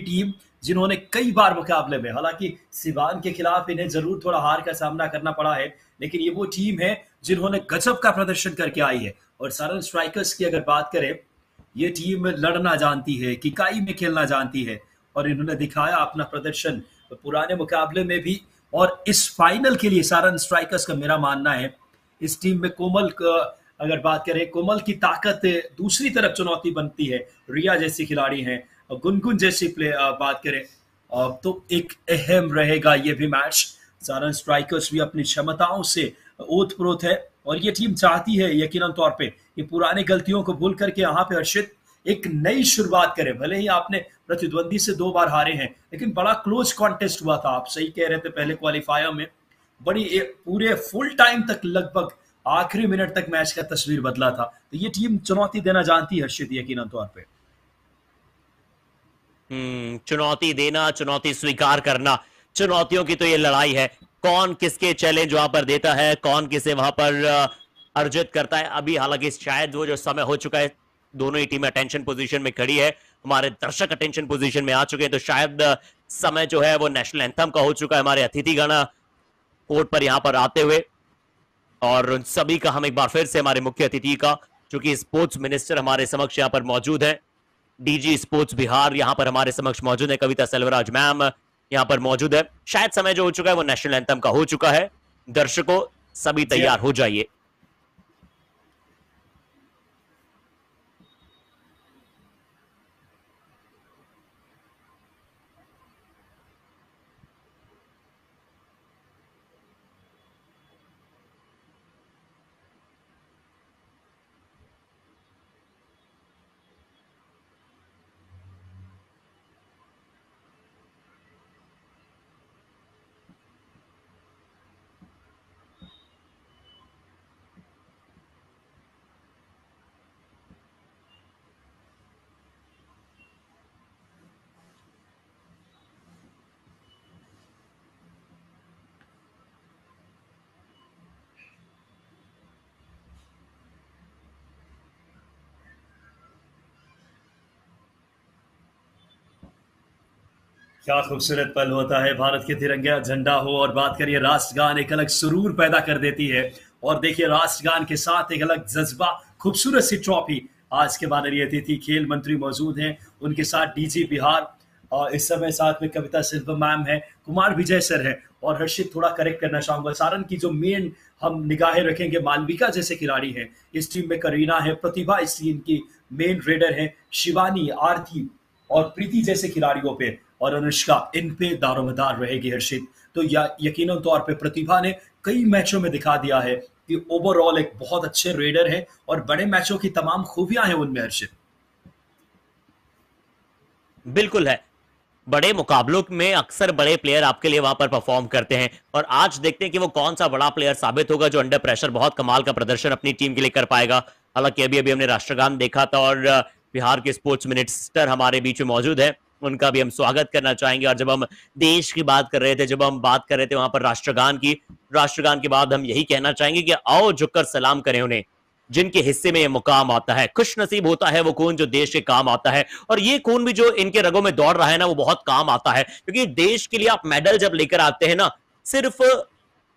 Team जिन्होंने कई बार मुकाबले में, हालांकि सिवान के खिलाफ इन्हें जरूर थोड़ा हार का सामना करना पड़ा है, लेकिन ये वो टीम है जिन्होंने गजब का प्रदर्शन करके आई है। और सारण स्ट्राइकर्स की अगर बात करें, ये टीम लड़ना जानती है, किकाई में खेलना जानती है, और इन्होंने दिखाया अपना प्रदर्शन पुराने मुकाबले में भी। और इस फाइनल के लिए सारण स्ट्राइकर्स का मेरा मानना है, इस टीम में कोमल अगर बात करें, कोमल की ताकत दूसरी तरफ चुनौती बनती है। रिया जैसी खिलाड़ी हैं, गुनगुन जैसी प्ले बात करें, तो एक अहम रहेगा ये भी मैच। सारण स्ट्राइकर्स भी अपनी क्षमताओं से ओतप्रोत है, और ये टीम चाहती है यकीनन तौर पे कि पुरानी गलतियों को भूल करके यहाँ पे हर्षित एक नई शुरुआत करे। भले ही आपने प्रतिद्वंदी से 2 बार हारे हैं, लेकिन बड़ा क्लोज कॉन्टेस्ट हुआ था। आप सही कह रहे थे, पहले क्वालिफायर में बड़ी पूरे फुल टाइम तक, लगभग आखिरी मिनट तक मैच का तस्वीर बदला था। तो ये टीम चुनौती देना जानती है हर्षित, यकीनन तौर पे। चुनौती देना, चुनौती स्वीकार करना, चुनौतियों की तो ये लड़ाई है। कौन किसके चैलेंज वहां पर देता है, कौन किसे वहां पर अर्जित करता है। अभी हालांकि शायद वो जो समय हो चुका है, दोनों ही टीमें अटेंशन पोजीशन में खड़ी है, हमारे दर्शक अटेंशन पोजीशन में आ चुके हैं, तो शायद समय जो है वो नेशनल एंथम का हो चुका है। हमारे अतिथिगण कोर्ट पर यहां पर आते हुए, और उन सभी का हम एक बार फिर से हमारे मुख्य अतिथि का, चूंकि स्पोर्ट्स मिनिस्टर हमारे समक्ष यहां पर मौजूद है, डीजी स्पोर्ट्स बिहार यहां पर हमारे समक्ष मौजूद है, कविता सेल्वराज मैम यहां पर मौजूद है। शायद समय जो हो चुका है वो नेशनल एंथम का हो चुका है। दर्शकों सभी तैयार हो जाइए। क्या खूबसूरत पल होता है, भारत के तिरंगे झंडा हो और बात करिए राष्ट्रगान, एक अलग सुरूर पैदा कर देती है। और देखिए राष्ट्रगान के साथ एक अलग जज्बा, खूबसूरत सी ट्रॉफी। आज के माननीय अतिथि खेल मंत्री मौजूद हैं, उनके साथ डीजी बिहार, और इस समय साथ में कविता सिल्वा मैम है, कुमार विजय सर है। और हर्षित थोड़ा करेक्ट करना चाहूंगा, सारण की जो मेन हम निगाहें रखेंगे, मालविका जैसे खिलाड़ी हैं इस टीम में, करीना है, प्रतिभा इस टीम की मेन रेडर है, शिवानी, आरती और प्रीति जैसे खिलाड़ियों पे, और अनुष्का, इन पे दारोमदार रहेगी हर्षित। तो यकीनन तौर पे प्रतिभा ने कई मैचों में दिखा दिया है कि ओवरऑल एक बहुत अच्छे रेडर है, और बड़े मैचों की तमाम खूबियां हैं उनमें हर्षित। बिल्कुल है, बड़े मुकाबलों में अक्सर बड़े प्लेयर आपके लिए वहां पर परफॉर्म करते हैं, और आज देखते हैं कि वो कौन सा बड़ा प्लेयर साबित होगा जो अंडर प्रेशर बहुत कमाल का प्रदर्शन अपनी टीम के लिए कर पाएगा। हालांकि अभी अभी हमने राष्ट्रगान देखा था, और बिहार के स्पोर्ट्स मिनिस्टर हमारे बीच में मौजूद है, उनका भी हम स्वागत करना चाहेंगे। और जब हम देश की बात कर रहे थे, जब हम बात कर रहे थे वहां पर राष्ट्रगान की, राष्ट्रगान के बाद हम यही कहना चाहेंगे कि आओ झुककर सलाम करें उन्हें जिनके हिस्से में ये मुकाम आता है। खुश नसीब होता है वो खून जो देश के काम आता है, और ये खून भी जो इनके रगों में दौड़ रहा है ना, वो बहुत काम आता है। क्योंकि देश के लिए आप मेडल जब लेकर आते हैं ना, सिर्फ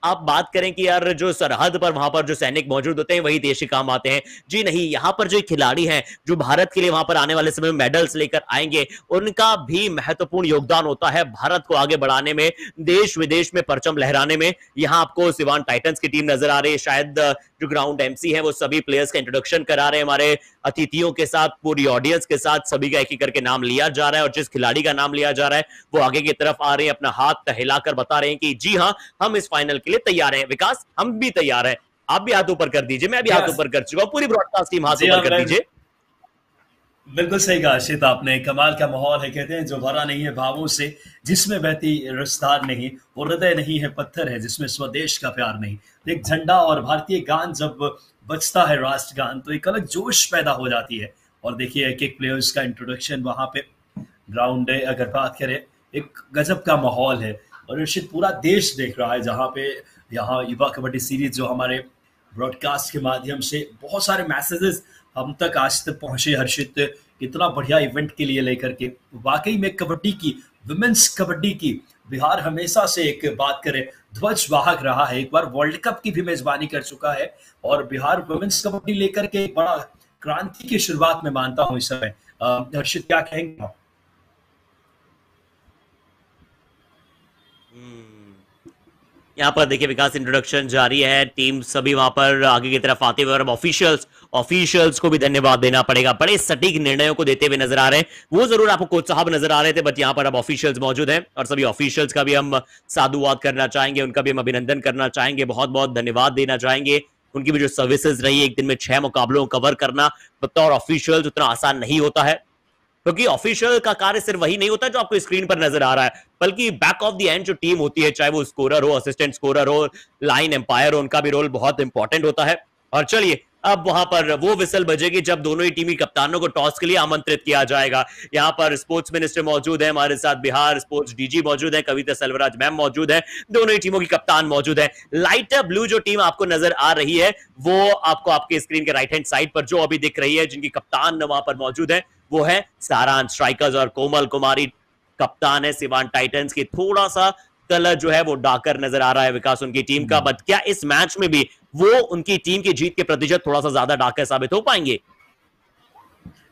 आप बात करें कि यार जो सरहद पर वहां पर जो सैनिक मौजूद होते हैं वही देश के काम आते हैं, जी नहीं, यहां पर जो खिलाड़ी हैं जो भारत के लिए वहां पर आने वाले समय में मेडल्स लेकर आएंगे, उनका भी महत्वपूर्ण योगदान होता है भारत को आगे बढ़ाने में, देश विदेश में परचम लहराने में। यहां आपको सिवान टाइटंस की टीम नजर आ रही है, शायद जो ग्राउंड एमसी है वो सभी प्लेयर्स का इंट्रोडक्शन करा रहे हैं हमारे अतिथियों के साथ, पूरी ऑडियंस के साथ, सभी का एक एक करके नाम लिया जा रहा है, और जिस खिलाड़ी का नाम लिया जा रहा है वो आगे की तरफ आ रहे हैं, अपना हाथ हिलाकर बता रहे हैं कि जी हाँ, हम इस फाइनल के लिए तैयार हैं। विकास, हम भी तैयार हैं, आप भी हाथ ऊपर कर दीजिए, मैं भी हाथ ऊपर कर चुका हूं, पूरी ब्रॉडकास्ट टीम हाथ ऊपर कर दीजिए। बिल्कुल सही कहा हर्षित आपने, कमाल का माहौल है। कहते हैं जो भरा नहीं है भावों से, जिसमें बहती रफ्तार नहीं, वो हृदय नहीं है पत्थर है, जिसमें स्वदेश का प्यार नहीं। तो एक झंडा और भारतीय गान जब बजता है, राष्ट्रगान, तो एक अलग जोश पैदा हो जाती है। और देखिए एक एक प्लेयर्स का इंट्रोडक्शन वहां पे ग्राउंड है, अगर बात करें, एक गजब का माहौल है। और हर्षित पूरा देश देख रहा है, जहाँ पे यहाँ युवा कबड्डी सीरीज जो हमारे ब्रॉडकास्ट के माध्यम से बहुत सारे मैसेजेस हम तक आज तक पहुंचे हर्षित, कितना बढ़िया इवेंट के लिए लेकर के। वाकई में कबड्डी की, विमेंस कबड्डी की बिहार हमेशा से एक बात करें ध्वज वाहक रहा है। एक बार वर्ल्ड कप की भी मेजबानी कर चुका है और बिहार वुमेन्स कबड्डी लेकर के एक बड़ा क्रांति की शुरुआत में मानता हूं इस समय। हर्षित क्या कहेंगे आप? यहाँ पर देखिए विकास, इंट्रोडक्शन जारी है, टीम सभी वहां पर आगे की तरफ आते हुए, और ऑफिशियल्स को भी धन्यवाद देना पड़ेगा, बड़े सटीक निर्णयों को देते हुए नजर आ रहे हैं। वो जरूर आपको कोच साहब नजर आ रहे थे, बट यहाँ पर अब ऑफिशियल्स मौजूद हैं और सभी ऑफिशियल्स का भी हम साधुवाद करना चाहेंगे, उनका भी हम अभिनंदन करना चाहेंगे, बहुत बहुत धन्यवाद देना चाहेंगे। उनकी भी जो सर्विसेज रही, एक दिन में 6 मुकाबलों को कवर करना बतौर ऑफिशियल्स उतना आसान नहीं होता है, क्योंकि ऑफिशियल का कार्य सिर्फ वही नहीं होता जो आपको स्क्रीन पर नजर आ रहा है, बल्कि बैक ऑफ द एंड जो टीम होती है, चाहे वो स्कोरर हो, असिस्टेंट स्कोरर हो, लाइन एम्पायर हो, उनका भी रोल बहुत इंपॉर्टेंट होता है। और चलिए अब वहां पर वो विसल बजेगी जब दोनों ही टीमी कप्तानों को टॉस के लिए आमंत्रित किया जाएगा। यहाँ पर स्पोर्ट्स मिनिस्टर मौजूद है हमारे साथ, बिहार स्पोर्ट्स डीजी मौजूद है, कविता सेल्वराज मैम मौजूद है, दोनों ही टीमों की कप्तान मौजूद है। लाइटर ब्लू जो टीम आपको नजर आ रही है वो आपको आपके स्क्रीन के राइट हैंड साइड पर जो अभी दिख रही है, जिनकी कप्तान वहां पर मौजूद है, वो है सारांश स्ट्राइकर्स और कोमल कुमारी कप्तान है सिवान टाइटंस की। थोड़ा सा कलर जो है वो डार्कर नजर आ रहा है विकास उनकी टीम का, बट क्या इस मैच में भी वो उनकी टीम की जीत के प्रतिशत थोड़ा सा ज्यादा डार्कर साबित हो पाएंगे?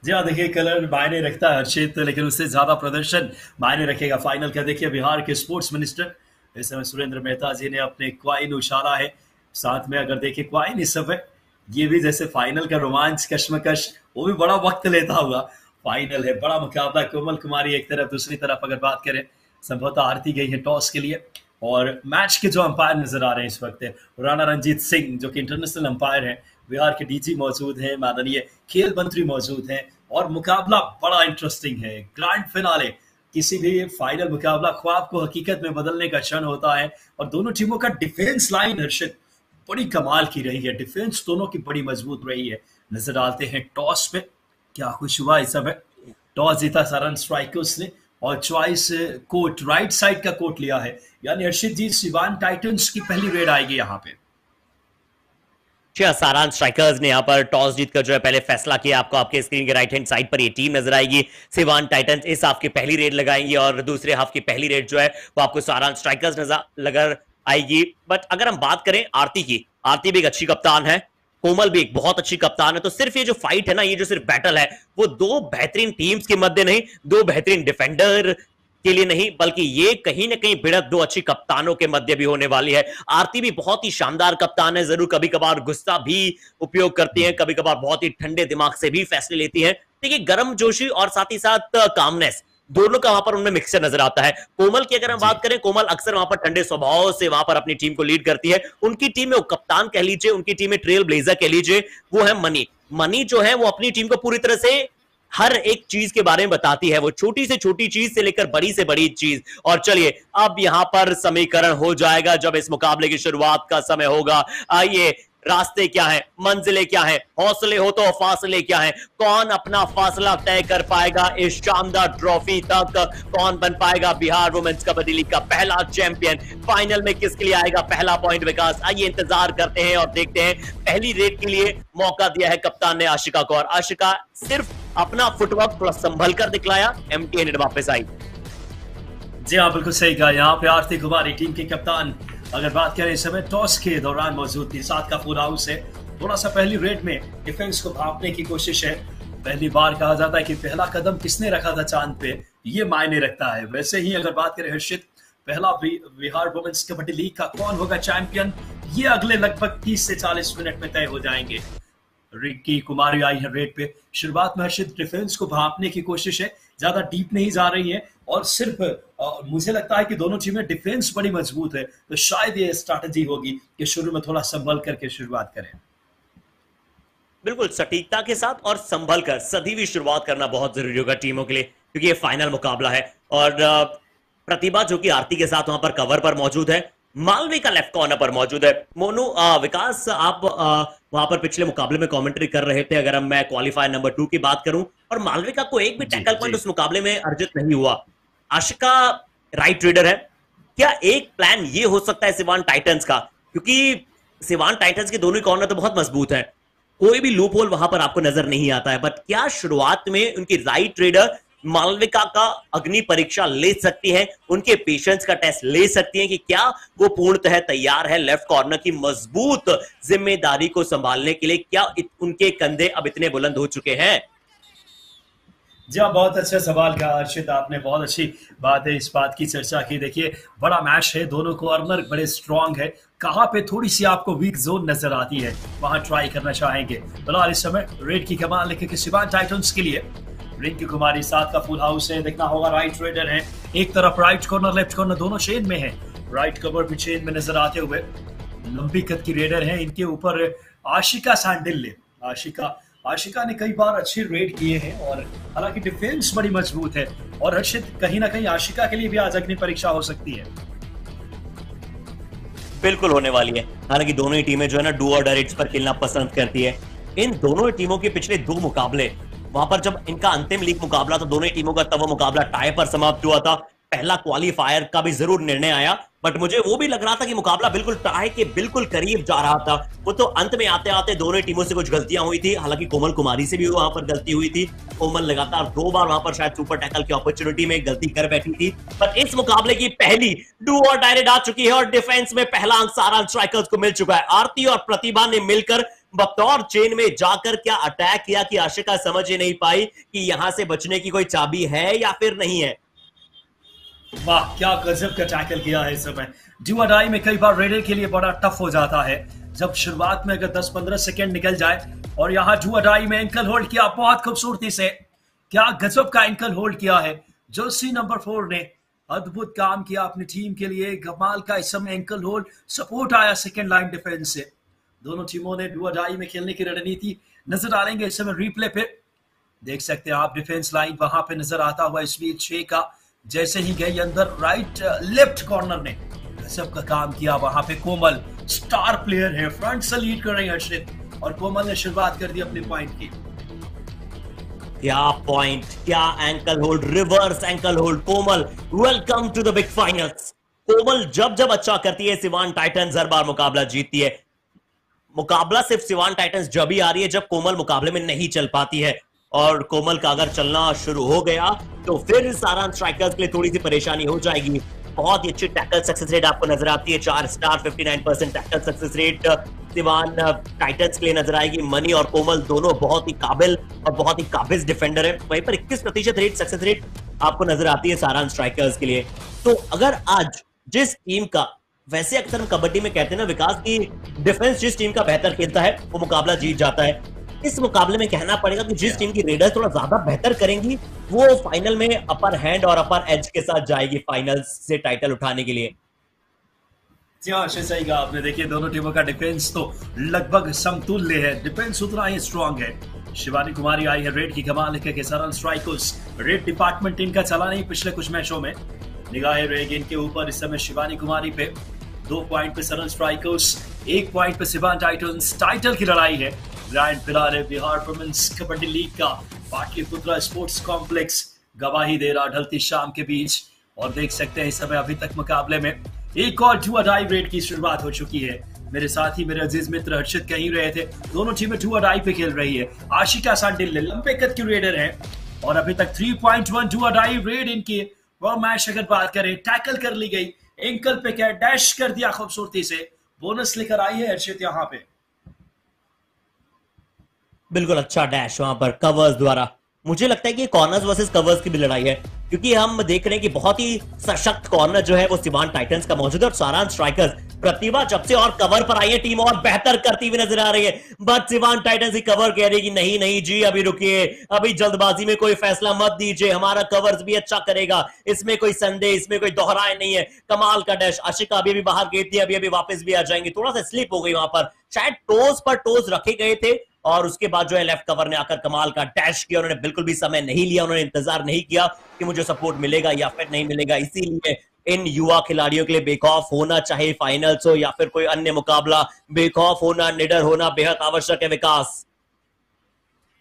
जी हाँ, देखिए कलर मायने रखता है हर्षित, लेकिन उससे ज्यादा प्रदर्शन मायने रखेगा फाइनल का। देखिए बिहार के स्पोर्ट्स मिनिस्टर इस समय सुरेंद्र मेहता जी ने अपने क्वाइन उछाला है, साथ में अगर देखिए क्वाइन इस समय ये भी जैसे फाइनल का रोमांच, कश्मकश, वो भी बड़ा वक्त लेता हुआ। फाइनल है, बड़ा मुकाबला, कोमल कुमारी एक तरफ, दूसरी तरफ अगर बात करें संभवतः आरती गई है टॉस के लिए। और मैच के जो अंपायर नजर आ रहे हैं इस वक्त है राणा रंजीत सिंह, जो कि इंटरनेशनल अंपायर हैं। बिहार के डीजी मौजूद हैं, माननीय खेल मंत्री मौजूद हैं, और मुकाबला बड़ा इंटरेस्टिंग है। ग्रैंड फिनाले, किसी भी फाइनल मुकाबला ख्वाब को हकीकत में बदलने का क्षण होता है। और दोनों टीमों का डिफेंस लाइन हर्षित बड़ी कमाल की रही है, डिफेंस दोनों की बड़ी मजबूत रही है। नजर डालते हैं टॉस पे क्या कुछ हुआ इस समय। टॉस जीता सारांश स्ट्राइकर्स ने और चॉइस कोर्ट, राइट साइड का कोर्ट लिया है, यानी हर्षित जी सिवान टाइटंस की पहली रेड आएगी यहाँ पे। सारांश स्ट्राइकर्स ने यहाँ पर टॉस जीतकर जो है पहले फैसला किया। आपको आपके स्क्रीन के राइट हैंड साइड पर ये टीम नजर आएगी। सिवान टाइटंस इस हाफ की पहली रेड लगाएंगी और दूसरे हाफ की पहली रेड जो है वो आपको सारांश स्ट्राइकर्स नजर आएगी। बट अगर हम बात करें आरती की, आरती भी एक अच्छी कप्तान है, कोमल भी एक बहुत अच्छी कप्तान है। तो सिर्फ ये जो फाइट है ना, ये जो सिर्फ बैटल है, वो दो बेहतरीन टीम्स के मध्य नहीं, दो बेहतरीन डिफेंडर के लिए नहीं, बल्कि ये कहीं ना कहीं भिड़त दो अच्छी कप्तानों के मध्य भी होने वाली है। आरती भी बहुत ही शानदार कप्तान है, जरूर कभी कभार गुस्सा भी उपयोग करती है, कभी कभार बहुत ही ठंडे दिमाग से भी फैसले लेती है। देखिए गर्म जोशी और साथ ही साथ कामनेस, दोनों का वहां पर उनमें मिक्सचर नजर आता है। कोमल की अगर हम बात करें, कोमल अक्सर वहां पर ठंडे स्वभाव से वहां पर अपनी टीम को लीड करती है। उनकी टीम में वो कप्तान कह लीजिए, उनकी टीम में ट्रेल ब्लेजर कह लीजिए, वो है मनी। मनी जो है वो अपनी टीम को पूरी तरह से हर एक चीज के बारे में बताती है, वो छोटी से छोटी चीज से लेकर बड़ी से बड़ी चीज। और चलिए अब यहां पर समीकरण हो जाएगा जब इस मुकाबले की शुरुआत का समय होगा। आइए, रास्ते क्या है, मंजिलें क्या है, हौसले हो तो फासले क्या है, कौन अपना फासला तय कर पाएगा इस शानदार ट्रॉफी तक, कौन बन पाएगा बिहार वुमेन्स कबड्डी लीग का पहला चैंपियन, फाइनल में किसके लिए आएगा पहला पॉइंट विकास। आइए इंतजार करते हैं और देखते हैं। पहली रेड के लिए मौका दिया है कप्तान ने आशिका को, और आशिका सिर्फ अपना फुटवर्क थोड़ा संभल कर दिखलाया, एमटीएन वापस आई। जी हाँ, बिल्कुल सही कहा। यहाँ पे आरती कुमारी टीम की कप्तान अगर बात करें इस समय टॉस के दौरान मौजूद थी, साथ का फुल हाउस है। थोड़ा सा पहली रेड में डिफेंस को भापने की कोशिश है। पहली बार कहा जाता है कि पहला कदम किसने रखा था चांद पे, ये मायने रखता है। वैसे ही अगर बात करें हर्षित, पहला बिहार वुमेन्स कबड्डी लीग का कौन होगा चैंपियन, ये अगले लगभग 30 से 40 मिनट में तय हो जाएंगे। रिक्की कुमारी आई है रेड पे। शुरुआत में हर्षित डिफेंस को भापने की कोशिश है, ज्यादा डीप नहीं जा रही है, और सिर्फ मुझे लगता है कि दोनों टीमें डिफेंस बड़ी मजबूत है, तो शायद ये स्ट्रैटेजी होगी कि शुरू में थोड़ा संभल करके शुरुआत करें। बिल्कुल सटीकता के साथ और संभल कर सदी भी शुरुआत करना बहुत जरूरी होगा टीमों के लिए, क्योंकि ये फाइनल मुकाबला है। और प्रतिभा जो कि आरती के साथ वहां पर कवर पर मौजूद है, मालविका लेफ्ट कॉर्नर पर मौजूद है। मोनू, विकास आप वहां पर पिछले मुकाबले में कमेंट्री कर रहे थे, अगर मैं क्वालिफायर नंबर 2 की बात करूं, और मालविका को एक भी टैकल पॉइंट उस मुकाबले में अर्जित नहीं हुआ। आशिका राइट रीडर है, क्या एक प्लान ये हो सकता है सिवान टाइटंस का, क्योंकि सिवान टाइटंस के दोनों कॉर्नर तो बहुत मजबूत है, कोई भी लूप होल वहां पर आपको नजर नहीं आता है। बट क्या शुरुआत में उनकी राइट रेडर मालविका का अग्नि परीक्षा ले सकती है, उनके पेशेंस का टेस्ट ले सकती है कि क्या वो पूर्णतः तैयार है लेफ्ट कॉर्नर की मजबूत जिम्मेदारी को संभालने के लिए? क्या उनके कंधे अब इतने बुलंद हो चुके हैं? जी हाँ, बहुत अच्छा सवाल कहा अर्शित आपने, बहुत अच्छी बात है, इस बात की चर्चा की। देखिए, बड़ा मैच है, दोनों कॉर्नर बड़े स्ट्रांग है, कहाँ पे थोड़ी सी आपको वीक जोन नजर आती है वहां ट्राई करना चाहेंगे। फिलहाल इस समय रेड की कमान लेके शिवान टाइटंस के लिए रिंकी कुमारी साथ का फुल हाउस है, देखना होगा। राइट रेडर है, एक तरफ राइट कॉर्नर लेफ्ट कॉर्नर दोनों चेन में है, राइट कवर भी चेन में नजर आते हुए लंबी कद की रेडर है। इनके ऊपर आशिका सांडिल्य, आशिका आशिका ने कई बार अच्छे रेड किए हैं और हालांकि डिफेंस बड़ी मजबूत है। और हर्षित, कहीं ना कहीं आशिका के लिए भी आज अग्नि परीक्षा हो सकती है। बिल्कुल होने वाली है। हालांकि दोनों ही टीमें जो है ना डू और डाई पर खेलना पसंद करती है। इन दोनों टीमों के पिछले 2 मुकाबले, वहां पर जब इनका अंतिम लीग मुकाबला था दोनों ही टीमों का, तब वो मुकाबला टाई पर समाप्त हुआ था। पहला क्वालिफायर का भी जरूर निर्णय आया, बट मुझे वो भी लग रहा था कि मुकाबला बिल्कुल टाई के बिल्कुल करीब जा रहा था। वो तो अंत में आते आते दोनों टीमों से कुछ गलतियां हुई थी। हालांकि कोमल कुमारी से भी वहां पर गलती हुई थी। कोमल लगातार 2 बार वहां पर शायद सुपर टैकल की अपॉर्चुनिटी में गलती कर बैठी थी। पर इस मुकाबले की पहली डू और डाई रेड आ चुकी है और डिफेंस में पहला अंक सारा स्ट्राइकर्स को मिल चुका है। आरती और प्रतिभा ने मिलकर बतौर चेन में जाकर क्या अटैक किया कि आशिका समझ ही नहीं पाई कि यहां से बचने की कोई चाबी है या फिर नहीं है। वाह, क्या गजब का टैकल किया है इस समय। डू और डाई में कई बार रेडर के लिए बड़ा टफ हो जाता है जब शुरुआत में अगर 10-15 सेकंड निकल जाए। और यहाँ डू और डाई में एंकल होल्ड किया बहुत खूबसूरती से, क्या गजब का एंकल होल्ड किया है। जर्सी नंबर 4 ने अद्भुत काम किया अपनी टीम के लिए, कमाल का इस समय एंकल होल्ड सपोर्ट आया सेकंड लाइन डिफेंस से। दोनों टीमों ने डू और डाई में खेलने की रणनीति नजर आ रही है इस समय रिप्ले पे, देख सकते हैं आप। डिफेंस लाइन वहां पे नजर आता हुआ इस बीच 6 का जैसे ही गई अंदर, राइट लेफ्ट कॉर्नर ने गजब का काम किया वहां पे। कोमल स्टार प्लेयर है, फ्रंट से लीड कर रही है हर्षित, और कोमल ने शुरुआत कर दी अपने पॉइंट की। क्या पॉइंट, क्या ankle hold, reverse ankle hold. Komal, welcome to the big finals. Komal जब जब अच्छा करती है सिवान टाइटंस हर बार मुकाबला जीतती है। मुकाबला सिर्फ सिवान टाइटंस जब ही आ रही है जब कोमल मुकाबले में नहीं चल पाती है, और कोमल का अगर चलना शुरू हो गया तो फिर सारा स्ट्राइकर्स के लिए थोड़ी सी परेशानी हो जाएगी। बहुत ही अच्छी टैकल सक्सेस रेट आपको नजर आती है, 4 star 59% tackle success rate Siwan Titans के लिए नजर आएगी। मनी और कोमल दोनों बहुत ही काबिल और बहुत ही काबिज डिफेंडर है। वहीं पर 21% रेट सक्सेस रेट आपको नजर आती है सारा स्ट्राइकर्स के लिए। तो अगर आज जिस टीम का, वैसे अक्सर हम कबड्डी में कहते हैं ना विकास की, डिफेंस जिस टीम का बेहतर खेलता है वो मुकाबला जीत जाता है। इस मुकाबले में कहना पड़ेगा कि जिस टीम की रेडर्स थोड़ा ज्यादा बेहतर करेंगी वो फाइनल में अपर हैंड और अपर एज के साथ जाएगी फाइनल्स से टाइटल उठाने के लिए। जी हाँ, सही कहा आपने। देखिए, दोनों टीमों का डिफेंस तो लगभग समतुल्य है, डिफेंस उतना ही स्ट्रांग है। शिवानी कुमारी आई है रेड की कमान लेकर के, सरल स्ट्राइकर्स रेड डिपार्टमेंट इनका चला नहीं पिछले कुछ मैचों में। निगाहें रहेगी इनके ऊपर इस समय शिवानी कुमारी पे। 2 पॉइंट पे सरल स्ट्राइकर्स, 1 पॉइंट पे सिवान टाइटंस। टाइटल की लड़ाई है। Grand finale Bihar women's kabaddi league का पाटलिपुत्रा स्पोर्ट्स कॉम्प्लेक्स गवाही दे रहा ढलती शाम के बीच। और देख सकते हैं इस समय अभी तक मुकाबले में एक और डू और डाई रेड की शुरुआत हो चुकी है। मेरे साथ ही मेरे अजीज मित्र हर्षित कहीं रहे थे, दोनों टीमें डू और डाई पे खेल रही है। आशिका सांडिल्य लंबे कद की रेडर है और अभी तक 3.1 डू और डाई रेड इनकी। वो मैच अगर बात करें, टैकल कर ली गई, एंकल पे क्या डैश कर दिया खूबसूरती से, बोनस लेकर आई है हर्षित यहाँ पे। बिल्कुल अच्छा डैश वहां पर कवर्स द्वारा। मुझे लगता है कि कॉर्नर्स वर्सेस कवर्स की भी लड़ाई है, क्योंकि हम देख रहे हैं कि बहुत ही सशक्त कॉर्नर जो है वो सिवान टाइटंस का मौजूद है। और सारांश स्ट्राइकर्स प्रतिभा जब से और कवर पर आई है टीम और बेहतर करती हुई नजर आ रही है। But Siwan Titans he cover कह रही है कि नहीं नहीं जी, अभी रुकिए, अभी जल्दबाजी में कोई फैसला मत दीजिए, हमारा कवर्स भी अच्छा करेगा, इसमें कोई संदेह, इसमें कोई दोहराए नहीं है। कमाल का डैश। आशिका अभी बाहर गई थी, अभी वापस भी आ जाएंगी। थोड़ा सा स्लिप हो गई वहां पर, शायद टोज पर टोज रखे गए थे और उसके बाद जो है लेफ्ट कवर ने आकर कमाल का डैश किया। उन्होंने बिल्कुल भी समय नहीं लिया, उन्होंने इंतजार नहीं किया कि मुझे सपोर्ट मिलेगा या फिर नहीं मिलेगा। इसीलिए इन युवा खिलाड़ियों के लिए बेखौफ होना, चाहे फाइनल्स हो या फिर कोई अन्य मुकाबला, बेखौफ होना, निडर होना बेहद आवश्यक है विकास।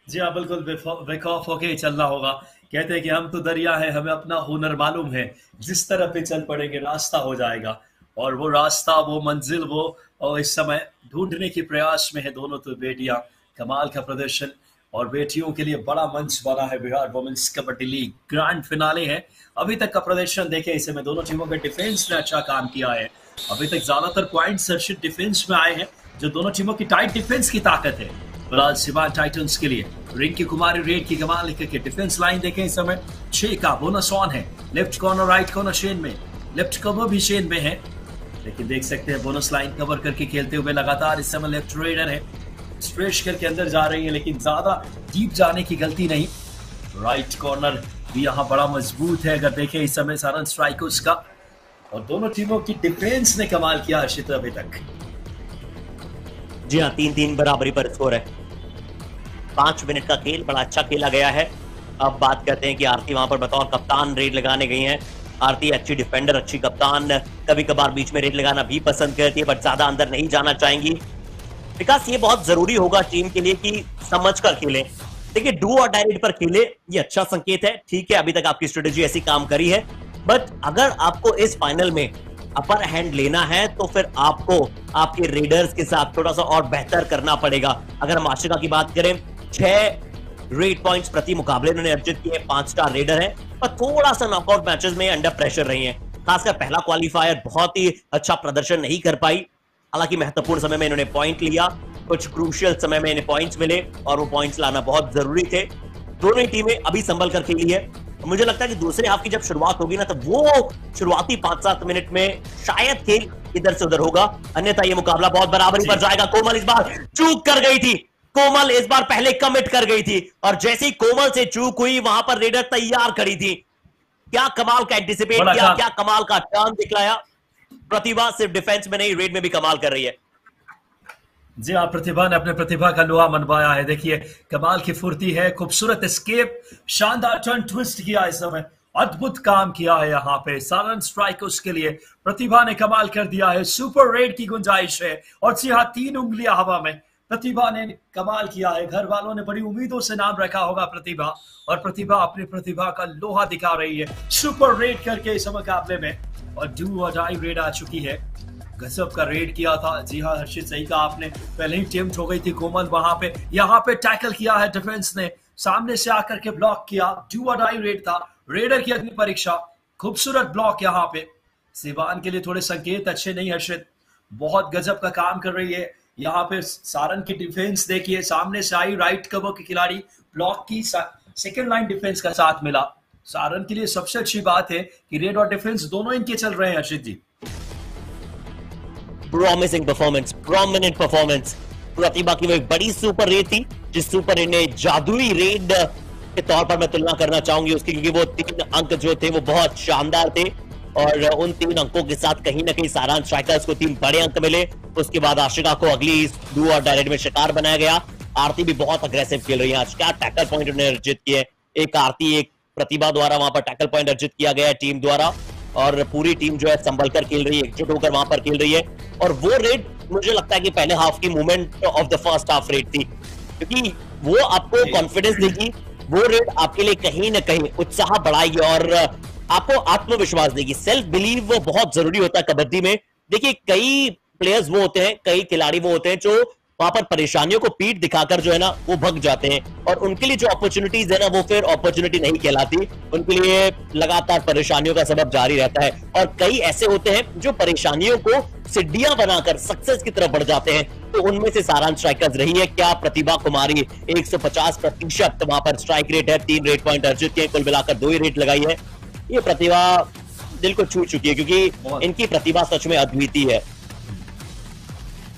जी हाँ, बिल्कुल बेखौफ होके ही चलना होगा। कहते हैं कि हम तो दरिया है, हमें अपना हुनर मालूम है, जिस तरफ भी चल पड़ेंगे रास्ता हो जाएगा। और वो रास्ता, वो मंजिल, वो और इस समय ढूंढने के प्रयास में है दोनों तो बेटियां। कमाल का प्रदर्शन और बेटियों के लिए बड़ा मंच बना है Bihar women's kabaddi league grand finale है। अभी तक का प्रदर्शन देखें, इस समय दोनों टीमों के डिफेंस ने अच्छा काम किया है। अभी तक ज्यादातर पॉइंट्स हर्षित डिफेंस में आए हैं, जो दोनों टीमों की टाइट डिफेंस की ताकत है। फिलहाल सिवान टाइटंस के लिए रिंकी कुमारी रेड की कमाल की डिफेंस लाइन देखें, इस समय 6 का बोनस ऑन है। Left corner right corner Shane में, लेफ्ट कवर भी शेन में है, लेकिन देख सकते हैं बोनस लाइन कवर करके खेलते हुए लगातार इस समय लेफ्ट रेडर है, स्ट्रेच करके अंदर जा रही है, लेकिन ज्यादा डीप जाने की गलती नहीं। राइट कॉर्नर भी यहाँ बड़ा मजबूत है अगर देखें इस समय सारण स्ट्राइकर्स का, और दोनों टीमों की डिफेंस ने कमाल किया हर्षित अभी तक। जी हाँ, 3-3 बराबरी पर स्कोर है। 5 मिनट का खेल बड़ा अच्छा खेला गया है। अब बात करते हैं कि आरती वहां पर बतौर कप्तान रेड लगाने गई हैं। आरती अच्छी डिफेंडर, अच्छी कप्तान, कभी कभार बीच में रेड लगाना भी पसंद करती है, बट ज्यादा अंदर नहीं जाना चाहेंगी। विकास, ये बहुत जरूरी होगा टीम के लिए कि समझ कर खेले। देखिए, डू और डाई रेड पर खेले, ये अच्छा संकेत है। ठीक है, अभी तक आपकी स्ट्रेटेजी ऐसी काम करी है, बट अगर आपको इस फाइनल में अपर हैंड लेना है तो फिर आपको आपके रेडर्स के साथ थोड़ा सा और बेहतर करना पड़ेगा। अगर हम आशिका की बात करें, 6 रेड पॉइंट्स प्रति मुकाबले उन्होंने अर्जित किए, 5 स्टार रेडर है, पर थोड़ा सा नॉकआउट मैचेस में अंडर प्रेशर रही हैं। खासकर पहला क्वालिफायर बहुत ही अच्छा प्रदर्शन नहीं कर पाई। हालांकि महत्वपूर्ण समय में इन्होंने पॉइंट लिया, कुछ क्रूशियल समय में इन्हें पॉइंट्स मिले और वो पॉइंट्स लाना बहुत जरूरी थे। दोनों ही टीमें अभी संभल कर खेली है। मुझे लगता है कि दूसरे हाफ की जब शुरुआत होगी ना, तो वो शुरुआती 5-7 मिनट में शायद खेल इधर से उधर होगा, अन्यथा ये मुकाबला बहुत बराबरी पर जाएगा। कोमल इस बार चूक कर गई थी, कोमल इस बार पहले कमिट कर गई थी, और जैसे ही कोमल से चूक हुई वहां पर रेडर तैयार खड़ी थी। क्या कमाल का एंटिसिपेट किया, क्या कमाल का टर्न दिखलाया। प्रतिभा सिर्फ डिफेंस में नहीं, रेड में भी कमाल कर रही है। जी हाँ, प्रतिभा ने अपने प्रतिभा का लोहा मनवाया है। देखिए, कमाल की फुर्ती है, खूबसूरत एस्केप, शानदार टर्न ट्विस्ट किया इस समय, अद्भुत काम किया है यहाँ पे सारण स्ट्राइकर्स के लिए। प्रतिभा ने कमाल कर दिया है, सुपर रेड की गुंजाइश है, और जी हाँ, 3 उंगलियां हवा में। प्रतिभा ने कमाल किया है, घर वालों ने बड़ी उम्मीदों से नाम रखा होगा प्रतिभा, और प्रतिभा अपनी प्रतिभा का लोहा दिखा रही है सुपर रेड करके इस मुकाबले में, और डू और डाई रेड आ चुकी है। गजब का रेड किया था। जी हाँ हर्षित, सही कहा आपने, पहले ही टेम्प्ट हो गई थी कोमल वहां पे, यहाँ पे टैकल किया है डिफेंस ने, सामने से आकर के ब्लॉक किया। डू और डाई रेड था, रेडर की अग्नि परीक्षा, खूबसूरत ब्लॉक यहाँ पे। सिवान के लिए थोड़े संकेत अच्छे नहीं हर्षित, बहुत गजब का काम कर रही है यहाँ पे। सारण की डिफेंस देखिए, सामने से आई राइट कवर की खिलाड़ी, ब्लॉक की, सेकेंड लाइन डिफेंस का साथ मिला। सारण के लिए सबसे अच्छी बात है कि रेड और डिफेंस दोनों इनके चल रहे हैं Harshit ji. Promising performance, prominent performance. प्रतिभा की वो एक बड़ी सुपर रेड थी, जिस सुपर रेड ने जादुई रेड के तौर पर मैं तुलना करना चाहूंगी उसकी, क्योंकि वो 3 अंक जो थे वो बहुत शानदार थे, और उन 3 अंकों के साथ कहीं ना कहीं सारण स्ट्राइकर्स को 3 बड़े अंक मिले। उसके बाद आशिका को अगली डू और डायरेक्ट में शिकार बनाया गया। आरती भी बहुत अग्रेसिव खेल रही है आज, क्या टैकल पॉइंट उन्होंने अर्जित किए। एक आरती, एक प्रतिभा द्वारा वहां पर टैकल पॉइंट अर्जित किया गया है टीम द्वारा, और पूरी टीम जो है संभल कर खेल रही है, एकजुट होकर वहां पर खेल रही है। और वो रेड मुझे लगता है कि पहले हाफ की movement of the first half red थी, क्योंकि वो आपको कॉन्फिडेंस देगी, वो रेड आपके लिए कहीं ना कहीं उत्साह बढ़ाएगी और आपको आत्मविश्वास देगी। सेल्फ बिलीव वो बहुत जरूरी होता है कबड्डी में। देखिए, कई प्लेयर्स वो होते हैं, कई खिलाड़ी वो होते हैं जो वहां पर परेशानियों को पीठ दिखाकर जो है ना वो भग जाते हैं, और उनके लिए जो अपॉर्चुनिटीज है ना वो फिर अपॉर्चुनिटी नहीं कहलाती, उनके लिए लगातार परेशानियों का सबब जारी रहता है। और कई ऐसे होते हैं जो परेशानियों को सीढ़ियां बनाकर सक्सेस की तरफ बढ़ जाते हैं, तो उनमें से सारण स्ट्राइकर्स रही है। क्या प्रतिभा कुमारी 150% वहां पर स्ट्राइक रेट है, 3 रेड पॉइंट अर्जित किए, कुल मिलाकर 2 ही रेट लगाई है। ये प्रतिभा दिल को छू चुकी है, क्योंकि इनकी प्रतिभा सच में अद्वितीय है।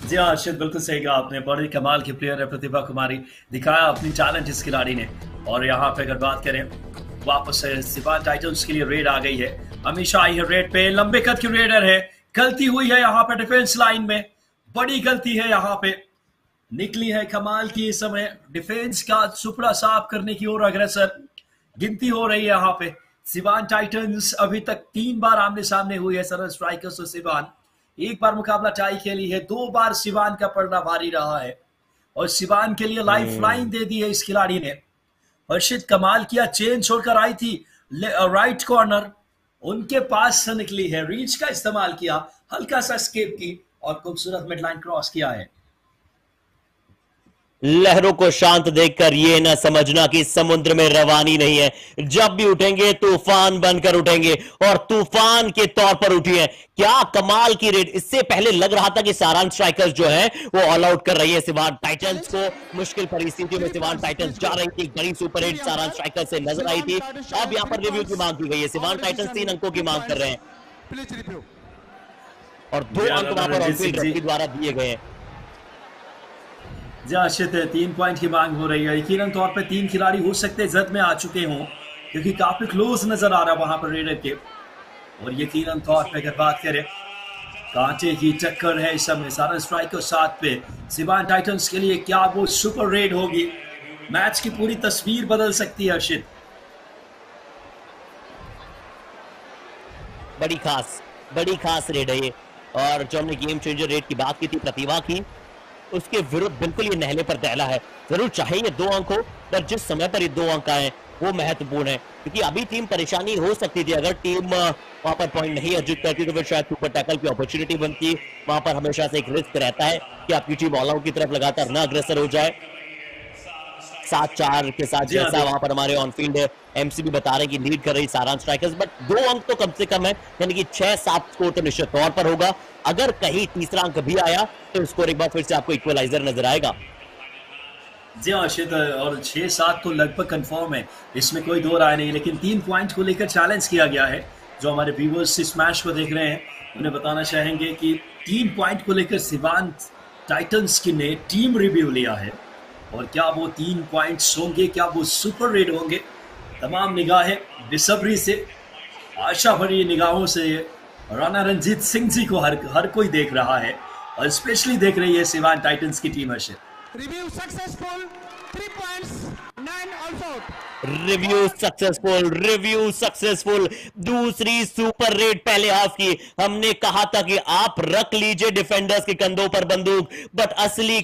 जी हाँ अर्षित, बिल्कुल सही कहा आपने, बड़ी कमाल की प्लेयर है प्रतिभा कुमारी, दिखाया अपनी टैलेंट इस खिलाड़ी ने। और यहाँ पे अगर बात करें, वापस से सिवान टाइटंस के लिए रेड आ गई है, हमेशा आई है रेड पे, लंबे कद की रेडर है, गलती हुई है यहाँ पे डिफेंस लाइन में, बड़ी गलती है यहाँ पे, निकली है कमाल की इस समय डिफेंस का सुपड़ा साफ करने की ओर अग्रसर, गिनती हो रही है यहाँ पे। सिवान टाइटंस अभी तक 3 बार आमने सामने हुई है सरल स्ट्राइकर्स और सिवान, 1 बार मुकाबला टाई खेली है, 2 बार सिवान का पड़ना भारी रहा है, और सिवान के लिए लाइफ लाइन दे दी है इस खिलाड़ी ने। हर्षित कमाल किया, चेन छोड़कर आई थी राइट कॉर्नर, उनके पास से निकली है, रीच का इस्तेमाल किया, हल्का सा स्केप की और खूबसूरत मिड लाइन क्रॉस किया है। लहरों को शांत देखकर ये न समझना कि समुद्र में रवानी नहीं है। जब भी उठेंगे तूफान बनकर उठेंगे और तूफान के तौर पर उठी है। क्या कमाल की रेड। इससे पहले लग रहा था कि सारांश स्ट्राइकर्स जो है वो ऑल आउट कर रही है सिवान टाइटंस को। मुश्किल परिस्थितियों में सिवान टाइटंस जा रही थी। बड़ी सुपर हिट सारांश स्ट्राइकर्स से नजर आई थी। अब यहां पर रिव्यू की मांग की गई है। सिवान टाइटंस 3 अंकों की मांग कर रहे हैं और 2 अंक वहां पर ऑनफील्ड रेफरी द्वारा दिए गए हैं। जाशिद 3 पॉइंट की मांग हो रही है। यकीनन तौर पे 3 खिलाड़ी हो सकते हैं जद में आ चुके हों, क्योंकि काफी क्लोज नजर आ रहा है वहां पर रेडर के। और यकीनन तौर पे अगर बात करें, कांटे की टक्कर है इस समय सारा स्ट्राइकर साथ पे। सिवान टाइटंस के लिए क्या वो सुपर रेड होगी, मैच की पूरी तस्वीर बदल सकती है अर्शिद। बड़ी खास रेड है ये। और जो हमने गेम चेंजर रेड की बात की थी प्रतिभा की, उसके विरुद्ध बिल्कुल ये नहले पर दहला है। जरूर चाहे ये 2 अंक हो, पर जिस समय पर ये 2 अंक आए वो महत्वपूर्ण है, क्योंकि अभी टीम परेशानी हो सकती थी। अगर टीम वहां पर पॉइंट नहीं अर्जित करती तो फिर शायद सुपर टैकल की अपॉर्चुनिटी बनती। वहां पर हमेशा से एक रिस्क रहता है कि आपकी टीम ऑल आउट की तरफ लगातार न अग्रसर हो जाए। 7-4 के साथ जैसा वहां पर हमारे ऑनफील्ड एमसीबी बता रहे हैं कि लीड कर रही सारांश स्ट्राइकर्स, बट 2 अंक तो कम से कम है, यानी कि 6-7 स्कोर तो निश्चित तौर पर होगा। अगर कहीं तीसरा अंक भी आया तो स्कोर एक बार फिर से आपको इक्वलाइजर नजर आएगा। जी अर्शिद, और 6-7 तो लगभग कंफर्म है, इसमें कोई दो राय नहीं। लेकिन 3 पॉइंट को लेकर चैलेंज किया गया है। जो हमारे व्यूवर्स इस मैच को देख रहे हैं उन्हें बताना चाहेंगे कि 3 पॉइंट को लेकर सिवान टाइटंस की ने टीम रिव्यू लिया है। और क्या वो 3 पॉइंट्स होंगे, क्या वो सुपर रेड होंगे? तमाम निगाहें बेसब्री से, आशा भरी निगाहों से राणा रंजीत सिंह जी को हर कोई देख रहा है, और स्पेशली देख रही है सिवान टाइटंस की टीम। Arshid, review successful, 3 points, 9 all out. Review successful. दूसरी सुपर रेड पहले हाफ की। हमने कहा था कि आप रख लीजिए डिफेंडर्स के कंधों पर बंदूक, बट असली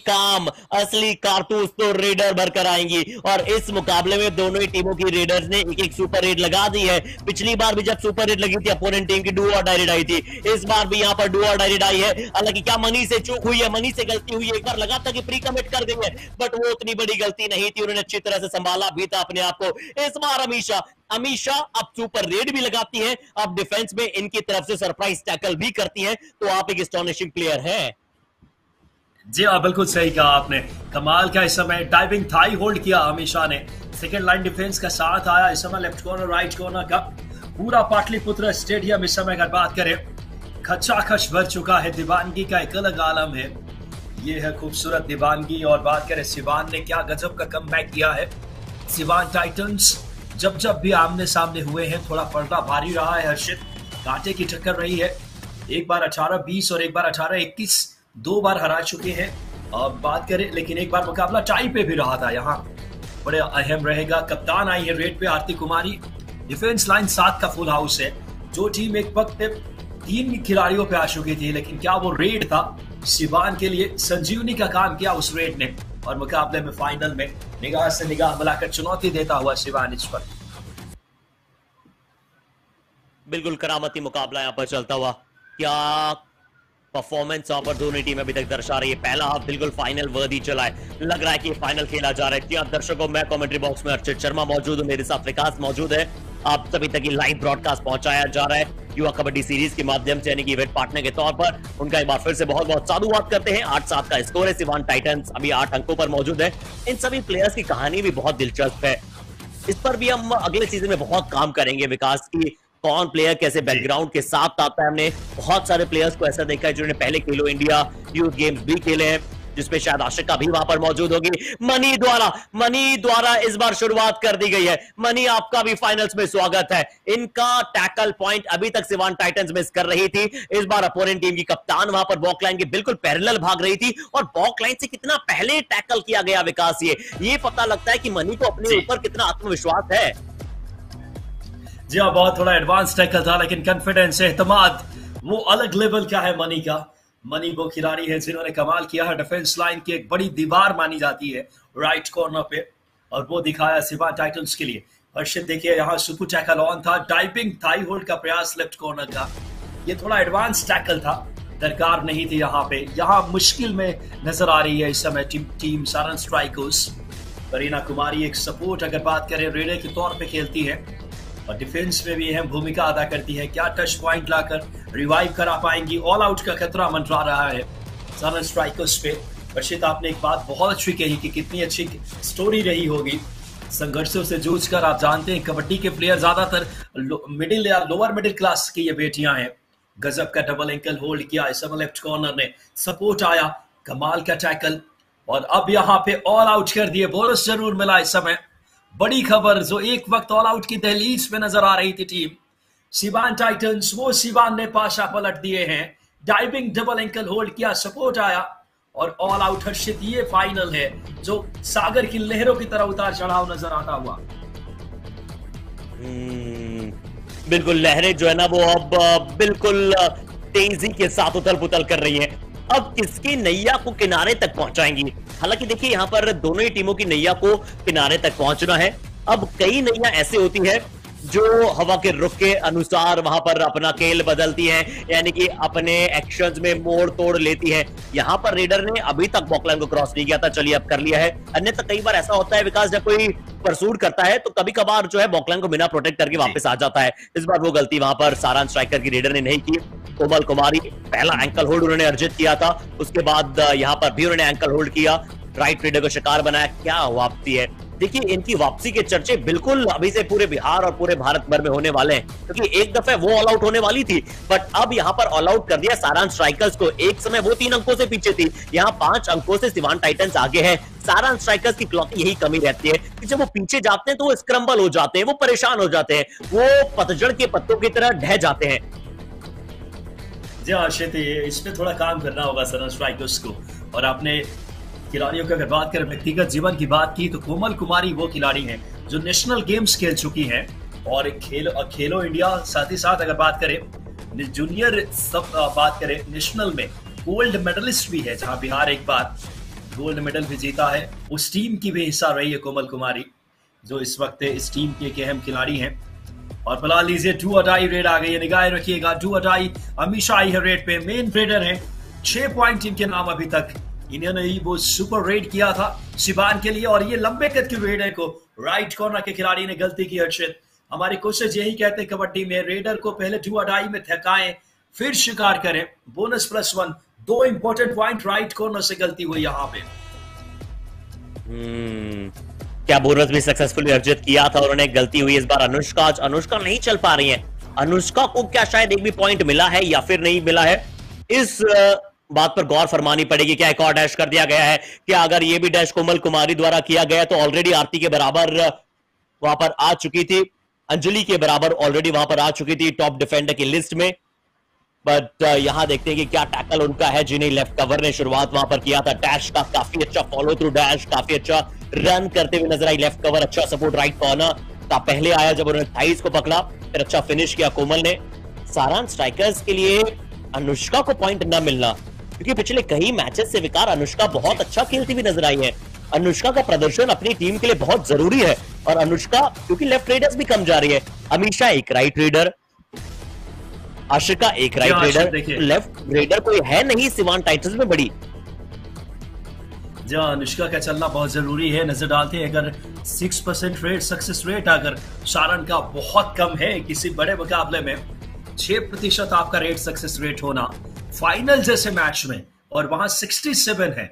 कारतूस तो रेडर भरकर आएंगी। और इस मुकाबले में दोनों ही टीमों की रेडर्स ने एक सुपर रेड लगा दी है। पिछली बार भी जब सुपर रेड लगी थी अपोनेंट टीम की डू और डाई रेड आई थी। इस बार भी यहां पर डू और डाई रेड आई है। हालांकि क्या मनी से चूक हुई है, मनी से गलती हुई है। एक बार लगा था कि प्री कमिट कर देंगे, बट वो उतनी बड़ी गलती नहीं थी। उन्होंने अच्छी तरह से संभाला भी था अपने आप को। इस बार अमीशा अब सुपर रेड भी लगाती है, अब डिफेंस में इनकी तरफ से सरप्राइज टैकल भी करती है। तो आप एक एस्टोनिशिंग प्लेयर हैं। जी हाँ, बिल्कुल सही कहा आपने। कमाल का इस समय डाइविंग थाई होल्ड किया अमीशा ने। सेकेंड लाइन डिफेंस का साथ आया इस समय। लेफ्ट कॉर्नर राइट कॉर्नर का पूरा पाटलिपुत्र स्टेडियम इस समय अगर बात करें खचाखच भर चुका है। दीवानगी का एक अलग आलम है। ये है खूबसूरत दीवानगी। और बात करें सिवान ने क्या गजब का कमबैक किया है। सिवान टाइटंस जब भी आमने सामने हुए हैं थोड़ा पर्दा भारी रहा है हर्षित। कांटे की टक्कर रही है। एक बार 18-20 और एक बार 18-21 2 बार हरा चुके हैं। अब बात करें, लेकिन एक बार मुकाबला टाई पे भी रहा था। यहाँ बड़े अहम रहेगा। कप्तान आई है रेड पे आरती कुमारी। डिफेंस लाइन 7 का फुल हाउस है। जो टीम एक वक्त 3 खिलाड़ियों पे आ चुकी थी, लेकिन क्या वो रेड था सिवान के लिए? संजीवनी का काम किया उस रेड ने। और मुकाबले में फाइनल में निगाह से निगाह मिलाकर चुनौती देता हुआ सिवान इस पर। बिल्कुल करामती मुकाबला यहां पर चलता हुआ। क्या परफॉर्मेंस यहां पर दोनों टीम अभी तक दर्शा रही है। पहला हाफ बिल्कुल फाइनल वर्दी चला है। लग रहा है कि फाइनल खेला जा रहा है। जी दर्शकों, मैं कमेंट्री बॉक्स में अर्चित शर्मा मौजूद हूं, मेरे साथ विकास मौजूद है। आप सभी तक लाइव ब्रॉडकास्ट पहुंचाया जा रहा है युवा कबड्डी सीरीज के माध्यम से, यानी कि इवेंट पार्टनर के तौर पर उनका एक बार फिर से बहुत बहुत साधुवाद करते हैं। 8-7 का स्कोर है। सिवान टाइटंस अभी 8 अंकों पर मौजूद है। इन सभी प्लेयर्स की कहानी भी बहुत दिलचस्प है। इस पर भी हम अगले सीजन में बहुत काम करेंगे। विकास की कौन प्लेयर कैसे बैकग्राउंड के साथ आता है। हमने बहुत सारे प्लेयर्स को ऐसा देखा है जिन्होंने पहले खेलो इंडिया यूथ गेम्स भी खेले हैं, जिसमें शायद आशिका भी वहां पर मौजूद होगी। मनी द्वारा इस बार शुरुआत कर दी गई है। मनी, आपका भी फाइनल्स में स्वागत है। इनका टैकल पॉइंट अभी तक सिवान टाइटंस मिस कर रही थी। इस बार अपोनेंट टीम की कप्तान वहां पर बॉक लाइन के बिल्कुल पैरेलल भाग रही थी, और बॉक लाइन से कितना पहले टैकल किया गया विकास, ये पता लगता है कि मनी को अपने ऊपर कितना आत्मविश्वास है। जी हाँ, बहुत थोड़ा एडवांस टैकल था, लेकिन कॉन्फिडेंस, एतमाद वो अलग लेवल का है मनी का। मनी वो खिलाड़ी है जिन्होंने कमाल किया है। डिफेंस लाइन की एक बड़ी दीवार मानी जाती है राइट कॉर्नर पे, और वो दिखाया सिवान टाइटंस के लिए। हर्षित देखिए, यहाँ सुपर टैकल ऑन था। डाइविंग थाई होल्ड का प्रयास लेफ्ट कॉर्नर का, ये थोड़ा एडवांस टैकल था। दरकार नहीं थी यहाँ पे। यहाँ मुश्किल में नजर आ रही है इस समय टीम सारन स्ट्राइकर्स। करीना कुमारी एक सपोर्ट अगर बात करें रेडर के तौर पे खेलती है और डिफेंस में भी अहम भूमिका अदा करती है। क्या टच पॉइंट लाकर रिवाइव करा पाएंगी? ऑल आउट का खतरा मंडरा रहा है सारन स्ट्राइकर्स पे। अर्शित, आपने एक बात बहुत अच्छी कही कि कितनी अच्छी स्टोरी रही होगी संघर्षों से जूझकर। आप जानते हैं कबड्डी के प्लेयर ज्यादातर मिडिल या लोअर मिडिल क्लास की ये बेटियां हैं। गजब का डबल एंकल होल्ड किया इस समय लेफ्ट कॉर्नर ने, सपोर्ट आया, कमाल का टैकल और अब यहाँ पे ऑल आउट कर दिए। बोनस जरूर मिला इस समय। बड़ी खबर जो एक वक्त ऑल आउट की दहलीज पे नजर आ रही थी टीम सिवान टाइटंस, वो सिवान ने पाशा पलट दिए हैं। डाइविंग डबल एंकल होल्ड किया, सपोर्ट आया और ऑल आउट। हर्षित, ये फाइनल है जो सागर की लहरों की तरह उतार चढ़ाव नजर आता हुआ। बिल्कुल, लहरें जो है ना वो अब बिल्कुल तेजी के साथ उथल पुथल कर रही हैं। अब किसकी नैया को किनारे तक पहुंचाएंगी? हालांकि देखिए यहाँ पर दोनों ही टीमों की नैया को किनारे तक पहुंचना है। अब कई नैया ऐसी होती है जो हवा के रुख के अनुसार वहां पर अपना खेल बदलती हैं, यानी कि अपने एक्शंस में मोड़ तोड़ लेती हैं। यहां पर रेडर ने अभी तक बॉकलाइन को क्रॉस नहीं किया था, चलिए अब कर लिया है। अन्यथा कई बार ऐसा होता है विकास, जब कोई परसूट करता है तो कभी कभार जो है बॉकलाइन को बिना प्रोटेक्ट करके वापस आ जाता है। इस बार वो गलती वहां पर सारांश स्ट्राइकर की रेडर ने नहीं की। कोमल कुमारी पहला एंकल होल्ड उन्होंने अर्जित किया था, उसके बाद यहां पर भी उन्होंने एंकल होल्ड किया, राइट रेडर को शिकार बनाया। क्या वापसी है! देखिए इनकी वापसी के चर्चे बिल्कुल अभी से पूरे बिहार और पूरे भारत भर में होने वाले हैं, क्योंकि एक दफे वो ऑल आउट होने वाली थी बट अब यहां पर ऑल आउट कर दिया सारांश स्ट्राइकर्स को। एक समय वो 3 अंकों से पीछे थी, यहां 5 अंकों से सिवान टाइटंस आगे है। सारांश स्ट्राइकर्स की क्लॉक यही कमी रहती है कि जब वो पीछे जाते हैं तो वो स्क्रम्बल हो जाते हैं, वो परेशान हो जाते हैं, वो पतझड़ के पत्तों की तरह ढह जाते हैं। जी आशित, इस पे थोड़ा काम करना होगा सारांश स्ट्राइकर्स को। और आपने खिलाड़ियों की अगर बात करें, व्यक्तिगत जीवन की बात की, तो कोमल कुमारी वो खिलाड़ी हैं जो नेशनल गेम्स खेल चुकी हैं और खेलो इंडिया, साथ ही साथ अगर बात करें जूनियर सब बात करें नेशनल में गोल्ड मेडलिस्ट भी है, जहां बिहार एक बार गोल्ड मेडल भी जीता है। उस टीम की भी हिस्सा रही है कोमल कुमारी, जो इस वक्त इस टीम के एक अहम खिलाड़ी हैं। और बुला लीजिए डू और डाई रेड आ गई है, निगाह रखिएगा। डू और डाई हमेशा आई है रेड पे, मेन रेडर है, 6 पॉइंट इनके नाम अभी तक। इन्होंने ही वो सुपर रेड किया था सिवान के लिए और ये लंबे कद की रेडर को राइट कॉर्नर के खिलाड़ी ने गलती की। हर्षित, हमारे कोचेज यही कहते हैं कबड्डी में, रेडर को पहले डू और डाई में थकाएं फिर शिकार करें। Bonus +1, 2 important point right corner से गलती हुई यहाँ पे। क्या बोनस भी सक्सेसफुली अर्जित किया था, उन्होंने गलती हुई इस बार। अनुष्का नहीं चल पा रही है। अनुष्का को क्या शायद एक भी पॉइंट मिला है या फिर नहीं मिला है, इस बात पर गौर फरमानी पड़ेगी। क्या एक और डैश कर दिया गया है? क्या अगर ये भी डैश कोमल कुमारी द्वारा किया गया तो ऑलरेडी आरती के बराबर वहां पर आ चुकी थी, अंजलि के बराबर ऑलरेडी वहां पर आ चुकी थी टॉप डिफेंडर की लिस्ट में। बट यहां देखते हैं कि क्या टैकल उनका है जिन्हें लेफ्ट कवर ने शुरुआत वहां पर किया था। डैश का काफी अच्छा फॉलो थ्रू, डैश काफी अच्छा रन करते हुए नजर आई। लेफ्ट कवर अच्छा सपोर्ट राइट कॉर्नर का पहले आया जब उन्होंने थाइस को पकड़ा, फिर अच्छा फिनिश किया कोमल ने। सारांश स्ट्राइकर्स के लिए अनुष्का को पॉइंट न मिलना, क्योंकि पिछले कई मैचेस से विकार अनुष्का बहुत अच्छा खेलती हुई नजर आई है। अनुष्का का प्रदर्शन अपनी टीम के लिए बहुत जरूरी है और अनुष्का क्योंकि लेफ्ट रेडर्स भी कम जा रही है, अमीशा एक राइट रेडर, आशिका एक राइट रेडर, लेफ्ट रेडर कोई है नहीं सिवान टाइटंस में बड़ी। जहाँ अनुष्का का चलना बहुत जरूरी है। नजर डालते हैं अगर 6% रेट सक्सेस रेट अगर सारण का बहुत कम है किसी बड़े मुकाबले में, 6% आपका रेट सक्सेस रेट होना फाइनल जैसे मैच में, और वहां 67 है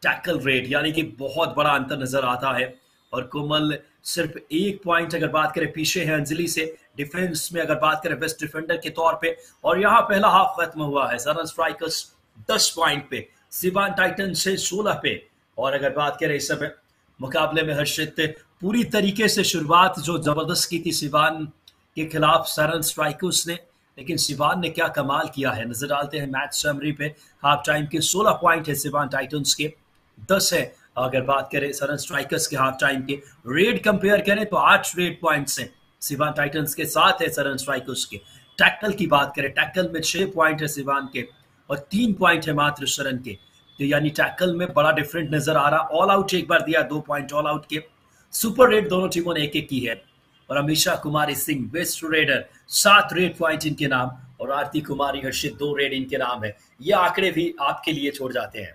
टैकल रेट, यानी कि बहुत बड़ा अंतर नजर आता है। और कोमल सिर्फ 1 पॉइंट अगर बात करें पीछे है अंजलि से डिफेंस में, अगर बात करें बेस्ट डिफेंडर के तौर पे। और यहाँ पहला हाफ खत्म हुआ है, सारण स्ट्राइकर्स 10 पॉइंट पे, सिवान टाइटन से 16 पे। और अगर बात करें इस समय मुकाबले में हर्षित, पूरी तरीके से शुरुआत जो जबरदस्त की थी सिवान के खिलाफ सारण स्ट्राइकर्स ने, लेकिन सिवान ने क्या कमाल किया है। नजर डालते हैं मैच समरी पे, हाफ टाइम के 16 पॉइंट है सिवान टाइटंस के, 10 है अगर बात करें सारण स्ट्राइकर्स के हाफ टाइम के। रेड कंपेयर करें तो 8 रेड पॉइंट्स हैं सिवान टाइटंस के, 7 है सारण स्ट्राइकर्स के। टैकल की बात करें, टैकल में 6 पॉइंट है सिवान के और 3 पॉइंट है मात्र शरण के। तो यानी टैकल में बड़ा डिफरेंट नजर आ रहा। ऑल आउट एक बार दिया, 2 पॉइंट ऑल आउट के। सुपर रेड दोनों टीमों ने 1-1 की है। और Amisha Kumari Singh best raider, 7 raid point इनके नाम। और आरती कुमारी, हर्षित 2 रेड इनके नाम है। ये आंकड़े भी आपके लिए छोड़ जाते हैं।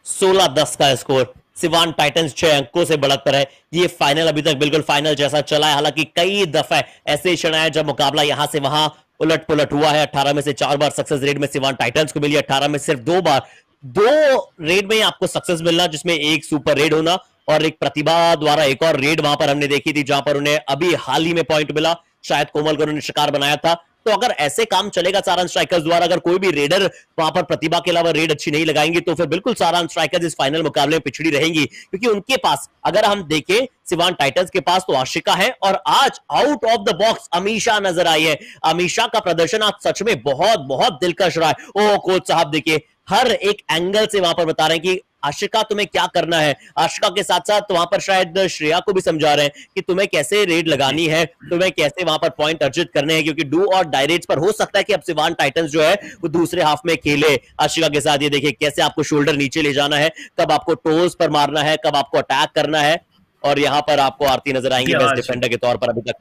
16-10 का स्कोर, सिवान टाइटंस 6 अंकों से बढ़त पर है। ये फाइनल अभी तक बिल्कुल फाइनल जैसा चला है, हालांकि कई दफे ऐसे क्षण आए जब मुकाबला यहां से वहां उलट पुलट हुआ है। 18 में से 4 बार सक्सेस रेट में सिवान टाइटंस को मिली, 18 में सिर्फ 2 बार। 2 रेड में आपको सक्सेस मिलना, जिसमें एक सुपर रेड होना और एक प्रतिभा द्वारा एक और रेड वहां पर हमने देखी थी, जहां पर उन्हें अभी हाल ही में पॉइंट मिला। शायद कोमल को उन्होंने शिकार बनाया था। तो अगर ऐसे काम चलेगा सारण स्ट्राइकर्स द्वारा, अगर कोई भी रेडर वहां पर प्रतिभा के अलावा रेड अच्छी नहीं लगाएंगे, तो फिर बिल्कुल सारण स्ट्राइकर्स इस फाइनल मुकाबले में पिछड़ी रहेंगी। क्योंकि उनके पास, अगर हम देखें सिवान टाइटंस के पास तो आशिका है, और आज out of the box Amisha नजर आई है। अमीषा का प्रदर्शन आज सच में बहुत बहुत दिलकश रहा है। ओ कोच साहब देखिए, हर एक एंगल से वहां पर बता रहे हैं कि आशिका तुम्हें क्या करना है। आशिका के साथ साथ वहां पर शायद श्रेया को भी समझा रहे हैं कि तुम्हें कैसे रेड लगानी है, तुम्हें कैसे वहां पर पॉइंट अर्जित करने हैं, क्योंकि डू और डाई रेड्स पर हो सकता है कि अब सिवान टाइटंस जो है वो दूसरे हाफ में खेले आशिका के साथ। ये देखिए कैसे आपको शोल्डर नीचे ले जाना है, कब आपको टोज पर मारना है, कब आपको अटैक करना है। और यहां पर आपको आरती नजर आएंगी बेस्ट डिफेंडर के तौर पर अभी तक।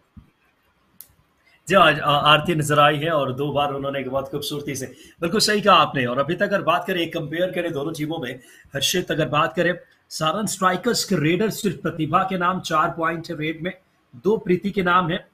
जी, आज आरती नजर आई है और 2 बार उन्होंने बहुत खूबसूरती से, बिल्कुल सही कहा आपने। और अभी तक अगर बात करें, कंपेयर करें दोनों टीमों में, हर्षित अगर बात करें, सारण स्ट्राइकर्स के रेडर सिर्फ प्रतिभा के नाम 4 पॉइंट है रेड में, 2 प्रीति के नाम है,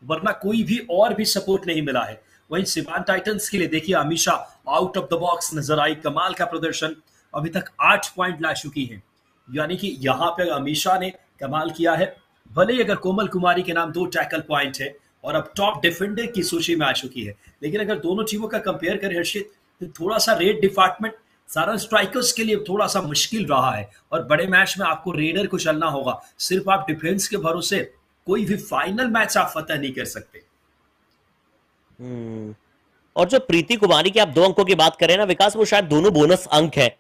वरना कोई भी और भी सपोर्ट नहीं मिला है। वहीं सिवान टाइटंस के लिए देखिए, Amisha out of the box नजर आई, कमाल का प्रदर्शन, अभी तक 8 पॉइंट ला चुकी है। यानी कि यहाँ पे अमीषा ने कमाल किया है। भले ही अगर कोमल कुमारी के नाम 2 टैकल पॉइंट है और अब टॉप डिफेंडर की सूची में आ चुकी है, लेकिन अगर दोनों टीमों का कंपेयर करें हर्षित, तो थोड़ा सा रेड डिपार्टमेंट सारण स्ट्राइकर्स के लिए थोड़ा सा मुश्किल रहा है। और बड़े मैच में आपको रेडर को चलना होगा, सिर्फ आप डिफेंस के भरोसे कोई भी फाइनल मैच आप फतह नहीं कर सकते। और जो प्रीति कुमारी की आप 2 अंकों की बात करें ना विकास, वो शायद दोनों बोनस अंक है,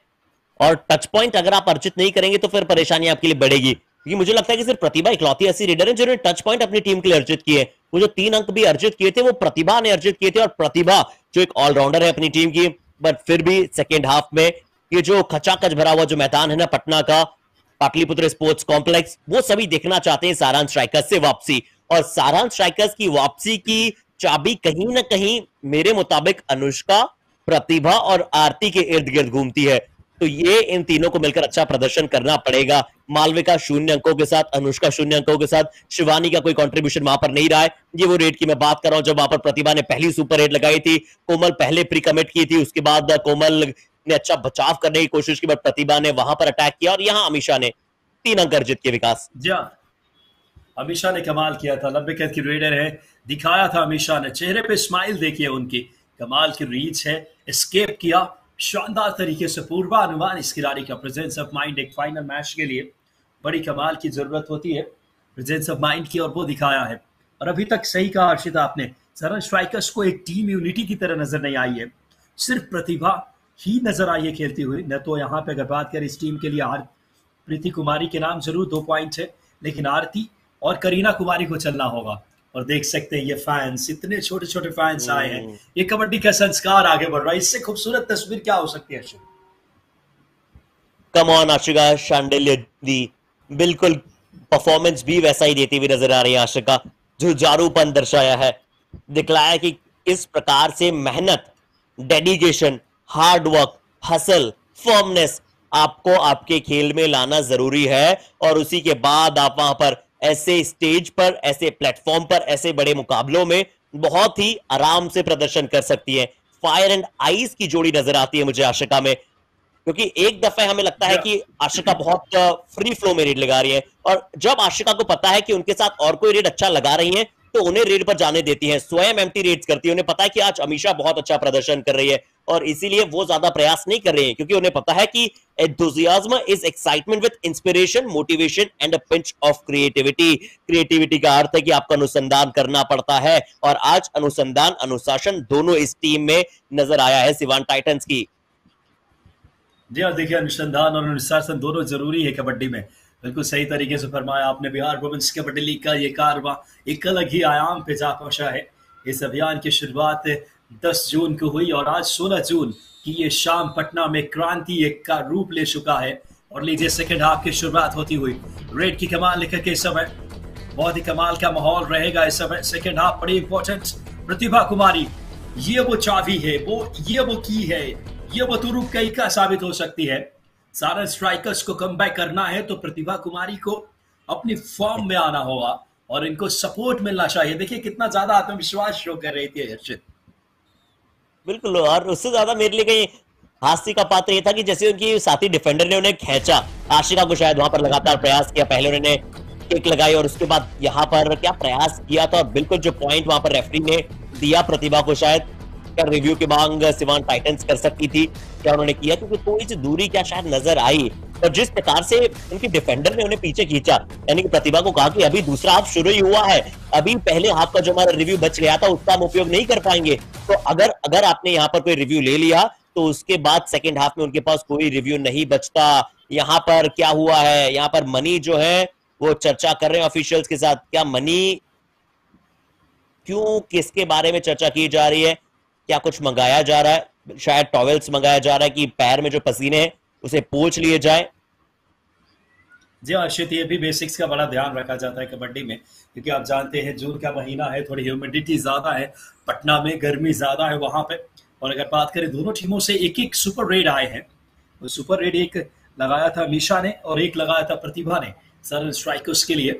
और टच पॉइंट अगर आप अर्जित नहीं करेंगे तो फिर परेशानी आपके लिए बढ़ेगी। क्योंकि मुझे लगता है कि सिर्फ प्रतिभा इकलौती ऐसी रेडर है जिन्होंने टच पॉइंट अपनी टीम के लिए अर्जित किए। वो जो 3 अंक भी अर्जित किए थे वो प्रतिभा ने अर्जित किए थे, और प्रतिभा जो एक ऑलराउंडर है अपनी टीम की, बट फिर भी सेकेंड हाफ में ये जो खचाखच भरा हुआ जो मैदान है ना पटना का, पाटलिपुत्र स्पोर्ट्स कॉम्प्लेक्स, वो सभी देखना चाहते हैं सारण स्ट्राइकर्स से वापसी। और सारण स्ट्राइकर्स की वापसी की चाबी कहीं ना कहीं मेरे मुताबिक अनुष्का, प्रतिभा और आरती के इर्द गिर्द घूमती है। तो ये इन तीनों को मिलकर अच्छा प्रदर्शन करना पड़ेगा। मालविका 0 अंकों के साथ, अनुष्का 0 अंकों के साथ, शिवानी का कोई कंट्रीब्यूशन वहां पर नहीं रहा है। ये वो रेड की मैं बात कर रहा हूं जब वहां पर प्रतिभा ने पहली सुपर रेड लगाई थी, कोमल पहले प्री कमिट की थी, उसके बाद कोमल ने अच्छा बचाव करने की कोशिश की, बट प्रतिभा ने वहां पर अटैक किया, और यहां अमीषा ने 3 अंक अर्जित किए। विकास जी, अमीषा ने कमाल किया था, 90 कद की रेडर है, दिखाया था अमीषा ने, चेहरे पे स्माइल देखिए उनकी, कमाल की रीच है, एस्केप किया शानदार तरीके से। पूर्वानुमान इस खिलाड़ी का, प्रेजेंस ऑफ माइंड एक फाइनल मैच के लिए बड़ी कमाल की जरूरत होती है, प्रेजेंस ऑफ माइंड की, और वो दिखाया है। और अभी तक सही कहा हर्षिता आपने, सारण स्ट्राइकर्स को एक टीम यूनिटी की तरह नजर नहीं आई है, सिर्फ प्रतिभा ही नजर आई है खेलती हुई। न तो यहाँ पे अगर बात करें इस टीम के लिए, प्रीति कुमारी के नाम जरूर 2 पॉइंट है, लेकिन आरती और करीना कुमारी को चलना होगा। और देख सकते हैं ये फैंस, इतने छोटे छोटे फैंस आए हैं, ये कबड्डी का संस्कार आगे बढ़ रहा है, इससे खूबसूरत तस्वीर क्या हो सकती है। कम ऑन आशिका शांडिल्य दी, बिल्कुल परफॉर्मेंस भी वैसा ही देती हुई नजर आ रही है आशिका, जो जारूपन दर्शाया है, दिखलाया कि इस प्रकार से मेहनत, dedication, hard work, hustle, firmness आपको आपके खेल में लाना जरूरी है। और उसी के बाद आप वहां पर ऐसे स्टेज पर, ऐसे प्लेटफॉर्म पर, ऐसे बड़े मुकाबलों में बहुत ही आराम से प्रदर्शन कर सकती है। फायर एंड आइस की जोड़ी नजर आती है मुझे आशिका में, क्योंकि एक दफे हमें लगता है कि आशिका बहुत फ्री फ्लो में रेड लगा रही है, और जब आशिका को पता है कि उनके साथ और कोई रेड अच्छा लगा रही है तो उन्हें रेड पर जाने देती है, स्वयं एम्प्टी रेड्स करती है। उन्हें पता है कि आज अमीषा बहुत अच्छा प्रदर्शन कर रही है, और इसीलिए वो ज्यादा प्रयास नहीं कर रहे हैं, क्योंकि उन्हें पता है कि enthusiasm is excitement with inspiration, motivation and a pinch of creativity. Creativity का अर्थ है कि आपको अनुसंधान करना पड़ता है, और आज अनुसंधान, अनुशासन दोनों इस टीम में नजर आया है सिवान टाइटंस की। जी हाँ, देखिए अनुसंधान और अनुशासन दोनों जरूरी है कबड्डी में, बिल्कुल सही तरीके से फरमाया आपने। बिहार वुमेन्स कबड्डी लीग का ये कारवां एक अलग ही आयाम पे जा पहुंचा है। इस अभियान की शुरुआत 10 जून को हुई, और आज 16 जून की ये शाम पटना में क्रांति एक का रूप ले चुका है। और लीजिए सेकंड हाफ की शुरुआत होती हुई रेड की कमान लेकर के समय बहुत ही कमाल का माहौल रहेगा इस समय। सेकेंड हाफ बड़ी इंपॉर्टेंट। प्रतिभा कुमारी, ये वो चाबी है, ये वो की है, ये वो तुरुप कई का साबित हो सकती है। सारे स्ट्राइकर्स को कमबैक करना है तो प्रतिभा कुमारी को अपनी फॉर्म में आना होगा और इनको सपोर्ट मिलना चाहिए। देखिए कितना ज्यादा आत्मविश्वास शो कर रही थी हर्षित। बिल्कुल, और उससे ज्यादा मेरे लिए कहीं हास्य का पात्र ये था कि जैसे उनकी साथी डिफेंडर ने उन्हें खींचा, आशिका को शायद वहां पर लगातार प्रयास किया, पहले उन्होंने किक लगाई और उसके बाद यहाँ पर क्या प्रयास किया था। और बिल्कुल जो पॉइंट वहां पर रेफरी ने दिया प्रतिभा को, शायद क्या रिव्यू की मांग सिवान टाइटंस कर सकती थी, क्या उन्होंने किया, क्योंकि थोड़ी सी दूरी क्या शायद नजर आई। और जिस प्रकार से उनकी डिफेंडर ने उन्हें पीछे खींचा, यानी कि प्रतिभा को कहा कि अभी दूसरा हाफ शुरू ही हुआ है, अभी पहले हाफ का जो हमारा रिव्यू बच गया था उसका हम उपयोग नहीं कर पाएंगे। तो अगर आपने यहाँ पर कोई रिव्यू ले लिया तो उसके बाद सेकेंड हाफ में उनके पास कोई रिव्यू नहीं बचता। यहाँ पर क्या हुआ है, यहाँ पर मनी जो है वो चर्चा कर रहे हैं ऑफिशियल्स के साथ। क्या मनी, क्यों, किसके बारे में चर्चा की जा रही है? क्या कुछ मंगाया जा रहा है? शायद टॉवेल्स मंगाया जा रहा है कि पैर में जो पसीने हैं उसे पोंछ लिए जाए। जी हर्षित, ये भी बेसिक्स का बड़ा ध्यान रखा जाता है कबड्डी में, क्योंकि आप जानते हैं जून का महीना है, थोड़ी ह्यूमिडिटी ज्यादा है, पटना में गर्मी ज्यादा है वहां पे। और अगर बात करें दोनों टीमों से एक एक सुपर रेड आए हैं। वो सुपर रेड एक लगाया था मीशा ने और एक लगाया था प्रतिभा ने सरल स्ट्राइकर्स के लिए।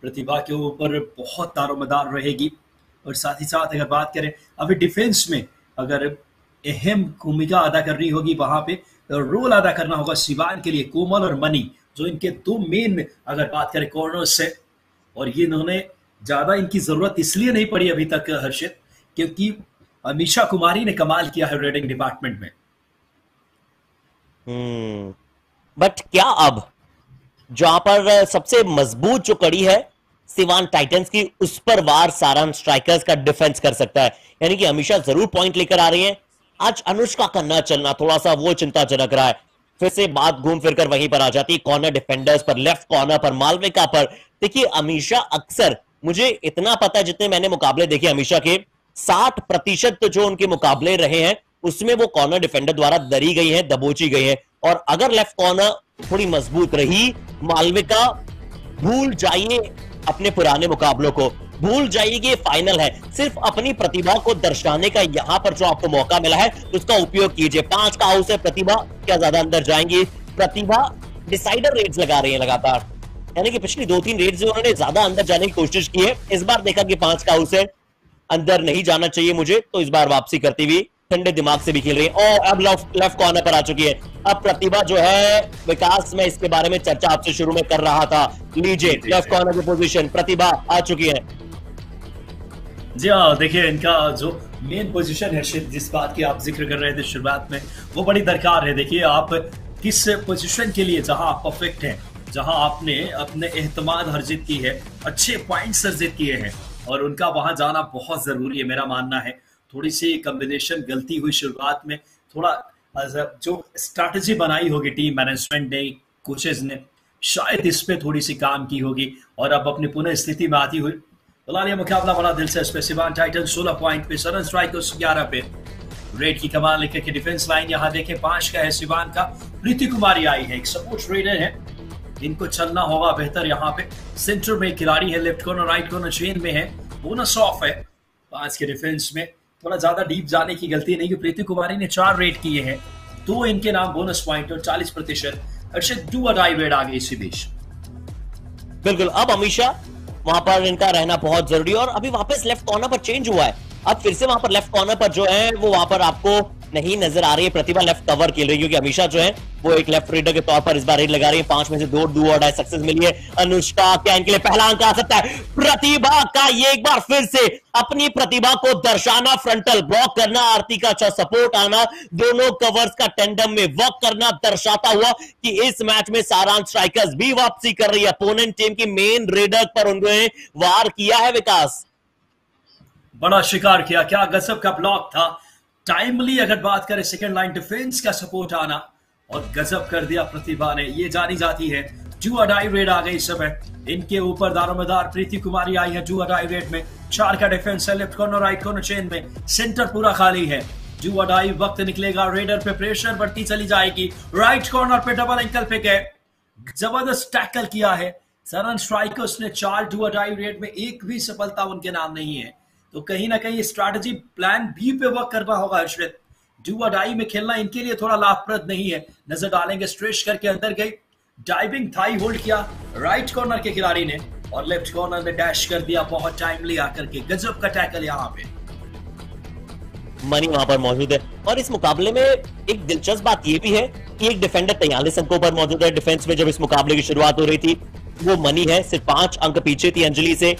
प्रतिभा के ऊपर बहुत दारोमदार रहेगी। और साथ ही साथ अगर बात करें अभी डिफेंस में, अगर अहम भूमिका अदा करनी होगी वहां पे, रोल अदा करना होगा सिवान के लिए कोमल और मनी, जो इनके दो मेन अगर बात करें कॉर्नर्स से। और ये इन्होंने ज्यादा इनकी जरूरत इसलिए नहीं पड़ी अभी तक हर्षित, क्योंकि अमीशा कुमारी ने कमाल किया है रेडिंग डिपार्टमेंट में। बट क्या अब जहां पर सबसे मजबूत जो कड़ी है सिवान टाइटंस की, उस पर वार सारण स्ट्राइकर्स का डिफेंस कर सकता है? यानी कि हमेशा जरूर पॉइंट लेकर आ रही हैं, आज अनुष्का का न चलना थोड़ा सा वो चिंताजनक रहा है। फिर से बात घूम फिर कर वहीं पर आ जाती है, कॉर्नर डिफेंडर्स पर, लेफ्ट कॉर्नर पर, मालविका पर। देखिए अमीशा अक्सर, मुझे इतना पता है जितने मैंने मुकाबले देखे अमीशा के, 60% जो उनके मुकाबले रहे हैं उसमें वो कॉर्नर डिफेंडर द्वारा दरी गई है, दबोची गई है। और अगर लेफ्ट कॉर्नर थोड़ी मजबूत रही, मालविका, भूल जाइए अपने पुराने मुकाबलों को, भूल जाइए कि ये फाइनल है। सिर्फ अपनी प्रतिभा को दर्शाने का यहां पर जो आपको मौका मिला है उसका उपयोग कीजिए। 5 का हाउस है, प्रतिभा क्या ज्यादा अंदर जाएंगी? प्रतिभा डिसाइडर रेड्स लगा रही है लगातार, यानी कि पिछली 2-3 रेड्स में उन्होंने ज्यादा अंदर जाने की कोशिश की है। इस बार देखा कि 5 का हाउस है, अंदर नहीं जाना चाहिए मुझे, तो इस बार वापसी करती हुई ठंडे दिमाग से भी खेल रही है। और अब लेफ्ट कॉर्नर पर आ चुकी है। अब प्रतिभा जो है, विकास में इसके बारे में चर्चा आपसे शुरू में कर रहा था, लीजिए लेफ्ट कॉर्नर की पोजीशन, प्रतिभा आ चुकी है। जी हाँ, देखिए इनका जो मेन पोजीशन है, जिस बात की आप जिक्र कर रहे थे शुरुआत में, वो बड़ी दरकार है। देखिए आप किस पोजीशन के लिए जहां आप परफेक्ट हैं, जहां आपने अपने एहतमाद अर्जित की है, अच्छे पॉइंट्स अर्जित किए हैं, और उनका वहां जाना बहुत जरूरी है मेरा मानना है। थोड़ी सी कॉम्बिनेशन गलती हुई शुरुआत में, थोड़ा जो स्ट्रैटेजी बनाई होगी टीम मैनेजमेंट ने, कोचेज ने, शायद इस पे थोड़ी सी काम की होगी। और अब अपनी पुनः स्थिति में आती हुई फिलहाल ये मुकाबला बड़ा दिलचस्प है। सिवान टाइटंस 16 पॉइंट पे, सरन स्ट्राइकर्स 11 पे। रेड की कमाल लेकर के डिफेंस लाइन यहाँ देखें 5 का है सिवान का। प्रीति कुमारी आई है, एक सपोर्ट रेडर है, इनको चलना होगा बेहतर यहाँ पे। सेंटर में खिलाड़ी है, left corner right corner chain में है, बोनस ऑफ है 5 के डिफेंस में। थोड़ा ज्यादा डीप जाने की गलती नहीं, प्रीति कुमारी ने 4 रेड किए हैं, 2 इनके नाम बोनस पॉइंट और 40%। अर्षद डू और डाई रेड आ गई इसी बीच। बिल्कुल, अब हमेशा वहां पर इनका रहना बहुत जरूरी है। और अभी वापस लेफ्ट कॉर्नर पर चेंज हुआ है, अब फिर से वहां पर लेफ्ट कॉर्नर पर जो है वो वहां पर आपको नहीं नजर आ रही है प्रतिभा लेफ्ट कवर खेल रही है, क्योंकि हमेशा जो है वो एक लेफ्ट रेडर के तौर पर इस बार रेड लगा रही है। 5 में से 2 डू और डाई सक्सेस मिली है। अनुष्का, क्या इनके लिए पहला अंक आ सकता है? प्रतिभा का ये एक बार फिर से अपनी प्रतिभा को दर्शाना, फ्रंटल ब्लॉक करना, आरती का अच्छा सपोर्ट आना, दोनों कवर्स का टेंडम में वर्क करना, दर्शाता हुआ कि इस मैच में सारांश स्ट्राइकर्स भी वापसी कर रही है। अपोनेंट टीम की मेन रेडर पर उन्होंने वार किया है। विकास, बड़ा शिकार किया, क्या गजब का ब्लॉक था। टाइमली अगर बात करें सेकंड लाइन डिफेंस का सपोर्ट आना, और गजब कर दिया प्रतिभा ने, ये जानी जाती है। डू और डाई रेड आ गई इस समय इनके ऊपर। दारोमदार प्रीति कुमारी आई है डू और डाई रेड में। 4 का डिफेंस है, left corner right corner chain में, सेंटर पूरा खाली है। डू और डाई वक्त निकलेगा, रेडर पे प्रेशर बढ़ती चली जाएगी। राइट कॉर्नर पे डबल एंकल पिक है, जबरदस्त टैकल किया है सरन स्ट्राइकर्स ने 4 डू और डाई रेट में एक भी सफलता उनके नाम नहीं है, तो कहीं ना कहीं स्ट्रैटेजी प्लान बी पे वर्क करना होगा हर्षित। डू और डाई में खेलना इनके लिए थोड़ा लाभप्रद नहीं है। नजर डालेंगे स्ट्रेच करके अंदर गई, डाइविंग थाई होल्ड किया राइट कॉर्नर के खिलाड़ी ने और लेफ्ट कॉर्नर में डैश कर दिया बहुत टाइमली आकर के। गजब का टैकल यहाँ पे। मनी वहां पर मौजूद है और इस मुकाबले में एक दिलचस्प बात यह भी है कि एक डिफेंडर 43 अंकों पर मौजूद है डिफेंस में। जब इस मुकाबले की शुरुआत हो रही थी वो मनी है, सिर्फ 5 अंक पीछे थी अंजलि से।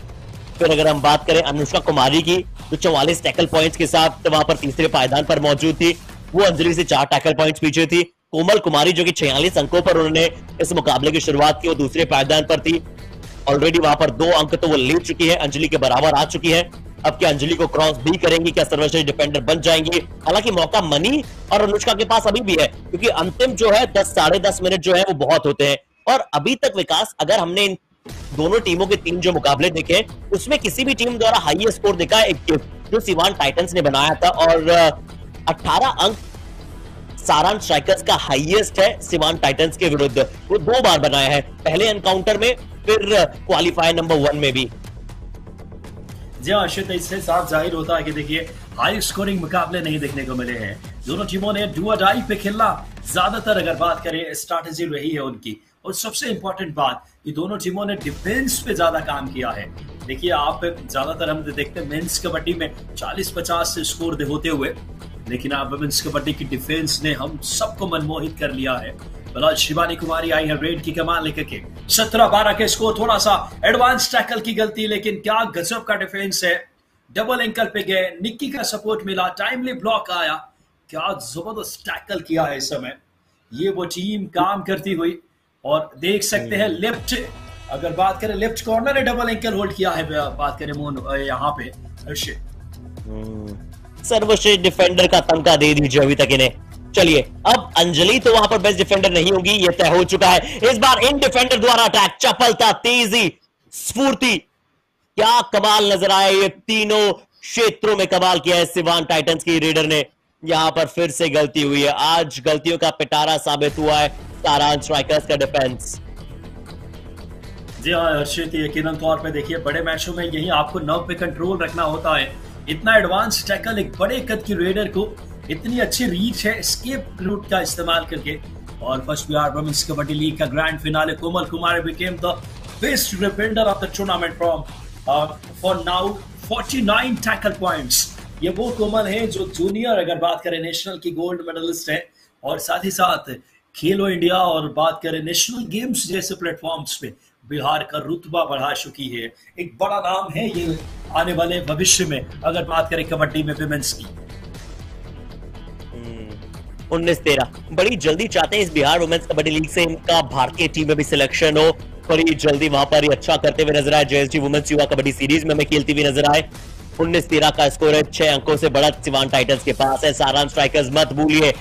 फिर अगर हम बात करें अनुष्का कुमारी की, तो 44 टैकल पॉइंट्स के साथ वहां पर तीसरे पायदान पर मौजूद थी, वो अंजलि से 4 टैकल पॉइंट्स पीछे थी। कोमल कुमारी जो कि 46 अंकों पर उन्होंने इस मुकाबले की शुरुआत की, वो दूसरे पायदान पर थी। ऑलरेडी वहां पर 2 अंक तो वो ले चुकी है, अंजलि के बराबर आ चुकी है। अब क्या अंजलि को क्रॉस भी करेंगी, क्या सर्वश्रेष्ठ डिफेंडर बन जाएंगी? हालांकि मौका मनी और अनुष्का के पास अभी भी है, क्योंकि अंतिम जो है 10 साढ़े 10 मिनट जो है वो बहुत होते हैं। और अभी तक विकास, अगर हमने इन दोनों टीमों के 3 जो मुकाबले देखे, उसमें किसी भी टीम द्वारा हाईएस्ट स्कोर देखा है एक जो सिवान टाइटंस ने बनाया था, और 18 अंक सारांश स्ट्राइकर्स का हाईएस्ट है सिवान टाइटंस के विरुद्ध। वो 2 बार बनाया है, पहले एनकाउंटर में, फिर क्वालिफायर नंबर 1 में भी। जी हाँ अर्षित, इससे साफ जाहिर होता है कि देखिए हाई स्कोरिंग मुकाबले नहीं देखने को मिले हैं। दोनों टीमों ने डू और डाई पे खेलना ज्यादातर अगर बात करें स्ट्रैटेजी रही है उनकी। और सबसे इंपॉर्टेंट बात कि दोनों टीमों ने डिफेंस पे ज्यादा काम किया है। देखिए आप ज्यादातर हम देखते हैं मेंस कबड्डी में 40-50 से स्कोर होते हुए, लेकिन आप वुमेन्स कबड्डी की डिफेंस ने हम सबको मनमोहित कर लिया है। फिलहाल शिवानी कुमारी आई है रेड की कमान लेकर के, 17-12 के स्कोर, थोड़ा सा एडवांस टैकल की गलती, लेकिन क्या गजब का डिफेंस है। डबल एंकल पे गए, निक्की का सपोर्ट मिला, टाइमली ब्लॉक आया, क्या जबरदस्त टैकल किया है इस समय। ये वो टीम काम करती हुई, और देख सकते हैं लेफ्ट, अगर बात करें लेफ्ट कॉर्नर ने डबल एंकल होल्ड किया है, बात करें मोन यहाँ पे सर्वश्रेष्ठ डिफेंडर का तमगा दे दीजिए अभी तक इन्हें। चलिए, अब अंजलि तो वहां पर बेस्ट डिफेंडर नहीं होगी, यह तय हो चुका है। इस बार इन डिफेंडर द्वारा अटैक, चपलता, तेजी, स्फूर्ति, क्या कमाल नजर आया। ये तीनों क्षेत्रों में कमाल किया है सिवान टाइटंस की रेडर ने। यहां पर फिर से गलती हुई है, आज गलतियों का पिटारा साबित हुआ है सारांश स्ट्राइकर्स का डिफेंस। जी हाँ हर्षित, यकीनन तौर पे देखिए बड़े मैचों में यही आपको नर्व पे कंट्रोल रखना होता है। इतना एडवांस टैकल एक बड़े कद की रेडर को, इतनी अच्छी रीच है एस्केप रूट का इस्तेमाल करके। और first Bihar women's kabaddi league का grand finale, Komal Kumari became the best defender of the tournament from for now 49 tackle points. ये वो कोमल है जो जूनियर अगर बात करें नेशनल की गोल्ड मेडलिस्ट है, और साथ ही साथ खेलो इंडिया और बात करें नेशनल गेम्स जैसे प्लेटफॉर्म्स पे बिहार का रुतबा बढ़ा चुकी है। एक बड़ा नाम है ये आने वाले भविष्य में अगर बात करें कबड्डी में विमेंस की। 19-13 बड़ी जल्दी चाहते हैं इस बिहार वुमेन्स कबड्डी लीग से इनका भारतीय टीम में भी सिलेक्शन हो, बड़ी जल्दी वहां पर ही अच्छा करते हुए नजर आए। जेएसडी वुमेन्स युवा कबड्डी सीरीज में हमें खेलती हुई नजर आए। 19-13 का स्कोर है, 6 अंकों से बढ़त सिवान टाइटंस के पास है। सारांश स्ट्राइकर्स मत भूलिए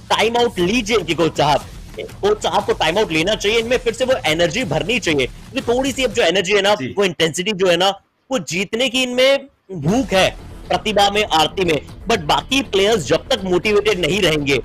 टाइम आउट लीजिए इनकी कोच साहब को टाइम आउट लेना चाहिए, इनमें फिर से वो एनर्जी भरनी चाहिए, क्योंकि थोड़ी सी अब जो एनर्जी है ना, वो इंटेंसिटी जो है ना, वो जीतने की इनमें भूख है, प्रतिभा में, आरती में। बट बाकी प्लेयर्स जब तक मोटिवेटेड नहीं रहेंगे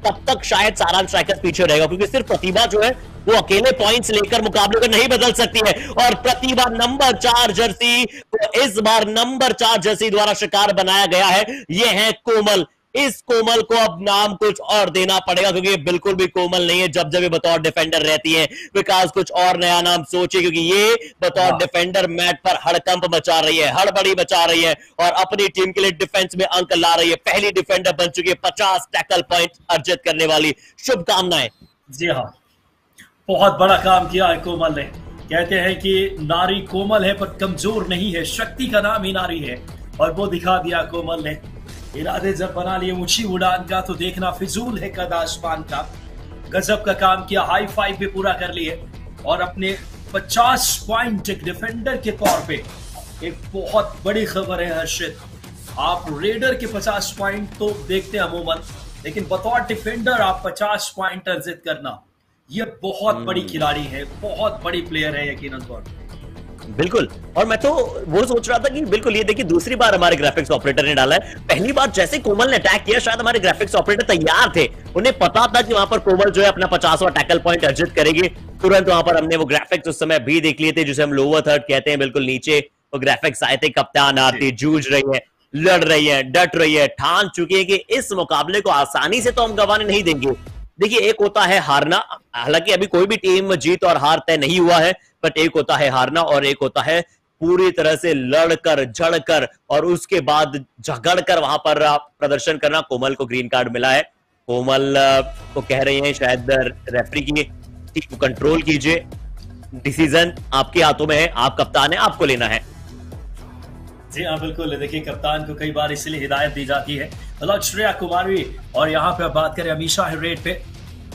तब तक शायद सारांश स्ट्राइकर्स पीछे रहेगा, क्योंकि सिर्फ प्रतिभा जो है वो अकेले पॉइंट्स लेकर मुकाबले को नहीं बदल सकती है। और प्रतिभा नंबर 4 जर्सी को इस बार नंबर 4 जर्सी द्वारा शिकार बनाया गया है, ये है कोमल। इस कोमल को अब नाम कुछ और देना पड़ेगा, क्योंकि ये बिल्कुल भी कोमल नहीं है जब जब ये बतौर डिफेंडर रहती है। विकास कुछ और नया नाम सोचे, क्योंकि ये बतौर डिफेंडर मैट पर हड़कंप मचा रही है, हड़बड़ी मचा रही है, और अपनी टीम के लिए डिफेंस में अंक ला रही है। पहली डिफेंडर बन चुकी है 50 टैकल पॉइंट अर्जित करने वाली। शुभकामनाएं। जी हाँ, बहुत बड़ा काम किया है कोमल ने। कहते हैं कि नारी कोमल है पर कमजोर नहीं है, शक्ति का नाम ही नारी है, और वो दिखा दिया कोमल ने। इरादे जब बना लिए ऊंची उड़ान का तो देखना फिजूल है कद आसमान का। गजब का काम किया, हाई फाइव भी पूरा कर लिए, और अपने 50 पॉइंट एक डिफेंडर के तौर पे एक बहुत बड़ी खबर है हर्षित। आप रेडर के 50 पॉइंट तो देखते हैं अमूमन, लेकिन बतौर डिफेंडर आप 50 पॉइंट अर्जित करना, ये बहुत बड़ी खिलाड़ी है, बहुत बड़ी प्लेयर है यकीनन तौर पर। बिल्कुल। और मैं तो वो सोच रहा था कि बिल्कुल ये देखिए दूसरी बार हमारे ग्राफिक्स ऑपरेटर ने डाला है। पहली बार जैसे कोमल ने अटैक किया शायद हमारे ग्राफिक्स ऑपरेटर तैयार थे, उन्हें पता था कि वहां पर कोमल जो है अपना 50वां टैकल पॉइंट अर्जित करेगी। तुरंत वहां पर हमने वो ग्राफिक्स उस समय भी देख लिए थे जिसे हम लोअर थर्ड कहते हैं, बिल्कुल नीचे वो ग्राफिक्स आए थे। कप्तान आरती जूझ रही है, लड़ रही है, डट रही है, ठान चुकी है कि इस मुकाबले को आसानी से तो हम गंवाने नहीं देंगे। देखिए एक होता है हारना, हालांकि अभी कोई भी टीम जीत और हार तय नहीं हुआ है, बट एक होता है हारना और एक होता है पूरी तरह से लड़कर झड़कर और उसके बाद झगड़कर वहां पर प्रदर्शन करना। कोमल को ग्रीन कार्ड मिला है। कोमल को कह रही हैं शायद रेफरी की टीम को कंट्रोल कीजिए, डिसीजन आपके हाथों में है, आप कप्तान है, आपको लेना है। जी हाँ बिल्कुल, देखिए कप्तान को कई बार इसलिए हिदायत दी जाती है। श्रेया कुमारी और यहाँ पे बात करें अमीशा है रेड पे,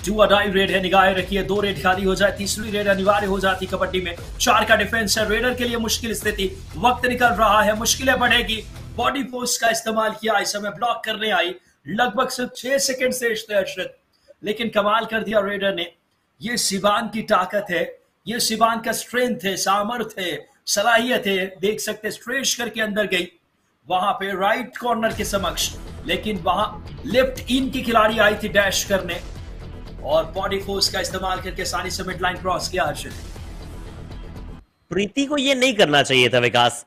2 अडाई रेड है, निगाहें रखिए 2 रेड खाली हो जाए, तीसरी रेड अनिवार्य हो जाती कबड्डी में। 4 का डिफेंस है, रेडर के लिए मुश्किल स्थिति, वक्त निकल रहा है, मुश्किलें बढ़ेगी। बॉडी फोर्स का इस्तेमाल किया, इस समय ब्लॉक करने आई, लगभग सिर्फ 6 सेकंड से हर्षित, लेकिन कमाल कर दिया रेडर ने। ये सिवान की ताकत है, ये सिवान का स्ट्रेंथ है, सामर्थ्य है, सलाहियत है। देख सकते स्ट्रेच करके अंदर गई वहां पे राइट कॉर्नर के समक्ष, लेकिन वहां लेफ्ट इन की खिलाड़ी आई थी डैश करने और बॉडी फोर्स का इस्तेमाल करके आसानी से मिड लाइन क्रॉस किया। हर्षित, प्रीति को ये नहीं करना चाहिए था विकास।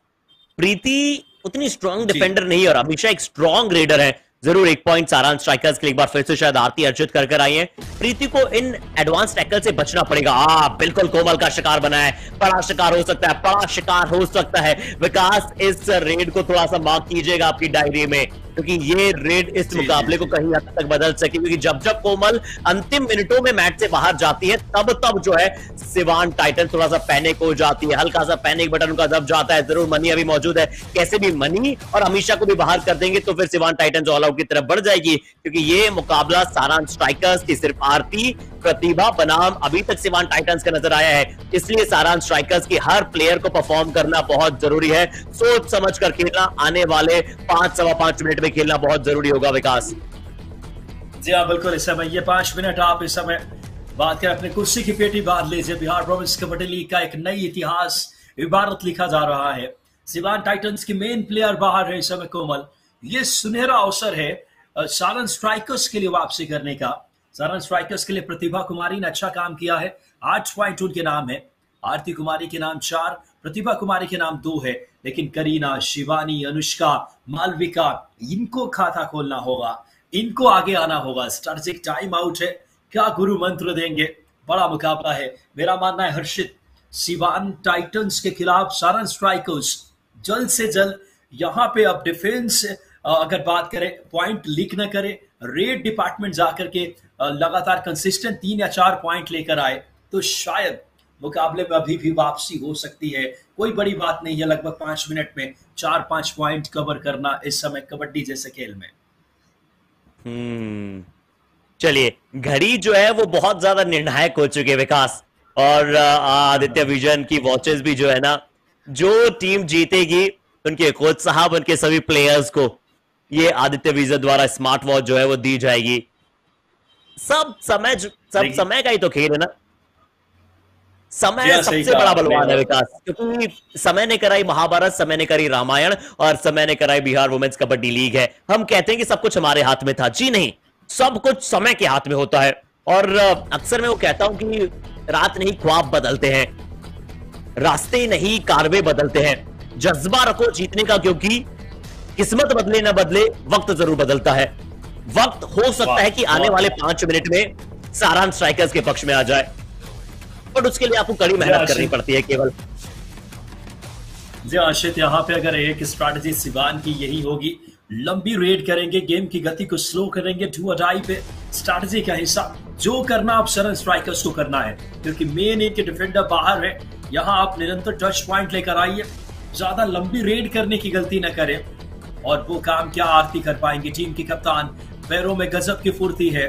प्रीति उतनी स्ट्रांग डिफेंडर नहीं और हमेशा एक स्ट्रांग रेडर है। जरूर 1 पॉइंट सारांश स्ट्राइकर्स के लिए एक बार फिर से शायद आरती अर्जित कर आई है। प्रीति को इन एडवांस टैकल से बचना पड़ेगा। बिल्कुल कोमल का शिकार बना है, बड़ा शिकार हो सकता है, बड़ा शिकार हो सकता है। विकास इस रेड को थोड़ा सा मार्क कीजिएगा आपकी डायरी में, क्योंकि ये रेड इस मुकाबले को कहीं हद तक बदल सके। क्योंकि जब जब कोमल अंतिम मिनटों में मैच से बाहर जाती है तब तब जो है सिवान टाइटन थोड़ा सा पैनिक हो जाती है, हल्का सा पैनिक बटन उनका दब जाता है। जरूर मनी अभी मौजूद है, कैसे भी मनी और अमीशा को भी बाहर कर देंगे तो फिर सिवान टाइटन ऑल आउट की तरफ बढ़ जाएगी। क्योंकि ये मुकाबला सारांश स्ट्राइकर्स की सिर्फ आरती प्रतिभा बनाम अभी तक सिवान टाइटंस का नजर आया है, इसलिए सारांश स्ट्राइकर्स की हर प्लेयर को परफॉर्म करना बहुत जरूरी है। सोच समझ कर खेलना, आने वाले 5-5.25 मिनट में खेलना बहुत जरूरी होगा विकास। जी हाँ बिल्कुल, इस समय ये 5 मिनट आप इस समय बात करें अपने कुर्सी की पेटी बांध लीजिए। बिहार प्रोविंस कबड्डी लीग का एक नई इतिहास इबारत लिखा जा रहा है। सिवान टाइटंस की मेन प्लेयर बाहर है इस समय कोमल, ये सुनहरा अवसर है सारांश स्ट्राइकर्स के लिए वापसी करने का। सारांश स्ट्राइकर्स के लिए प्रतिभा कुमारी ने अच्छा काम किया है, 8 पॉइंट उनके नाम है, आरती कुमारी के नाम 4, प्रतिभा कुमारी के नाम 2 है। लेकिन करीना, शिवानी, अनुष्का, मालविका, इनको खाता खोलना होगा, इनको आगे आना होगा। स्ट्रैटेजिक टाइम आउट है, क्या गुरु मंत्र देंगे, बड़ा मुकाबला है। मेरा मानना है हर्षित, सिवान टाइटंस के खिलाफ सारांश स्ट्राइकर्स जल्द से जल्द यहाँ पे अब डिफेंस अगर बात करें पॉइंट लीक न करे, रेड डिपार्टमेंट जाकर के लगातार कंसिस्टेंट 3 या 4 पॉइंट लेकर आए तो शायद मुकाबले में अभी भी वापसी हो सकती है। कोई बड़ी बात नहीं है लगभग 5 मिनट में 4-5 पॉइंट कवर करना इस समय कबड्डी जैसे खेल में। चलिए, घड़ी जो है वो बहुत ज्यादा निर्णायक हो चुके विकास, और आदित्य विजन की वॉचेस भी जो है ना, जो टीम जीतेगी उनके कोच साहब, उनके सभी प्लेयर्स को ये आदित्य विजन द्वारा स्मार्ट वॉच जो है वो दी जाएगी। सब समय का ही तो खेल है ना, समय सबसे बड़ा बलवान है विकास, क्योंकि समय ने कराई महाभारत, समय ने करी रामायण और समय ने कराई बिहार वुमेन्स कबड्डी लीग है। हम कहते हैं कि सब कुछ हमारे हाथ में था, जी नहीं, सब कुछ समय के हाथ में होता है। और अक्सर मैं वो कहता हूं कि रात नहीं ख्वाब बदलते हैं, रास्ते नहीं कारवे बदलते हैं। जज्बा रखो जीतने का, क्योंकि किस्मत बदले ना बदले वक्त जरूर बदलता है। वक्त हो सकता है कि आने वाले 5 मिनट में सारांश स्ट्राइकर्स के पक्ष में आ जाए, बट उसके लिए आपको कड़ी मेहनत करनी पड़ती है केवल। जी आशित, यहाँ पे अगर एक स्ट्रैटेजी सिवान की यही होगी, लंबी रेड करेंगे, गेम की गति को स्लो करेंगे, 2 अडाई पे स्ट्रैटेजी का हिस्सा जो करना आप सरल स्ट्राइकर्स को करना है, क्योंकि मेन एक डिफेंडर बाहर है। यहाँ आप निरंतर टच पॉइंट लेकर आइए, ज्यादा लंबी रेड करने की गलती न करें, और वो काम क्या आरती कर पाएंगे। टीम की कप्तान, पैरों में गजब की फुर्ती है,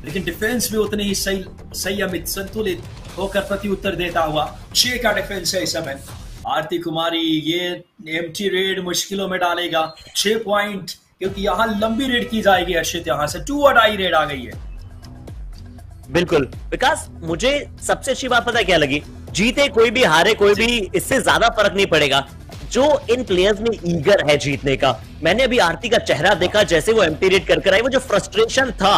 लेकिन डिफेंस भी उतने ही संयमित संतुलित होकर प्रति उत्तर देता हुआ। 6 का डिफेंस है इस समय। आरती कुमारी ये एम्प्टी रेड मुश्किलों में डालेगा, 6 पॉइंट, क्योंकि यहाँ लंबी रेड की जाएगी। अर्षित, यहाँ से 2 अडाई रेड आ गई है। बिल्कुल विकास, मुझे सबसे अच्छी बात पता है क्या लगी, जीते कोई भी हारे कोई भी, इससे ज्यादा फर्क नहीं पड़ेगा। जो इन प्लेयर्स में ईगर है जीतने का, मैंने अभी आरती का चेहरा देखा जैसे वो एम्प्टी रेड कर आई, वो जो फ्रस्ट्रेशन था,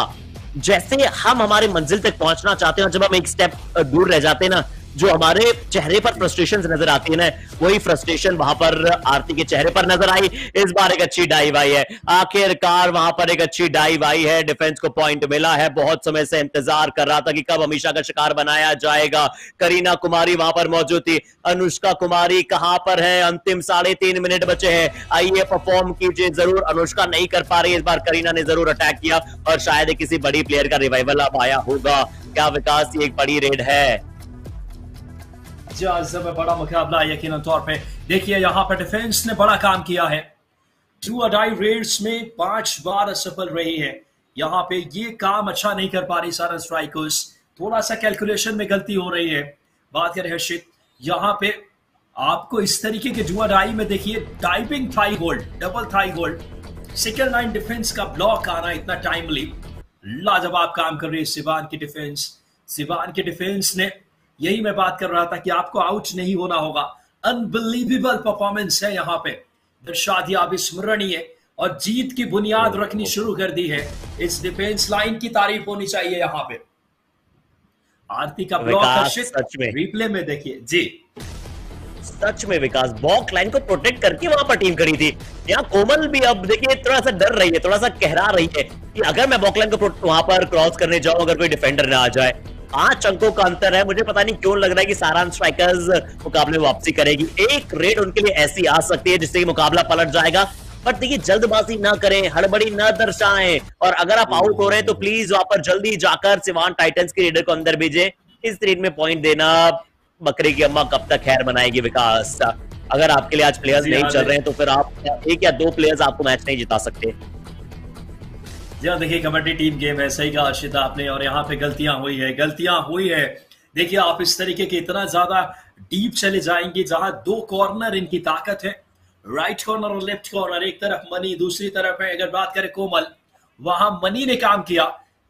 जैसे हम हमारे मंजिल तक पहुंचना चाहते हैं, जब हम एक स्टेप दूर रह जाते हैं ना, जो हमारे चेहरे पर फ्रस्ट्रेशन नजर आती है ना, वही फ्रस्ट्रेशन वहां पर आरती के चेहरे पर नजर आई। इस बार एक अच्छी डाइव आई है, आखिरकार वहां पर एक अच्छी डाइव आई है, डिफेंस को पॉइंट मिला है। बहुत समय से इंतजार कर रहा था कि कब हमेशा का शिकार बनाया जाएगा। करीना कुमारी वहां पर मौजूद थी, अनुष्का कुमारी कहां पर है? अंतिम 3.5 मिनट बचे हैं, आइए परफॉर्म कीजिए जरूर। अनुष्का नहीं कर पा रही, इस बार करीना ने जरूर अटैक किया और शायद किसी बड़ी प्लेयर का रिवाइवल अब आया होगा। क्या विकास, ये एक बड़ी रेड है? में बड़ा मुकाबला यकीनन तौर पे। देखिए यहाँ पर डिफेंस ने बड़ा काम किया है, 2 or die रेड्स में 5 बार असफल रही है। यहाँ पे ये काम अच्छा नहीं कर पा रही सारा स्ट्राइकर्स, थोड़ा सा कैलकुलेशन में गलती हो रही है। बात करें हर्षित, यहाँ पे आपको इस तरीके के 2 or die में देखिए typing thigh hold, double thigh hold, second line defence का ब्लॉक आना इतना टाइमली, लाजवाब काम कर रही है सिवान की डिफेंस। सिवान की डिफेंस ने, यही मैं बात कर रहा था कि आपको आउट नहीं होना होगा। अनबिलीवेबल परफॉर्मेंस है यहाँ पे, दर्शादिया अविस्मरणीय, और जीत की बुनियाद रखनी शुरू कर दी है। इस डिफेंस लाइन की तारीफ होनी चाहिए यहाँ पे। आरती का ब्लॉक रिप्ले में देखिए जी, सच में विकास बॉक्स लाइन को प्रोटेक्ट करके वहां पर टीम खड़ी थी। यहाँ कोमल भी अब देखिए थोड़ा सा डर रही है, थोड़ा सा कहरा रही है कि अगर मैं बॉक्स लाइन को वहां पर क्रॉस करने जाऊं, अगर कोई डिफेंडर ना आ जाए। 5 अंकों का अंतर है, मुझे पता नहीं क्यों लग रहा है कि सारांश स्ट्राइकर्स मुकाबले में वापसी करेगी। एक रेड उनके लिए ऐसी आ सकती है जिससे मुकाबला पलट जाएगा। बट देखिए जल्दबाजी ना करें, हड़बड़ी ना दर्शाएं, और अगर आप आउट हो रहे हैं तो प्लीज वहां पर जल्दी जाकर सिवान टाइटंस के रेडर को अंदर भेजें। इस रेड में पॉइंट देना बकरी की अम्मा कब तक खैर बनाएगी विकास। अगर आपके लिए आज प्लेयर्स नहीं चल रहे हैं तो फिर आप 1 या 2 प्लेयर्स आपको मैच नहीं जिता सकते। जी हाँ, देखिए कबड्डी टीम गेम है, सही कहा अर्शिता आपने, और यहाँ पे गलतियां हुई है। देखिए आप इस तरीके के इतना ज्यादा डीप चले जाएंगे जहां 2 कॉर्नर इनकी ताकत है, राइट कॉर्नर और लेफ्ट कॉर्नर। एक तरफ मनी, दूसरी तरफ है अगर बात करें कोमल, वहां मनी ने काम किया।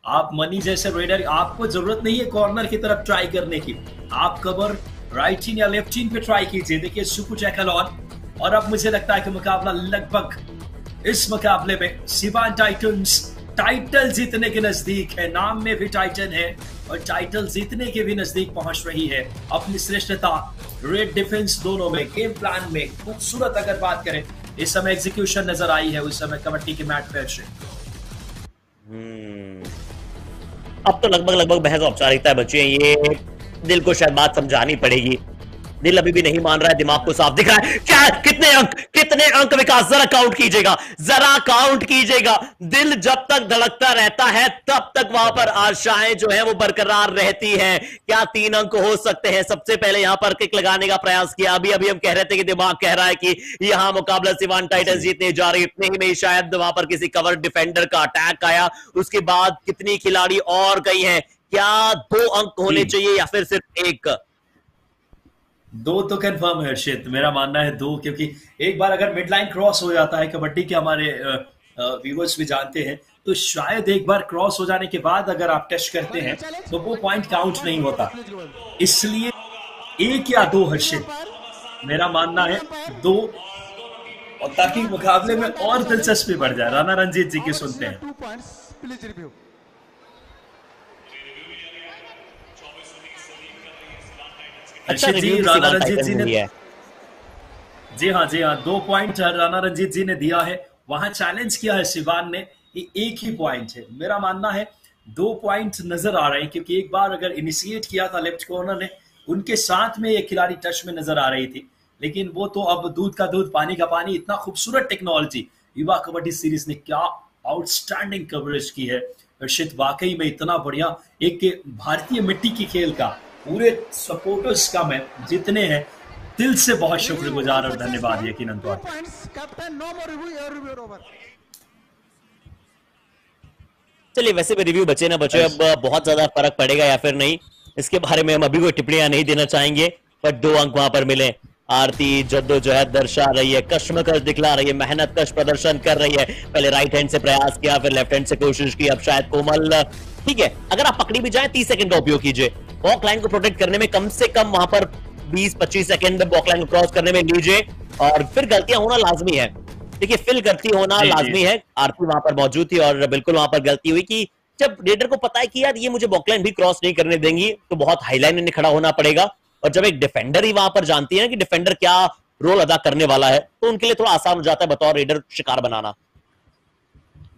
आप मनी जैसे रेडर, आपको जरूरत नहीं है कॉर्नर की तरफ ट्राई करने की, आप कवर राइट इन या लेफ्ट इन पे ट्राई कीजिए। देखिए सुकु चैकलॉन, और अब मुझे लगता है कि मुकाबला लगभग इस मुकाबले में सिवान टाइटंस टाइटल जीतने के नजदीक है। नाम में भी टाइटन है और टाइटल जीतने के भी नजदीक पहुंच रही है। अपनी श्रेष्ठता रेड डिफेंस दोनों में, गेम प्लान में खूबसूरत अगर बात करें, इस समय एग्जीक्यूशन नजर आई है उस समय कबड्डी के मैच पे। अब तो लगभग बहस औपचारिकता बची है, ये दिल को शायद बात समझानी पड़ेगी। दिल अभी भी नहीं मान रहा है, दिमाग को साफ दिख रहा है। क्या कितने अंक विकास, जरा काउंट कीजिएगा। दिल जब तक धड़कता रहता है तब तक वहां पर आशाएं जो है वो बरकरार रहती हैं। क्या 3 अंक हो सकते हैं? सबसे पहले यहां पर किक लगाने का प्रयास किया। अभी हम कह रहे थे कि दिमाग कह रहा है कि यहां मुकाबला सिवान टाइटंस जीतने जा रही है। इतने ही में शायद वहां पर किसी कवर डिफेंडर का अटैक आया, उसके बाद कितनी खिलाड़ी और गई हैं। क्या 2 अंक होने चाहिए या फिर सिर्फ 1? 2 तो कंफर्म है हर्षित, मेरा मानना है 2, क्योंकि एक बार अगर मिड लाइन क्रॉस हो जाता है, कबड्डी के हमारे व्यूअर्स भी जानते हैं, तो शायद एक बार क्रॉस हो जाने के बाद अगर आप टच करते हैं तो वो पॉइंट काउंट नहीं होता। इसलिए 1 या 2 हर्षित, मेरा मानना है 2, और ताकि मुकाबले में और दिलचस्पी बढ़ जाए। राणा रंजीत जी की सुनते हैं। अच्छा जी, राणा रंजीत जी ने, जी हाँ 2 पॉइंट राणा रंजीत जी ने दिया है। वहां चैलेंज किया है सिवान ने कि 1 ही पॉइंट है। मेरा मानना है 2 पॉइंट नजर आ रहे हैं, क्योंकि एक बार अगर इनिशिएट किया था लेफ्ट कॉर्नर ने, उनके साथ में ये खिलाड़ी टच में नजर आ रही थी, लेकिन वो तो अब दूध का दूध पानी का पानी। इतना खूबसूरत टेक्नोलॉजी युवा कबड्डी सीरीज ने क्या आउटस्टैंडिंग कवरेज की है हर्षित, वाकई में इतना बढ़िया। एक भारतीय मिट्टी की खेल का, पूरे सपोर्टर्स का मैं जितने हैं दिल से बहुत शुक्रगुजार और धन्यवाद यकीनन तौर पर। चलिए वैसे भी रिव्यू बचे ना बचे, अब बहुत ज्यादा फर्क पड़ेगा या फिर नहीं, इसके बारे में हम अभी कोई टिप्पणियां नहीं देना चाहेंगे। पर 2 अंक वहां पर मिले। आरती जद्दोजहद दर्शा रही है, कश्मकश दिखला रही है, मेहनत कश प्रदर्शन कर रही है। पहले राइट हैंड से प्रयास किया, फिर लेफ्ट हैंड से कोशिश की, अब शायद कोमल, ठीक है अगर आप पकड़ी भी जाए 30 सेकंड का उपयोग कीजिए। बॉक लाइन को प्रोटेक्ट करने में कम से कम वहां पर 20-25 सेकंड बॉक लाइन को क्रॉस करने में लीजिए, और फिर गलतियां होना लाजमी है। देखिए फिल गलती होना लाजमी है, आरती वहां पर मौजूद थी और बिल्कुल वहां पर गलती हुई कि जब रेडर को पता है कि यार ये मुझे बॉकलाइन भी क्रॉस नहीं करने देंगी, तो बहुत हाईलाइन में खड़ा होना पड़ेगा। और जब एक डिफेंडर ही वहां पर जानती है ना कि डिफेंडर क्या रोल अदा करने वाला है, तो उनके लिए थोड़ा आसान हो जाता है बतौर रेडर शिकार बनाना।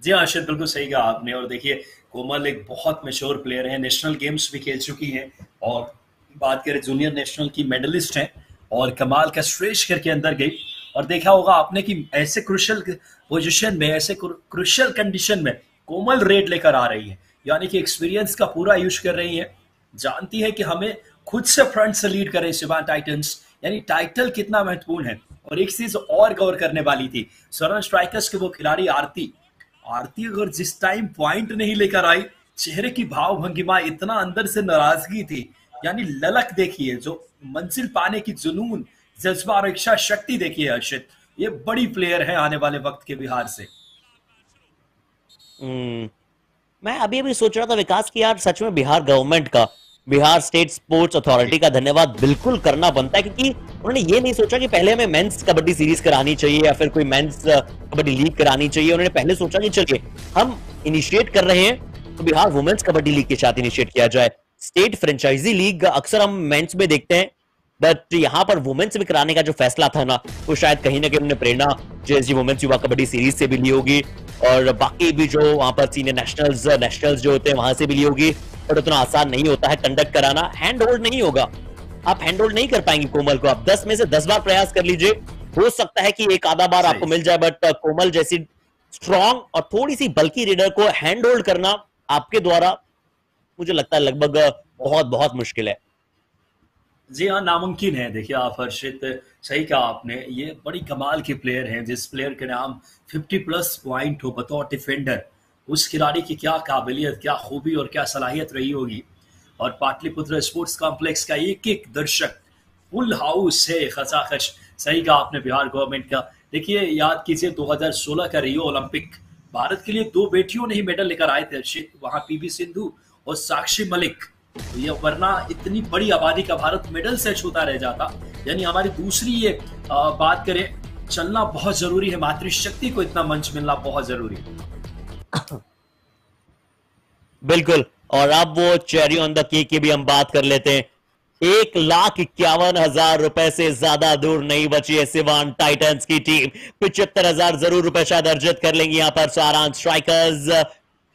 जी हाँ अर्शद, बिल्कुल सही कहा आपने। और देखिए कोमल एक बहुत मशहूर प्लेयर है, नेशनल गेम्स भी खेल चुकी हैं, और बात करें जूनियर नेशनल की मेडलिस्ट हैं, और कमाल का श्रेष्ठ करके अंदर गई। और देखा होगा आपने कि ऐसे क्रुशियल पोजीशन में, ऐसे क्रुशियल कंडीशन में कोमल रेड लेकर आ रही है, यानी कि एक्सपीरियंस का पूरा यूज कर रही है, जानती है कि हमें खुद से फ्रंट से लीड करें सिवान टाइटंस, यानी टाइटल कितना महत्वपूर्ण है। और एक चीज और गौर करने वाली थी, सरन स्ट्राइकर्स के वो खिलाड़ी आरती अगर जिस टाइम पॉइंट नहीं लेकर आई, चेहरे की भाव भंगिमा इतना अंदर से नाराजगी थी, यानी ललक देखिए, जो मंजिल पाने की जुनून, जज्बा और इच्छा शक्ति देखिए अर्षित, ये बड़ी प्लेयर है आने वाले वक्त के बिहार से। मैं अभी अभी सोच रहा था विकास की यार सच में बिहार गवर्नमेंट का, बिहार स्टेट स्पोर्ट्स अथॉरिटी का धन्यवाद बिल्कुल करना बनता है, क्योंकि उन्होंने ये नहीं सोचा कि पहले हमें मेंस कबड्डी सीरीज करानी चाहिए या फिर कोई मेंस कबड्डी लीग करानी चाहिए। उन्होंने पहले सोचा कि चलिए हम इनिशिएट कर रहे हैं तो बिहार वुमेन्स कबड्डी लीग के साथ इनिशिएट किया जाए। स्टेट फ्रेंचाइजी लीग अक्सर हम मेंस में देखते हैं, बट यहां पर वुमेन्स में कराने का जो फैसला था ना, वो शायद कहीं ना कहीं उन्होंने प्रेरणा जेएसजी वुमेन्स युवा कबड्डी सीरीज से भी ली होगी, और बाकी भी जो वहां पर सीनियर नेशनल्स जो होते हैं वहां से भी ली होगी। बट उतना आसान नहीं होता है कंडक्ट कराना, हैंड होल्ड नहीं होगा, आप हैंड होल्ड नहीं कर पाएंगे कोमल को। आप 10 में से 10 बार प्रयास कर लीजिए, हो सकता है कि एक आधा बार आपको मिल जाए, बट कोमल जैसी स्ट्रॉन्ग और थोड़ी सी बल्कि रीडर को हैंड होल्ड करना आपके द्वारा मुझे लगता है लगभग बहुत बहुत मुश्किल है। जी हाँ, नामुमकिन है। देखिए आप हर्षित, सही कहा आपने, ये बड़ी कमाल के प्लेयर हैं। जिस प्लेयर के नाम 50+ पॉइंट हो बतौर डिफेंडर, उस खिलाड़ी की क्या काबिलियत, क्या खूबी और क्या सलाहियत रही होगी। और पाटलिपुत्र स्पोर्ट्स कॉम्प्लेक्स का एक एक दर्शक फुल हाउस है खचाखच। सही कहा आपने बिहार गवर्नमेंट का। देखिए याद कीजिए 2016 का रियो ओलंपिक, भारत के लिए 2 बेटियों ने ही मेडल लेकर आए थे अर्षित, वहां पीवी सिंधु और साक्षी मलिक। ये वरना इतनी बड़ी आबादी का भारत मेडल से छूता रह जाता। यानी हमारी दूसरी ये बात करें, चलना बहुत जरूरी है, मातृशक्ति को इतना मंच मिलना बहुत जरूरी है। बिल्कुल। और अब वो चेरी ऑन द केक की भी हम बात कर लेते हैं। 1,51,000 रुपए से ज्यादा दूर नहीं बची है सिवान टाइटंस की टीम। 75,000 जरूर रुपए शायद अर्जित कर लेंगे यहाँ पर सारांश स्ट्राइकर्स।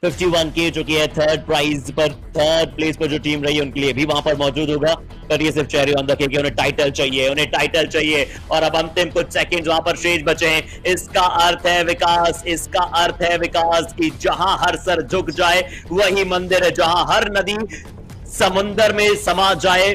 51K जो कि है थर्ड प्राइज पर, थर्ड प्लेस पर जो टीम रही है उनके लिए भी वहां पर मौजूद होगा। पर ये सिर्फ चेरी ऑन द केक, उन्हें टाइटल चाहिए, उन्हें टाइटल चाहिए। और अब अंतिम कुछ सेकंड वहां पर शेष बचे हैं। इसका अर्थ है विकास, इसका अर्थ है विकास की जहां हर सर झुक जाए वही मंदिर है, जहां हर नदी समुंदर में समा जाए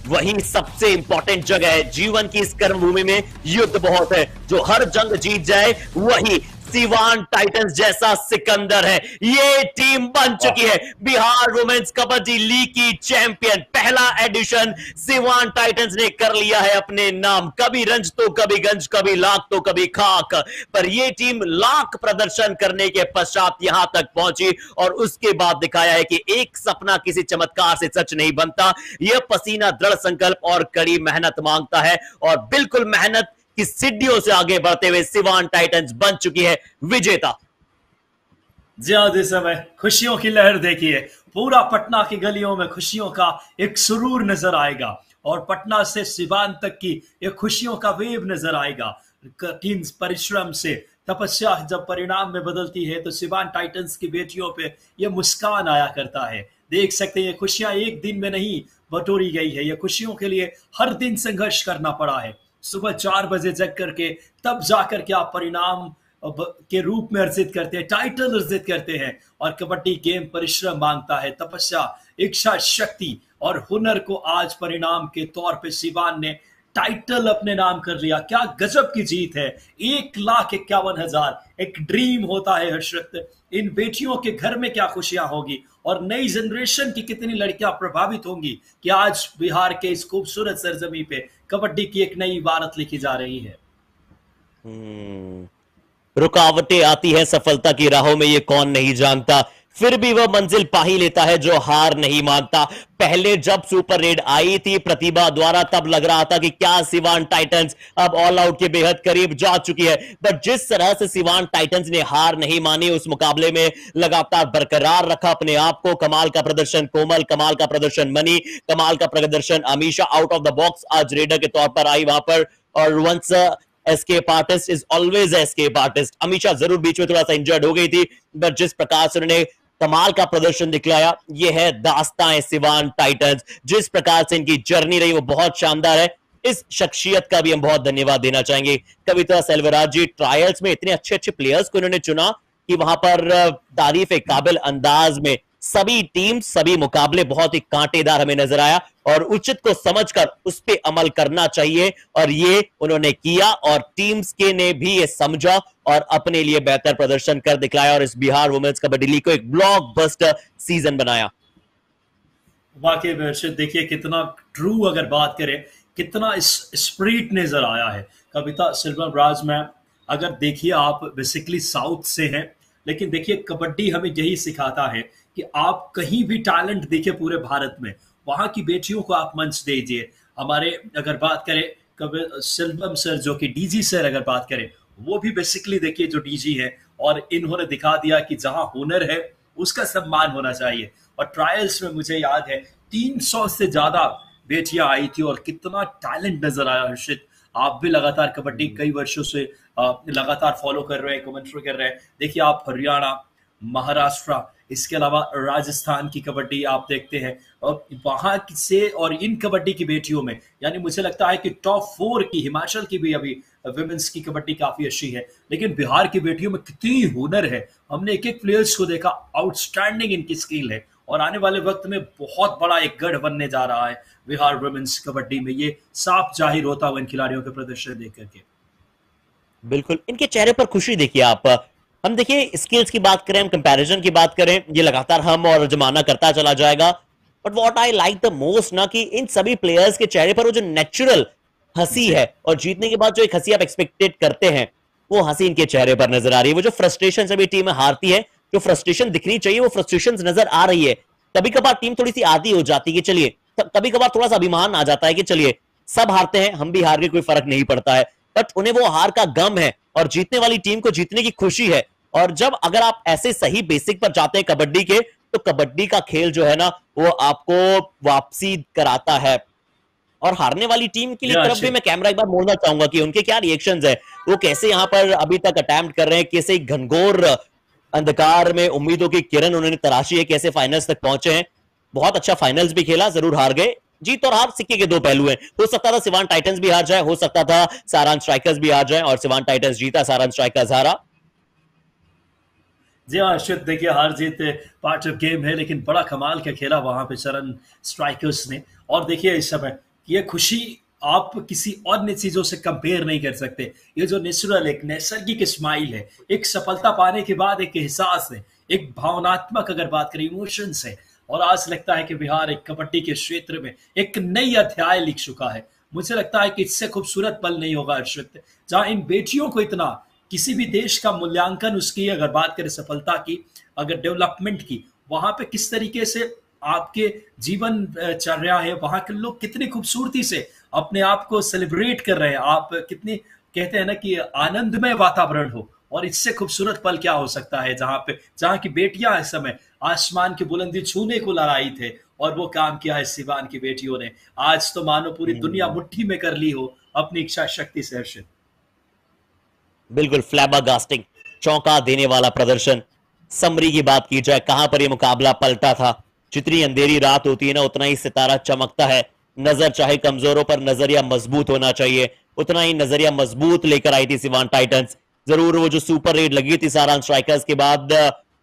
वही सबसे इंपॉर्टेंट जगह है। जीवन की इस कर्म भूमि में युद्ध बहुत है, जो हर जंग जीत जाए वही सिवान टाइटंस जैसा सिकंदर है। ये टीम बन चुकी है बिहार वुमेन्स कबड्डी लीग की चैंपियन। पहला एडिशन सिवान टाइटंस ने कर लिया है अपने नाम। कभी रंज तो कभी गंज, कभी लाख तो कभी खाक, पर ये टीम लाख प्रदर्शन करने के पश्चात यहां तक पहुंची और उसके बाद दिखाया है कि एक सपना किसी चमत्कार से सच नहीं बनता। यह पसीना, दृढ़ संकल्प और कड़ी मेहनत मांगता है, और बिल्कुल मेहनत की सीढ़ियों से आगे बढ़ते हुए सिवान टाइटंस बन चुकी है विजेता। ज्यादा समय खुशियों की लहर देखिए, पूरा पटना की गलियों में खुशियों का एक सुरूर नजर आएगा, और पटना से सिवान तक की एक खुशियों का वेव नजर आएगा। कठिन परिश्रम से तपस्या जब परिणाम में बदलती है, तो सिवान टाइटंस की बेटियों पे ये मुस्कान आया करता है। देख सकते हैं ये खुशियां एक दिन में नहीं बटोरी गई है, ये खुशियों के लिए हर दिन संघर्ष करना पड़ा है। सुबह 4 बजे जग करके तब जाकर के आप परिणाम के रूप में अर्जित करते हैं, टाइटल अर्जित करते हैं। और कबड्डी गेम परिश्रम मांगता है, तपस्या, इच्छा शक्ति और हुनर को आज परिणाम के तौर पे सिवान ने टाइटल अपने नाम कर लिया। क्या गजब की जीत है। 1,51,000 एक ड्रीम होता है हर्षत। इन बेटियों के घर में क्या खुशियां होगी, और नई जनरेशन की कितनी लड़कियां प्रभावित होंगी कि आज बिहार के इस खूबसूरत सरजमी पे कबड्डी की एक नई इबारत लिखी जा रही है। रुकावटें आती हैं सफलता की राहों में, ये कौन नहीं जानता। फिर भी वह मंजिल पा ही लेता है जो हार नहीं मानता। पहले जब सुपर रेड आई थी प्रतिभा द्वारा, तब लग रहा था कि क्या सिवान टाइटंस अब ऑल आउट के बेहद करीब जा चुकी है, बट जिस तरह से सिवान टाइटंस ने हार नहीं मानी, उस मुकाबले में लगातार बरकरार रखा अपने आप को। कमाल का प्रदर्शन कोमल, कमाल का प्रदर्शन मनी, कमाल का प्रदर्शन Amisha out of the box आज रेडर के तौर पर आई वहां पर। और once escape artist is always escape artist. Amisha जरूर बीच में थोड़ा सा इंजर्ड हो गई थी, बट जिस प्रकार से उन्होंने कमाल का प्रदर्शन दिखलाया, ये है दास्तां सिवान टाइटंस। जिस प्रकार से इनकी जर्नी रही वो बहुत शानदार है। इस शख्सियत का भी हम बहुत धन्यवाद देना चाहेंगे। कविता सेल्वराज जी, ट्रायल्स में इतने अच्छे अच्छे प्लेयर्स को इन्होंने चुना कि वहां पर तारीफ काबिल अंदाज में सभी टीम सभी मुकाबले बहुत ही कांटेदार हमें नजर आया, और उचित को समझकर उस पर अमल करना चाहिए, और ये उन्होंने किया, और टीम्स के ने भी ये समझा और अपने लिए बेहतर प्रदर्शन कर दिखलाया, और इस बिहार वुमेन्स कबड्डी लीग को एक ब्लॉकबस्टर सीजन बनाया। वाकई में अर्शद, देखिए कितना ट्रू, अगर बात करें कितना स्प्रिट नजर आया है कविता सेल्वराज में। अगर देखिए आप बेसिकली साउथ से हैं, लेकिन देखिए कबड्डी हमें यही सिखाता है कि आप कहीं भी टैलेंट देखिए पूरे भारत में, वहां की बेटियों को आप मंच दीजिए। हमारे अगर बात करें सिल्वम सर जो कि डीजी सर अगर बात करें, वो भी बेसिकली देखिए जो डीजी है, और इन्होंने दिखा दिया कि जहां हुनर है उसका सम्मान होना चाहिए। और ट्रायल्स में मुझे याद है 300 से ज्यादा बेटियां आई थी, और कितना टैलेंट नजर आया। हर्षित, आप भी लगातार कबड्डी कई वर्षों से लगातार फॉलो कर रहे हैं, कमेंट्री कर रहे हैं। देखिए आप हरियाणा, महाराष्ट्र, इसके अलावा राजस्थान की कबड्डी आप देखते हैं, और वहां से और इन कबड्डी की बेटियों में, यानी मुझे लगता है कि टॉप 4 की हिमाचल की भी अभी विमेंस की कबड्डी काफी अच्छी है, लेकिन बिहार की बेटियों में कितनी हुनर है। हमने एक एक प्लेयर्स को देखा, आउटस्टैंडिंग इनकी स्किल है, और आने वाले वक्त में बहुत बड़ा एक गढ़ बनने जा रहा है बिहार वुमेन्स कबड्डी में। ये साफ जाहिर होता हुआ इन खिलाड़ियों के प्रदर्शन देख करके। बिल्कुल, इनके चेहरे पर खुशी देखिए आप। हम देखिए स्किल्स की बात करें, हम कंपैरिजन की बात करें, ये लगातार हम और जमाना करता चला जाएगा, but what I like the most ना कि इन सभी प्लेयर्स के चेहरे पर वो जो नेचुरल हंसी है, और जीतने के बाद जो एक हंसी आप एक्सपेक्टेड करते हैं, वो हंसी इनके चेहरे पर नजर आ रही है। वो जो फ्रस्ट्रेशन सभी टीम में हारती है, जो फ्रस्ट्रेशन दिखनी चाहिए वो फ्रस्ट्रेशन नजर आ रही है। कभी कभार टीम थोड़ी सी आदी हो जाती है कि चलिए, कभी कभार थोड़ा सा अभिमान आ जाता है कि चलिए सब हारते हैं, हम भी हार के कोई फर्क नहीं पड़ता है, बट उन्हें वो हार का गम है और जीतने वाली टीम को जीतने की खुशी है। और जब अगर आप ऐसे सही बेसिक पर जाते हैं कबड्डी के, तो कबड्डी का खेल जो है ना वो आपको वापसी कराता है। और हारने वाली टीम की तरफ भी मैं कैमरा एक बार मोड़ना चाहूंगा कि उनके क्या रिएक्शंस है, वो कैसे यहां पर अभी तक अटेम्प्ट कर रहे हैं, कैसे घनघोर अंधकार में उम्मीदों की किरण उन्होंने तराशी है, कैसे फाइनल्स तक पहुंचे हैं। बहुत अच्छा फाइनल्स भी खेला, जरूर हार गए। जीत और हार सिक्के के दो पहलू हैं। हो सकता था सिवान टाइटंस भी हार जाए, हो सकता था सारान स्ट्राइकर्स भी हार जाए, और सिवान टाइटंस जीता, सारान स्ट्राइकर्स हारा। जी हाँ अर्षद, देखिए हार जीत पार्ट ऑफ गेम है, लेकिन बड़ा कमाल का खेला वहां पे सरन स्ट्राइकर्स ने। और देखिए इस समय ये खुशी आप किसी अन्य चीजों से कंपेयर नहीं कर सकते। ये जो नेचुरल एक नैसर्गिक स्माइल है, एक सफलता पाने के बाद एक एहसास है, एक भावनात्मक अगर बात करें इमोशंस है। और आज लगता है कि बिहार एक कबड्डी के क्षेत्र में एक नई अध्याय लिख चुका है। मुझे लगता है कि इससे खूबसूरत पल नहीं होगा अर्षद, जहां इन बेटियों को इतना किसी भी देश का मूल्यांकन उसकी अगर बात करें सफलता की, अगर डेवलपमेंट की, वहां पे किस तरीके से आपके जीवन चल रहा है, वहां के लोग कितनी खूबसूरती से अपने आप को सेलिब्रेट कर रहे हैं, आप कितनी कहते हैं ना कि आनंदमय वातावरण हो। और इससे खूबसूरत पल क्या हो सकता है, जहां की बेटियां इस समय आसमान की बुलंदी छूने को लड़ाई थे, और वो काम किया है सिवान की बेटियों ने। आज तो मानो पूरी दुनिया मुट्ठी में कर ली हो अपनी इच्छा शक्ति से अर्षद। बिल्कुल फ्लैबागास्टिंग, चौंका देने वाला प्रदर्शन। समरी की बात की जाए, कहां पर यह मुकाबला पलटा था। जितनी अंधेरी रात होती है ना, उतना ही सितारा चमकता है। नजर चाहे कमजोरों पर नजरिया मजबूत होना चाहिए, उतना ही नजरिया मजबूत लेकर आई थी सिवान टाइटंस। जरूर वो जो सुपर रेड लगी थी सारान स्ट्राइकर्स के बाद,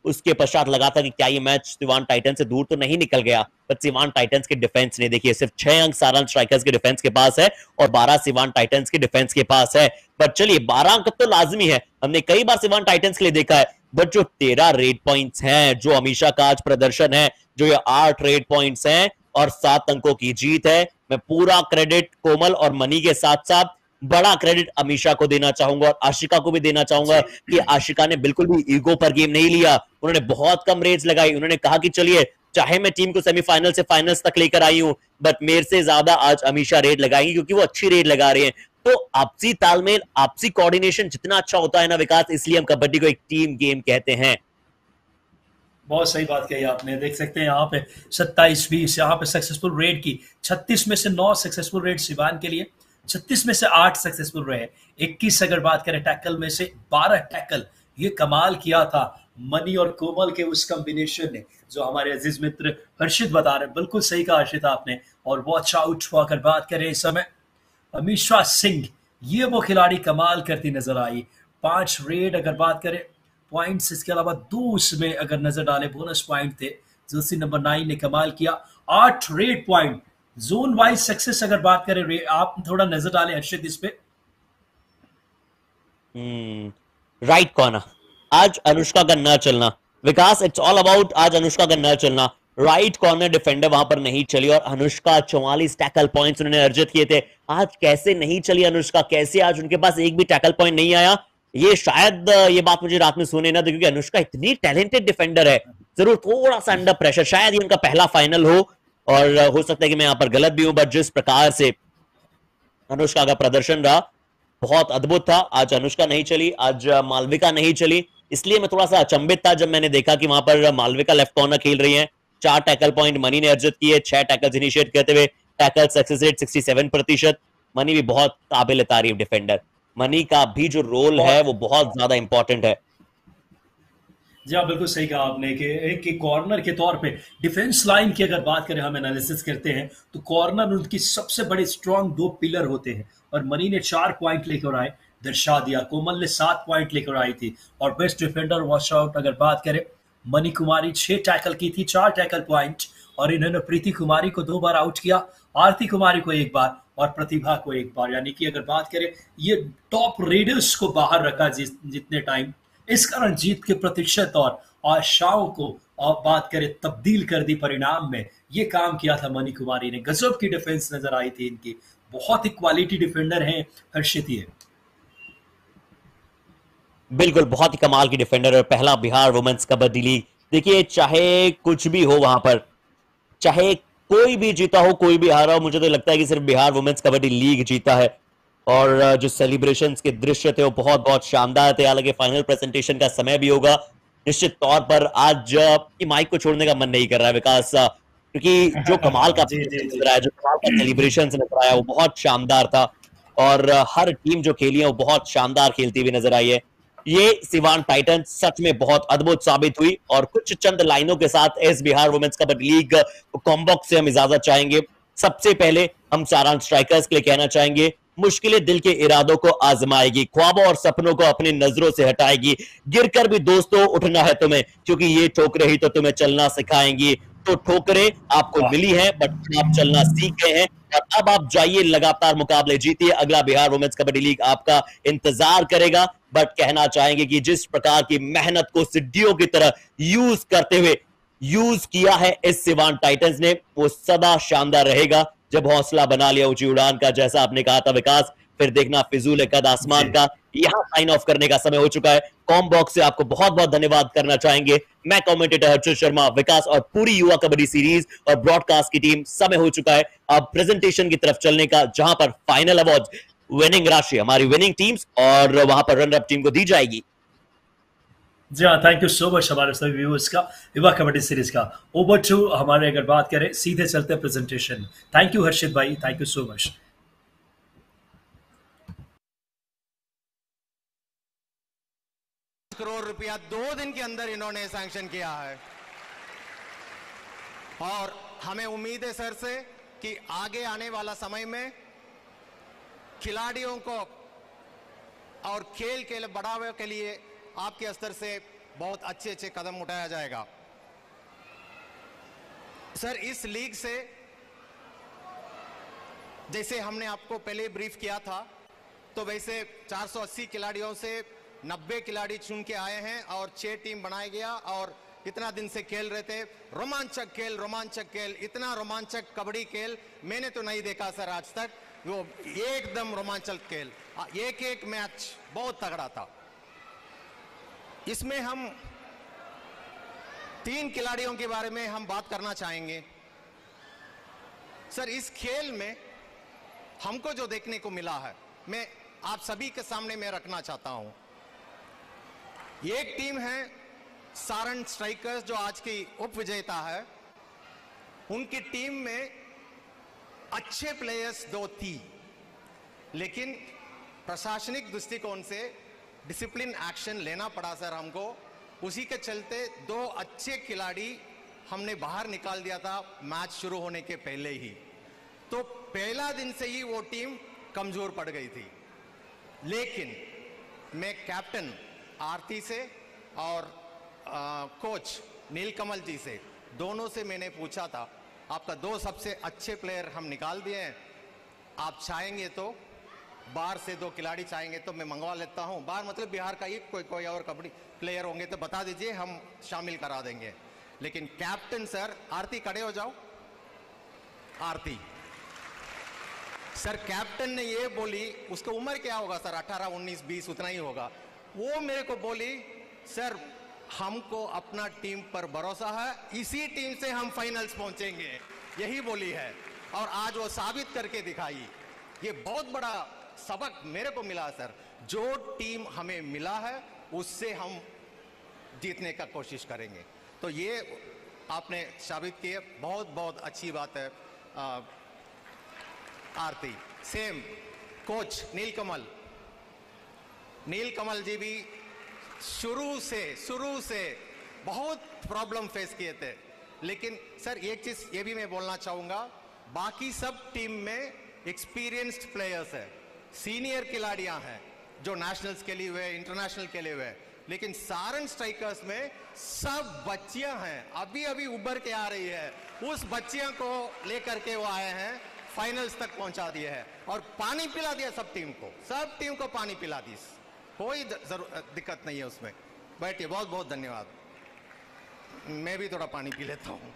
उसके पश्चात लगा था कि क्या ये मैच सिवान टाइटंस से दूर तो नहीं निकल गया, पर सिवान टाइटंस के डिफेंस ने देखिए सिर्फ 6 अंक सारान स्ट्राइकर्स के डिफेंस के पास है और 12 सिवान टाइटंस के डिफेंस के पास है। पर चलिए 12 अंक तो लाजमी है, हमने कई बार सिवान टाइटंस के लिए देखा है, बट जो 13 रेड पॉइंट्स हैं, जो अमीशा का आज प्रदर्शन है, जो ये 8 रेड पॉइंट्स हैं और 7 अंकों की जीत है, मैं पूरा क्रेडिट कोमल और मनी के साथ साथ बड़ा क्रेडिट अमीषा को देना चाहूंगा और आशिका को भी देना चाहूंगा कि आशिका ने बिल्कुल भी ईगो पर गेम नहीं लिया। उन्होंने बहुत कम रेड्स लगाई। उन्होंने कहा कि चलिए, चाहे मैं टीम को सेमीफाइनल से फाइनल्स तक लेकर आई हूं, बट मेरे से ज्यादा आज अमीषा रेड लगाएंगी, क्योंकि वो अच्छी रेड लगा रही है। तो आपसी तालमेल, आपसी कोऑर्डिनेशन जितना अच्छा होता है ना विकास, इसलिए हम कबड्डी को एक टीम गेम कहते हैं। बहुत सही बात कही आपने। देख सकते हैं यहाँ पे 27-20 यहाँ पे सक्सेसफुल रेड की, 36 में से 9 सक्सेसफुल रेड सिवान के लिए, 36 में से 8 सक्सेसफुल रहे। 21 अगर बात करें टैकल में से 12 टैकल, ये कमाल किया था मनी और कोमल के उस कॉम्बिनेशन ने, जो हमारे अजीज मित्र हर्षित बता रहे हैं। बिल्कुल सही कहा हर्षित आपने। और वॉच आउट अगर बात करें इस समय अमीषा सिंह, ये वो खिलाड़ी कमाल करती नजर आई। 5 रेड अगर बात करें, पॉइंट्स इसके अलावा 2 उसमें अगर नजर डाले बोनस पॉइंट थे। जर्सी नंबर 9 ने कमाल किया, 8 red point. Zone wise success अगर बात करें, आप थोड़ा नजर डालें हर्षित इस पे। राइट कॉर्नर, आज अनुष्का का न चलना विकास, इट्स ऑल अबाउट आज अनुष्का का न चलना। राइट कॉर्नर डिफेंडर वहां पर नहीं चली और अनुष्का 44 टैकल पॉइंट्स उन्होंने अर्जित किए थे। आज कैसे नहीं चली अनुष्का, कैसे आज उनके पास एक भी टैकल पॉइंट नहीं आया? ये शायद ये बात मुझे रात में सुने ना, क्योंकि अनुष्का इतनी टैलेंटेड डिफेंडर है। जरूर थोड़ा सा अंडर प्रेशर, शायद ये उनका पहला फाइनल हो और हो सकता है कि मैं यहां पर गलत भी हूं, बट जिस प्रकार से अनुष्का का प्रदर्शन रहा बहुत अद्भुत था। आज अनुष्का नहीं चली, आज मालविका नहीं चली, इसलिए मैं थोड़ा सा अचंभित था जब मैंने देखा कि वहां पर मालविका लेफ्ट कॉर्नर खेल रही है। 4 टैकल पॉइंट मनी ने अर्जित किए, 6 टैकल्स इनिशिएट करते हुए, टैकल सक्सेस रेट 67%। मनी भी बहुत काबिल तारीफ डिफेंडर। मनी का भी जो रोल है वो बहुत ज्यादा इंपॉर्टेंट है। जी हाँ, बिल्कुल सही कहा आपने कि एक कॉर्नर के तौर पे डिफेंस लाइन की अगर बात करें, हम एनालिसिस करते हैं तो कॉर्नर उनकी सबसे बड़े स्ट्रॉन्ग 2 पिलर होते हैं। और मनी ने 4 पॉइंट लेकर आए, दर्शा दिया। कोमल ने 7 पॉइंट लेकर आई थी। और बेस्ट डिफेंडर वॉच आउट अगर बात करें, मनी कुमारी 6 टैकल की थी, 4 टैकल पॉइंट। और इन्होंने प्रीति कुमारी को 2 बार आउट किया, आरती कुमारी को 1 बार और प्रतिभा को 1 बार। यानी कि अगर बात करें, ये टॉप रेडर्स को बाहर रखा जितने टाइम, इस कारण जीत के प्रतिशत और आशाओं को आप बात करें तब्दील कर दी परिणाम में। ये काम किया था मनी कुमारी ने। गजब की डिफेंस नजर आई थी इनकी। बहुत ही क्वालिटी डिफेंडर हैं हर्षित ये। बिल्कुल बहुत ही कमाल की डिफेंडर और पहला बिहार वुमेन्स कबड्डी लीग। देखिए, चाहे कुछ भी हो वहां पर, चाहे कोई भी जीता हो कोई भी हारा हो, मुझे तो लगता है कि सिर्फ बिहार वुमेन्स कबड्डी लीग जीता है। और जो सेलिब्रेशंस के दृश्य थे वो बहुत बहुत शानदार थे। हालांकि फाइनल प्रेजेंटेशन का समय भी होगा निश्चित तौर पर। आज माइक को छोड़ने का मन नहीं कर रहा है विकास, क्योंकि जो कमाल का जी जी जी। नजर आया, जो कमाल का सेलिब्रेशन नजर आया वो बहुत शानदार था। और हर टीम जो खेली है वो बहुत शानदार खेलती हुई नजर आई है। ये सिवान टाइटन सच में बहुत अद्भुत साबित हुई। और कुछ चंद लाइनों के साथ इस बिहार वुमेन्स कबड्डी लीग कॉम्बॉक्स से हम इजाजत चाहेंगे। सबसे पहले हम सारांश स्ट्राइकर्स के लिए कहना चाहेंगे, मुश्किलें दिल के इरादों को आजमाएगी, ख्वाबों और सपनों को अपनी नजरों से हटाएगी। गिरकर भी दोस्तों उठना है तुम्हें, क्योंकि ये ठोकरें ही तो तुम्हें चलना सिखाएंगी। तो ठोकरें आपको मिली हैं, बट आप चलना सीख गए हैं। और अब आप जाइए, लगातार मुकाबले जीतिए। अगला बिहार वुमेन्स कबड्डी लीग आपका इंतजार करेगा। बट कहना चाहेंगे कि जिस प्रकार की मेहनत को सिद्धियों की तरह यूज करते हुए यूज किया है इस सिवान टाइटंस ने, वो सदा शानदार रहेगा। जब हौसला बना लिया ऊंची उड़ान का, जैसा आपने कहा था विकास, फिर देखना फिजूल कद आसमान का। यहां साइन ऑफ करने का समय हो चुका है। कॉम बॉक्स से आपको बहुत बहुत धन्यवाद करना चाहेंगे। मैं कमेंटेटर हर्षित शर्मा, विकास और पूरी युवा कबड्डी सीरीज और ब्रॉडकास्ट की टीम, समय हो चुका है अब प्रेजेंटेशन की तरफ चलने का, जहां पर फाइनल अवार्ड विनिंग राशि हमारी विनिंग टीम्स और वहां पर रनर अप टीम को दी जाएगी। जी हाँ, थैंक यू सो मच हमारे सभी व्यूअर्स का, युवा कबड्डी सीरीज का। ओवर टू हमारे अगर बात करें, सीधे चलते हैं प्रेजेंटेशन। थैंक यू हर्षित भाई, thank you so much. Crore रुपया 2 दिन के अंदर इन्होंने सैंक्शन किया है। और हमें उम्मीद है सर से कि आगे आने वाला समय में खिलाड़ियों को और खेल के बढ़ावे के लिए आपके स्तर से बहुत अच्छे अच्छे कदम उठाया जाएगा। सर, इस लीग से जैसे हमने आपको पहले ब्रीफ किया था, तो वैसे 480 खिलाड़ियों से 90 खिलाड़ी चुन के आए हैं और 6 टीम बनाया गया। और इतना दिन से खेल रहे थे, रोमांचक खेल, इतना रोमांचक कबड्डी खेल मैंने तो नहीं देखा सर आज तक। वो एकदम रोमांचक खेल, एक एक मैच बहुत तगड़ा था। इसमें हम 3 खिलाड़ियों के बारे में हम बात करना चाहेंगे। सर, इस खेल में हमको जो देखने को मिला है, मैं आप सभी के सामने मैं रखना चाहता हूं। एक टीम है सारण स्ट्राइकर्स, जो आज की उप विजेता है। उनकी टीम में अच्छे प्लेयर्स 2 थी, लेकिन प्रशासनिक दृष्टिकोण से डिसिप्लिन एक्शन लेना पड़ा सर हमको। उसी के चलते 2 अच्छे खिलाड़ी हमने बाहर निकाल दिया था मैच शुरू होने के पहले ही। तो पहला दिन से ही वो टीम कमजोर पड़ गई थी। लेकिन मैं कैप्टन आरती से और कोच नीलकमल जी से, दोनों से मैंने पूछा था, आपका 2 सबसे अच्छे प्लेयर हम निकाल दिए हैं, आप चाहेंगे तो बाहर से 2 खिलाड़ी चाहेंगे तो मैं मंगवा लेता हूं। बाहर मतलब बिहार का ही कोई और कबड्डी प्लेयर होंगे तो बता दीजिए, हम शामिल करा देंगे। लेकिन कैप्टन सर, आरती खड़े हो जाओ। आरती सर, कैप्टन ने ये बोली, उसका उम्र क्या होगा सर, 18, 19, 20 उतना ही होगा। वो मेरे को बोली, सर हमको अपना टीम पर भरोसा है, इसी टीम से हम फाइनल्स पहुंचेंगे, यही बोली है। और आज वो साबित करके दिखाई। ये बहुत बड़ा सबक मेरे को मिला सर। जो टीम हमें मिला है उससे हम जीतने का कोशिश करेंगे। तो ये आपने साबित किए, बहुत बहुत अच्छी बात है। आरती सेम, कोच नीलकमल जी भी शुरू से बहुत प्रॉब्लम फेस किए थे। लेकिन सर एक चीज ये भी मैं बोलना चाहूंगा, बाकी सब टीम में एक्सपीरियंस्ड प्लेयर्स है, सीनियर खिलाड़ियां हैं जो नेशनल्स के लिए हुए, इंटरनेशनल के लिए हुए। लेकिन सारण स्ट्राइकर्स में सब बच्चियां हैं, अभी अभी उभर के आ रही है। उस बच्चियों को लेकर के वो आए हैं, फाइनल्स तक पहुंचा दिए हैं और पानी पिला दिया सब टीम को पानी पिला दी। कोई दिक्कत नहीं है उसमें। बैठिए, बहुत बहुत धन्यवाद। मैं भी थोड़ा पानी पी लेता हूं।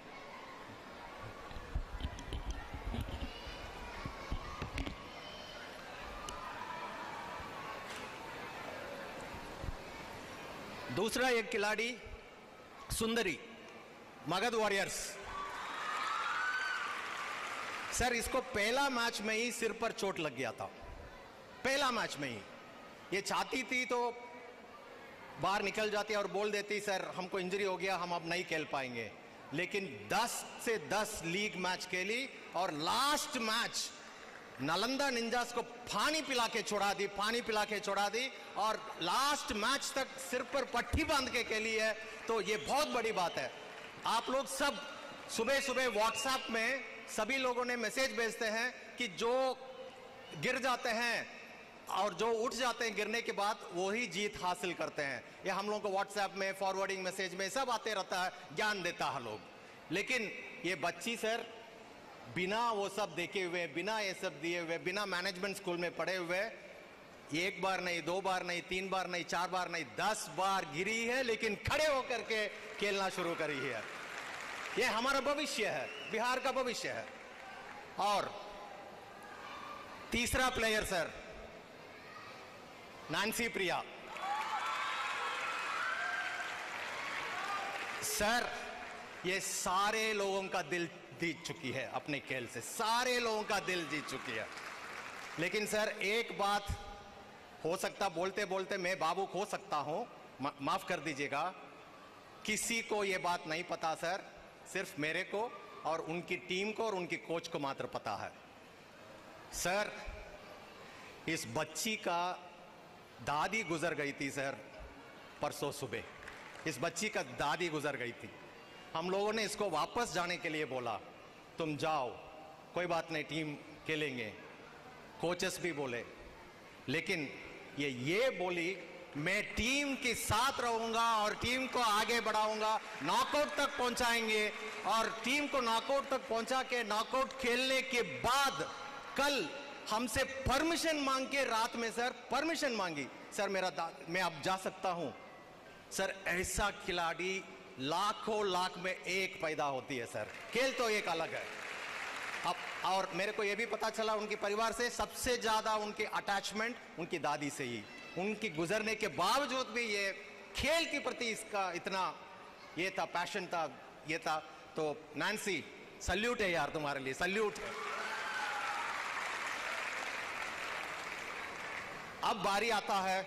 दूसरा एक खिलाड़ी सुंदरी, मगध वॉरियर्स। सर, इसको पहला मैच में ही सिर पर चोट लग गया था, पहला मैच में ही। ये चाहती थी तो बाहर निकल जाती और बोल देती, सर हमको इंजरी हो गया, हम अब नहीं खेल पाएंगे। लेकिन 10 से 10 लीग मैच खेली और लास्ट मैच नालंदा निंजास को पानी पिला के छोड़ा दी और लास्ट मैच तक सिर पर पट्टी बांध के खेली है। तो ये बहुत बड़ी बात है। आप लोग सब सुबह सुबह व्हाट्सएप में सभी लोगों ने मैसेज भेजते हैं कि जो गिर जाते हैं और जो उठ जाते हैं गिरने के बाद, वो ही जीत हासिल करते हैं। ये हम लोगों को व्हाट्सएप में, फॉरवर्डिंग मैसेज में सब आते रहता है, ज्ञान देता है लोग। लेकिन ये बच्ची सर बिना वो सब देखे हुए, बिना ये सब दिए हुए, बिना मैनेजमेंट स्कूल में पढ़े हुए, 1 बार नहीं, 2 बार नहीं, 3 बार नहीं, 4 बार नहीं, 10 बार गिरी है, लेकिन खड़े होकर के खेलना शुरू करी है। ये हमारा भविष्य है, बिहार का भविष्य है। और तीसरा प्लेयर सर, नैन्सी प्रिया। सर, ये सारे लोगों का दिल जीत चुकी है अपने खेल से, सारे लोगों का दिल जीत चुकी है। लेकिन सर एक बात, हो सकता बोलते बोलते मैं भावुक हो सकता हूं, माफ कर दीजिएगा। किसी को यह बात नहीं पता सर, सिर्फ मेरे को और उनकी टीम को और उनकी कोच को मात्र पता है। सर, इस बच्ची का दादी गुजर गई थी सर, परसों सुबह इस बच्ची का दादी गुजर गई थी। हम लोगों ने इसको वापस जाने के लिए बोला, तुम जाओ, कोई बात नहीं, टीम खेलेंगे। कोचेस भी बोले, लेकिन ये बोली मैं टीम के साथ रहूंगा और टीम को आगे बढ़ाऊंगा, नॉकआउट तक पहुंचाएंगे। और टीम को नॉकआउट तक पहुंचा के नॉकआउट खेलने के बाद कल हमसे परमिशन मांग के, रात में सर परमिशन मांगी, सर मैं अब जा सकता हूं। सर ऐसा खिलाड़ी लाखों लाख में एक पैदा होती है सर, खेल तो एक अलग है। अब और मेरे को ये भी पता चला उनके परिवार से सबसे ज्यादा उनके अटैचमेंट उनकी दादी से ही, उनकी गुजरने के बावजूद भी ये खेल के प्रति इसका इतना ये था, पैशन था, ये था। तो नैन्सी, सल्यूट है यार तुम्हारे लिए, सल्यूट है। अब बारी आता है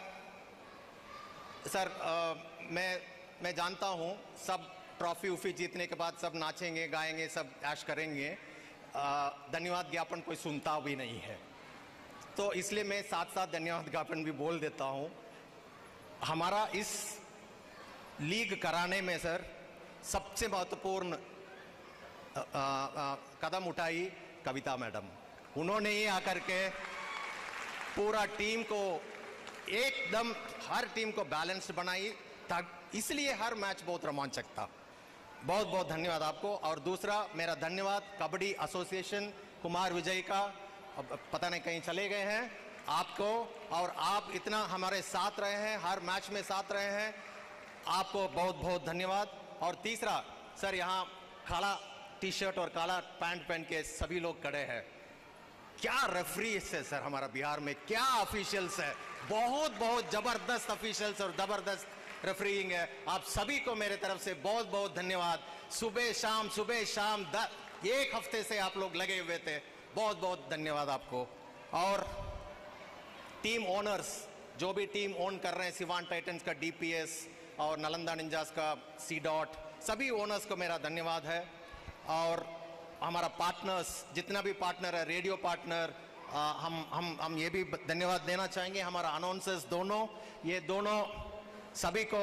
सर, मैं जानता हूं सब ट्रॉफी उफी जीतने के बाद सब नाचेंगे गाएंगे सब ऐश करेंगे, धन्यवाद ज्ञापन कोई सुनता भी नहीं है, तो इसलिए मैं साथ साथ धन्यवाद ज्ञापन भी बोल देता हूं। हमारा इस लीग कराने में सर सबसे महत्वपूर्ण कदम उठाई कविता मैडम। उन्होंने ही आकर के पूरा टीम को एकदम, हर टीम को बैलेंस्ड बनाई था, इसलिए हर मैच बहुत रोमांचक था। बहुत बहुत धन्यवाद आपको। और दूसरा मेरा धन्यवाद कबड्डी एसोसिएशन कुमार विजय का, अब पता नहीं कहीं चले गए हैं, आपको, और आप इतना हमारे साथ रहे हैं, हर मैच में साथ रहे हैं, आपको बहुत बहुत धन्यवाद। और तीसरा सर, यहाँ काला टी शर्ट और काला पैंट पहन के सभी लोग खड़े हैं, क्या रेफरीज है सर हमारा बिहार में, क्या ऑफिशियल्स है, बहुत बहुत जबरदस्त ऑफिशियल्स और जबरदस्त रेफरिंग है। आप सभी को मेरे तरफ से बहुत बहुत धन्यवाद। सुबह शाम 1 हफ्ते से आप लोग लगे हुए थे, बहुत बहुत धन्यवाद आपको। और टीम ओनर्स, जो भी टीम ओन कर रहे हैं, सिवान टाइटंस का डीपीएस और नालंदा निंजास का सी डॉट, सभी ओनर्स को मेरा धन्यवाद है। और हमारा पार्टनर्स, जितना भी पार्टनर है, रेडियो पार्टनर, हम ये भी धन्यवाद देना चाहेंगे। हमारा अनाउंसर्स दोनों, ये दोनों सभी को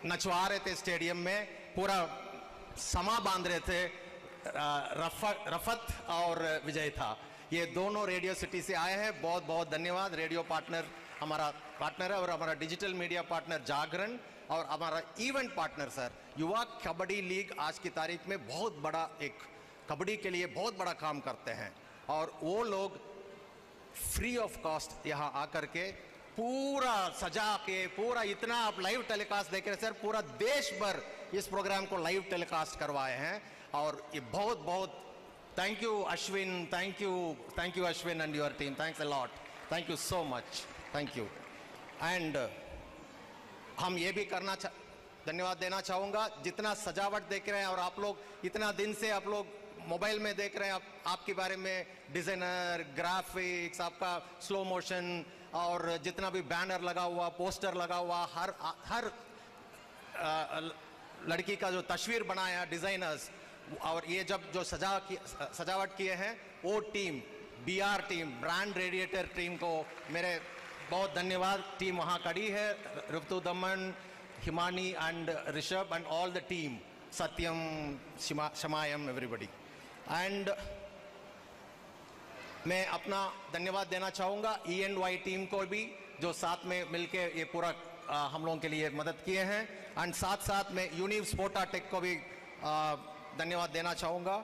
नचवा रहे थे स्टेडियम में, पूरा समा बांध रहे थे, रफत और विजय था, ये दोनों रेडियो सिटी से आए हैं, बहुत बहुत धन्यवाद। रेडियो पार्टनर हमारा पार्टनर है, और हमारा डिजिटल मीडिया पार्टनर जागरण, और हमारा इवेंट पार्टनर सर युवा कबड्डी लीग आज की तारीख में बहुत बड़ा, एक कबड्डी के लिए बहुत बड़ा काम करते हैं, और वो लोग फ्री ऑफ कॉस्ट यहाँ आकर के पूरा सजा के, पूरा इतना आप लाइव टेलीकास्ट देख रहे हैं सर, पूरा देश भर इस प्रोग्राम को लाइव टेलीकास्ट करवाए हैं, और ये बहुत बहुत thank you Ashwin, thank you Ashwin and your team, thanks a lot, thank you so much, thank you. And हम ये भी धन्यवाद देना चाहूँगा, जितना सजावट देख रहे हैं, और आप लोग इतना दिन से आप लोग मोबाइल में देख रहे हैं, आपके बारे में डिज़ाइनर, ग्राफिक्स, आपका स्लो मोशन, और जितना भी बैनर लगा हुआ, पोस्टर लगा हुआ, हर लड़की का जो तस्वीर बनाया डिज़ाइनर्स, और ये जब जो सजावट किए हैं, वो team, BR team, brand radiator team को मेरे बहुत धन्यवाद। टीम वहाँ खड़ी है, Ritu Daman, Himani and Rishabh and all the team, Satyam, Shamayam, everybody. And मैं अपना धन्यवाद देना चाहूँगा ENY टीम को भी, जो साथ में मिलके ये पूरा हम लोगों के लिए मदद किए हैं, एंड साथ साथ में यूनिव स्पोर्टा टेक को भी धन्यवाद देना चाहूँगा,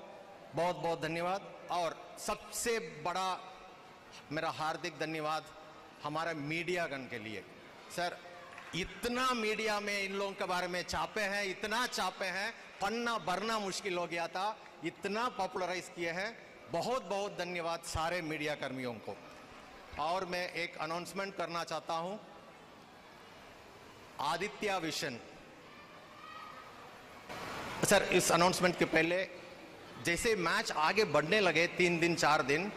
बहुत बहुत धन्यवाद। और सबसे बड़ा मेरा हार्दिक धन्यवाद हमारे मीडियागण के लिए सर, इतना मीडिया में इन लोगों के बारे में छापे हैं, इतना छापे हैं, पन्ना भरना मुश्किल हो गया था, इतना पॉपुलराइज किए हैं, बहुत बहुत धन्यवाद सारे मीडिया कर्मियों को। और मैं एक अनाउंसमेंट करना चाहता हूं, आदित्य विशन सर, इस अनाउंसमेंट के पहले जैसे मैच आगे बढ़ने लगे 3 दिन 4 दिन,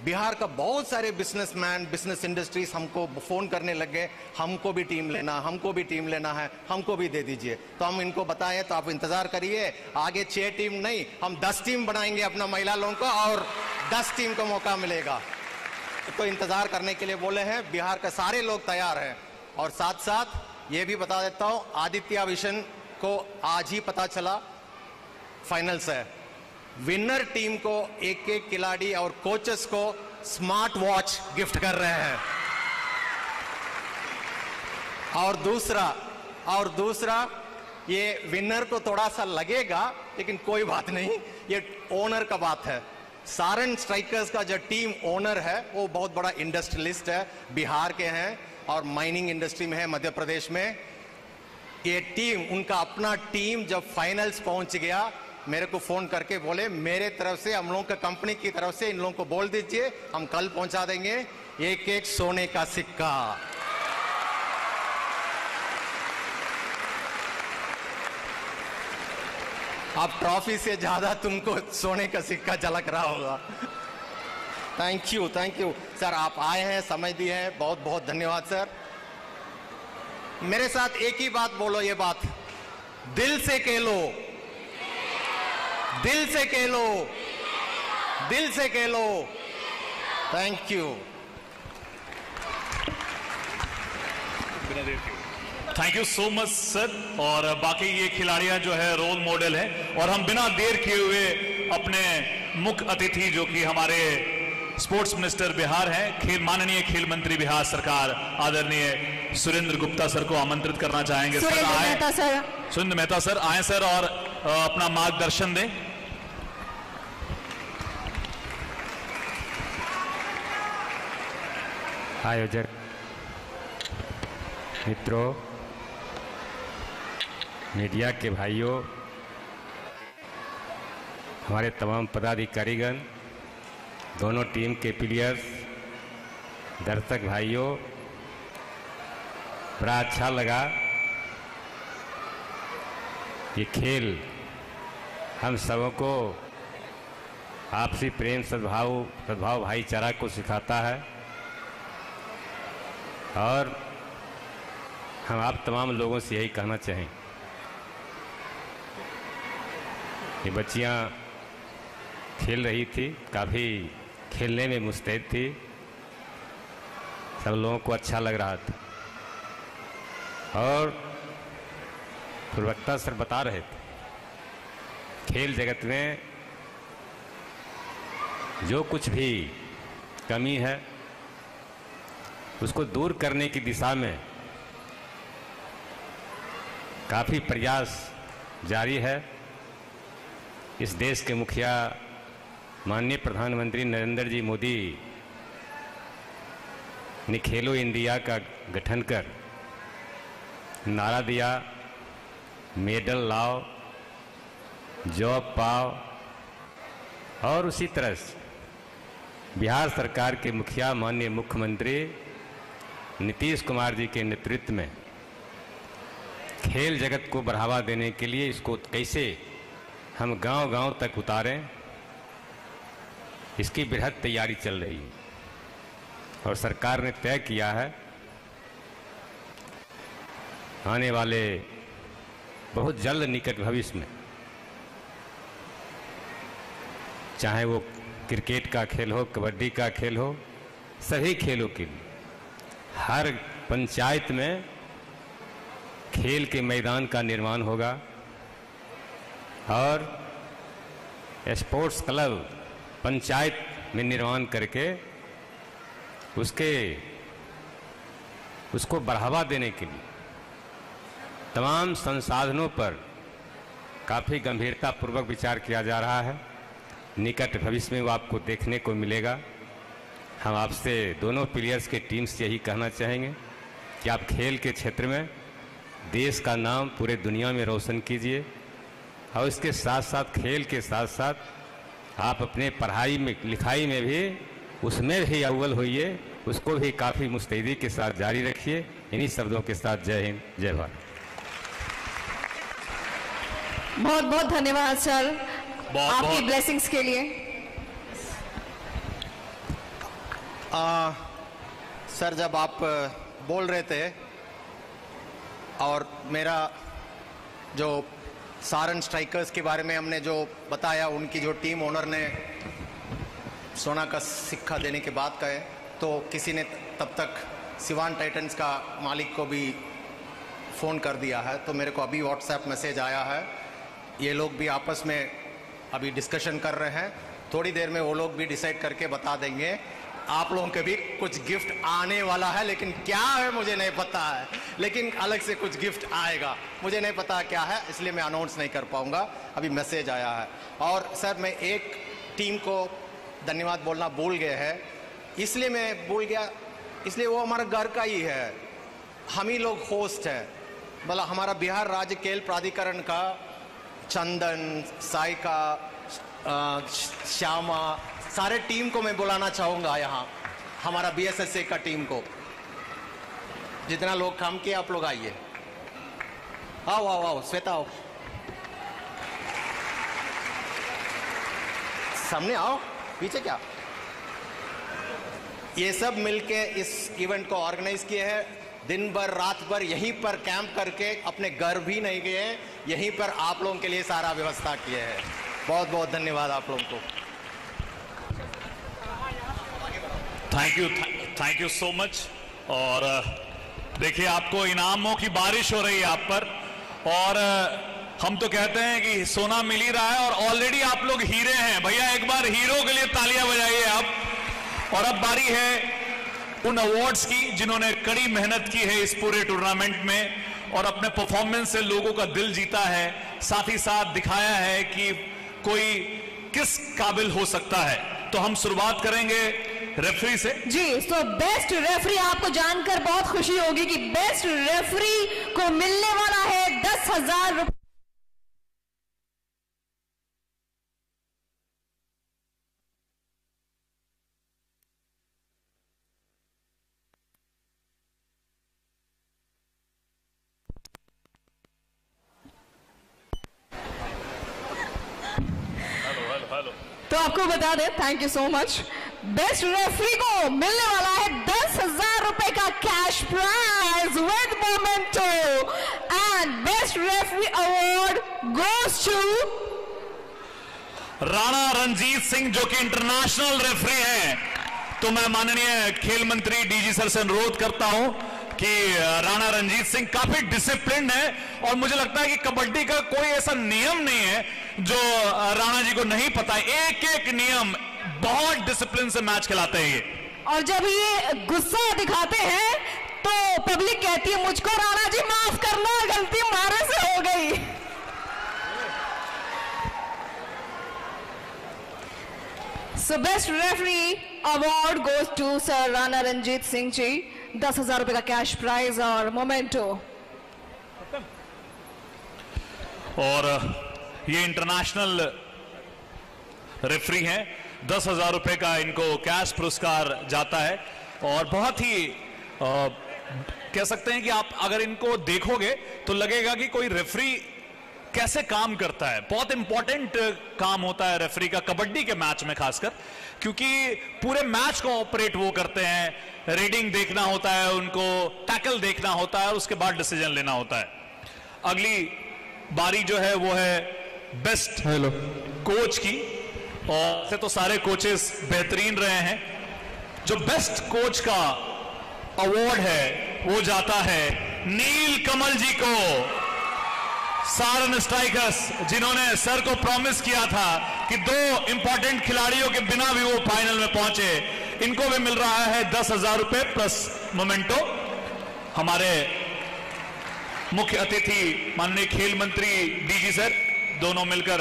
बिहार का बहुत सारे बिजनेसमैन, बिजनेस इंडस्ट्रीज हमको फोन करने लगे, हमको भी टीम लेना, हमको भी टीम लेना है, हमको भी दे दीजिए। तो हम इनको बताएं, तो आप इंतजार करिए, आगे 6 टीम नहीं, हम 10 टीम बनाएंगे अपना महिला लोगों को, और 10 टीम को मौका मिलेगा। तो इंतजार करने के लिए बोले हैं, बिहार के सारे लोग तैयार हैं। और साथ साथ ये भी बता देता हूं, आदित्य विशन को आज ही पता चला फाइनल्स है, विनर टीम को एक खिलाड़ी और कोचेस को स्मार्ट वॉच गिफ्ट कर रहे हैं। और दूसरा ये विनर को थोड़ा सा लगेगा, लेकिन कोई बात नहीं, ये ओनर का बात है। सारन स्ट्राइकर्स का जो टीम ओनर है वो बहुत बड़ा इंडस्ट्रियलिस्ट है, बिहार के हैं और माइनिंग इंडस्ट्री में है मध्य प्रदेश में। ये टीम, उनका अपना टीम जब फाइनल्स पहुंच गया, मेरे को फोन करके बोले मेरे तरफ से, हम लोगों का कंपनी की तरफ से इन लोगों को बोल दीजिए, हम कल पहुंचा देंगे एक एक सोने का सिक्का। अब ट्रॉफी से ज्यादा तुमको सोने का सिक्का झलक रहा होगा। थैंक यू सर, आप आए हैं, समय दिए हैं, बहुत बहुत धन्यवाद सर। मेरे साथ एक ही बात बोलो, ये बात दिल से कह लो, दिल से कह लो, दिल से कह लो। Thank you. Thank you so much sir. और बाकी ये खिलाड़ियां जो है रोल मॉडल हैं, और हम बिना देर किए हुए अपने मुख्य अतिथि जो कि हमारे स्पोर्ट्स मिनिस्टर बिहार हैं, माननीय खेल मंत्री बिहार सरकार आदरणीय सुरेंद्र गुप्ता सर को आमंत्रित करना चाहेंगे। सर आए, सुरेंद्र मेहता सर आए सर, और अपना मार्गदर्शन दें। आयोजक मित्रों, मीडिया के भाइयों, हमारे तमाम पदाधिकारीगण, दोनों टीम के प्लेयर्स, दर्शक भाइयों, बड़ा अच्छा लगा। ये खेल हम सबों को आपसी प्रेम, सद्भाव भाईचारा को सिखाता है, और हम आप तमाम लोगों से यही कहना चाहें, ये बच्चियां खेल रही थी, काफ़ी खेलने में मुस्तैद थी, सब लोगों को अच्छा लग रहा था। और प्रवक्ता सर बता रहे थे, खेल जगत में जो कुछ भी कमी है उसको दूर करने की दिशा में काफ़ी प्रयास जारी है। इस देश के मुखिया माननीय प्रधानमंत्री नरेंद्र जी मोदी ने खेलो इंडिया का गठन कर नारा दिया, मेडल लाओ, जॉब पाओ, और उसी तरह से बिहार सरकार के मुखिया माननीय मुख्यमंत्री नीतीश कुमार जी के नेतृत्व में खेल जगत को बढ़ावा देने के लिए इसको कैसे हम गांव-गांव तक उतारें, इसकी बृहद तैयारी चल रही है। और सरकार ने तय किया है आने वाले बहुत जल्द निकट भविष्य में, चाहे वो क्रिकेट का खेल हो, कबड्डी का खेल हो, सभी खेलों के लिए हर पंचायत में खेल के मैदान का निर्माण होगा, और स्पोर्ट्स क्लब पंचायत में निर्माण करके उसको बढ़ावा देने के लिए तमाम संसाधनों पर काफ़ी गंभीरतापूर्वक विचार किया जा रहा है। निकट भविष्य में वो आपको देखने को मिलेगा। हम आपसे दोनों प्लेयर्स के टीम से यही कहना चाहेंगे कि आप खेल के क्षेत्र में देश का नाम पूरे दुनिया में रोशन कीजिए, और इसके साथ साथ खेल के साथ साथ आप अपने पढ़ाई में, लिखाई में भी, उसमें भी अव्वल होइए, उसको भी काफ़ी मुस्तैदी के साथ जारी रखिए। इन्हीं शब्दों के साथ जय हिंद, जय भारत। बहुत बहुत धन्यवाद सर आपकी ब्लेसिंग्स के लिए। सर जब आप बोल रहे थे और मेरा जो सारन स्ट्राइकर्स के बारे में हमने जो बताया, उनकी जो टीम ओनर ने सोना का सिक्का देने के बाद कहे, तो किसी ने तब तक सिवान टाइटंस का मालिक को भी फ़ोन कर दिया है। तो मेरे को अभी व्हाट्सएप मैसेज आया है, ये लोग भी आपस में अभी डिस्कशन कर रहे हैं, थोड़ी देर में वो लोग भी डिसाइड करके बता देंगे। आप लोगों के भी कुछ गिफ्ट आने वाला है, लेकिन क्या है मुझे नहीं पता है, लेकिन अलग से कुछ गिफ्ट आएगा, मुझे नहीं पता क्या है, इसलिए मैं अनाउंस नहीं कर पाऊंगा। अभी मैसेज आया है। और सर मैं एक टीम को धन्यवाद बोलना भूल गए हैं, इसलिए मैं भूल गया, इसलिए वो हमारा घर का ही है, हम ही लोग होस्ट हैं। भला हमारा बिहार राज्य खेल प्राधिकरण का चंदन, साइका, श्यामा, सारे टीम को मैं बुलाना चाहूंगा यहाँ, हमारा BSSA का टीम को। जितना लोग काम किए आप लोग आइए। आओ आओ आओ श्वेता आओ, सामने आओ, पीछे क्या। ये सब मिलके इस इवेंट को ऑर्गेनाइज किए हैं। दिन भर रात भर यहीं पर कैंप करके अपने घर भी नहीं गए, यहीं पर आप लोगों के लिए सारा व्यवस्था किए हैं। बहुत बहुत धन्यवाद आप लोगों को। Thank you so much. और देखिए आपको इनामों की बारिश हो रही है आप पर, और हम तो कहते हैं कि सोना मिल ही रहा है और ऑलरेडी आप लोग हीरे हैं। भैया एक बार हीरो के लिए तालियां बजाइए आप। और अब बारी है उन अवार्ड्स की जिन्होंने कड़ी मेहनत की है इस पूरे टूर्नामेंट में और अपने परफॉर्मेंस से लोगों का दिल जीता है, साथ ही साथ दिखाया है कि कोई किस काबिल हो सकता है। तो हम शुरुआत करेंगे रेफरी से। जी, तो बेस्ट रेफरी आपको जानकर बहुत खुशी होगी कि बेस्ट रेफरी को मिलने वाला है 10,000 रुपए। तो आपको बता दें, thank you so much, best referee को मिलने वाला है 10,000 रुपए का cash prize with memento and best referee award goes to Rana Ranjit Singh जो कि इंटरनेशनल रेफरी हैं। तो मैं माननीय खेल मंत्री DG सर से अनुरोध करता हूं कि राणा रणजीत सिंह काफी डिसिप्लिन है और मुझे लगता है कि कबड्डी का कोई ऐसा नियम नहीं है जो राणा जी को नहीं पता है। एक एक नियम बहुत डिसिप्लिन से मैच खिलाते हैं ये। और जब ये गुस्सा दिखाते हैं तो पब्लिक कहती है मुझको राणा जी माफ करना, गलती हमारे से हो गई। So best referee award goes to sir Rana Ranjit Singh ji, 10,000 रुपए का कैश प्राइज और मोमेंटो। और ये इंटरनेशनल रेफरी हैं, 10,000 रुपए का इनको कैश पुरस्कार जाता है। और बहुत ही कह सकते हैं कि आप अगर इनको देखोगे तो लगेगा कि कोई रेफरी कैसे काम करता है। बहुत इंपॉर्टेंट काम होता है रेफरी का कबड्डी के मैच में खासकर, क्योंकि पूरे मैच को ऑपरेट वो करते हैं। रीडिंग देखना होता है उनको, टैकल देखना होता है और उसके बाद डिसीजन लेना होता है। अगली बारी जो है वो है बेस्ट कोच की, और से तो सारे कोचेस बेहतरीन रहे हैं। जो बेस्ट कोच का अवार्ड है वो जाता है नील कमल जी को, सारन स्ट्राइकर्स, जिन्होंने सर को प्रॉमिस किया था कि 2 इंपॉर्टेंट खिलाड़ियों के बिना भी वो फाइनल में पहुंचे। इनको भी मिल रहा है 10,000 रुपए प्लस मोमेंटो। हमारे मुख्य अतिथि माननीय खेल मंत्री DG सर दोनों मिलकर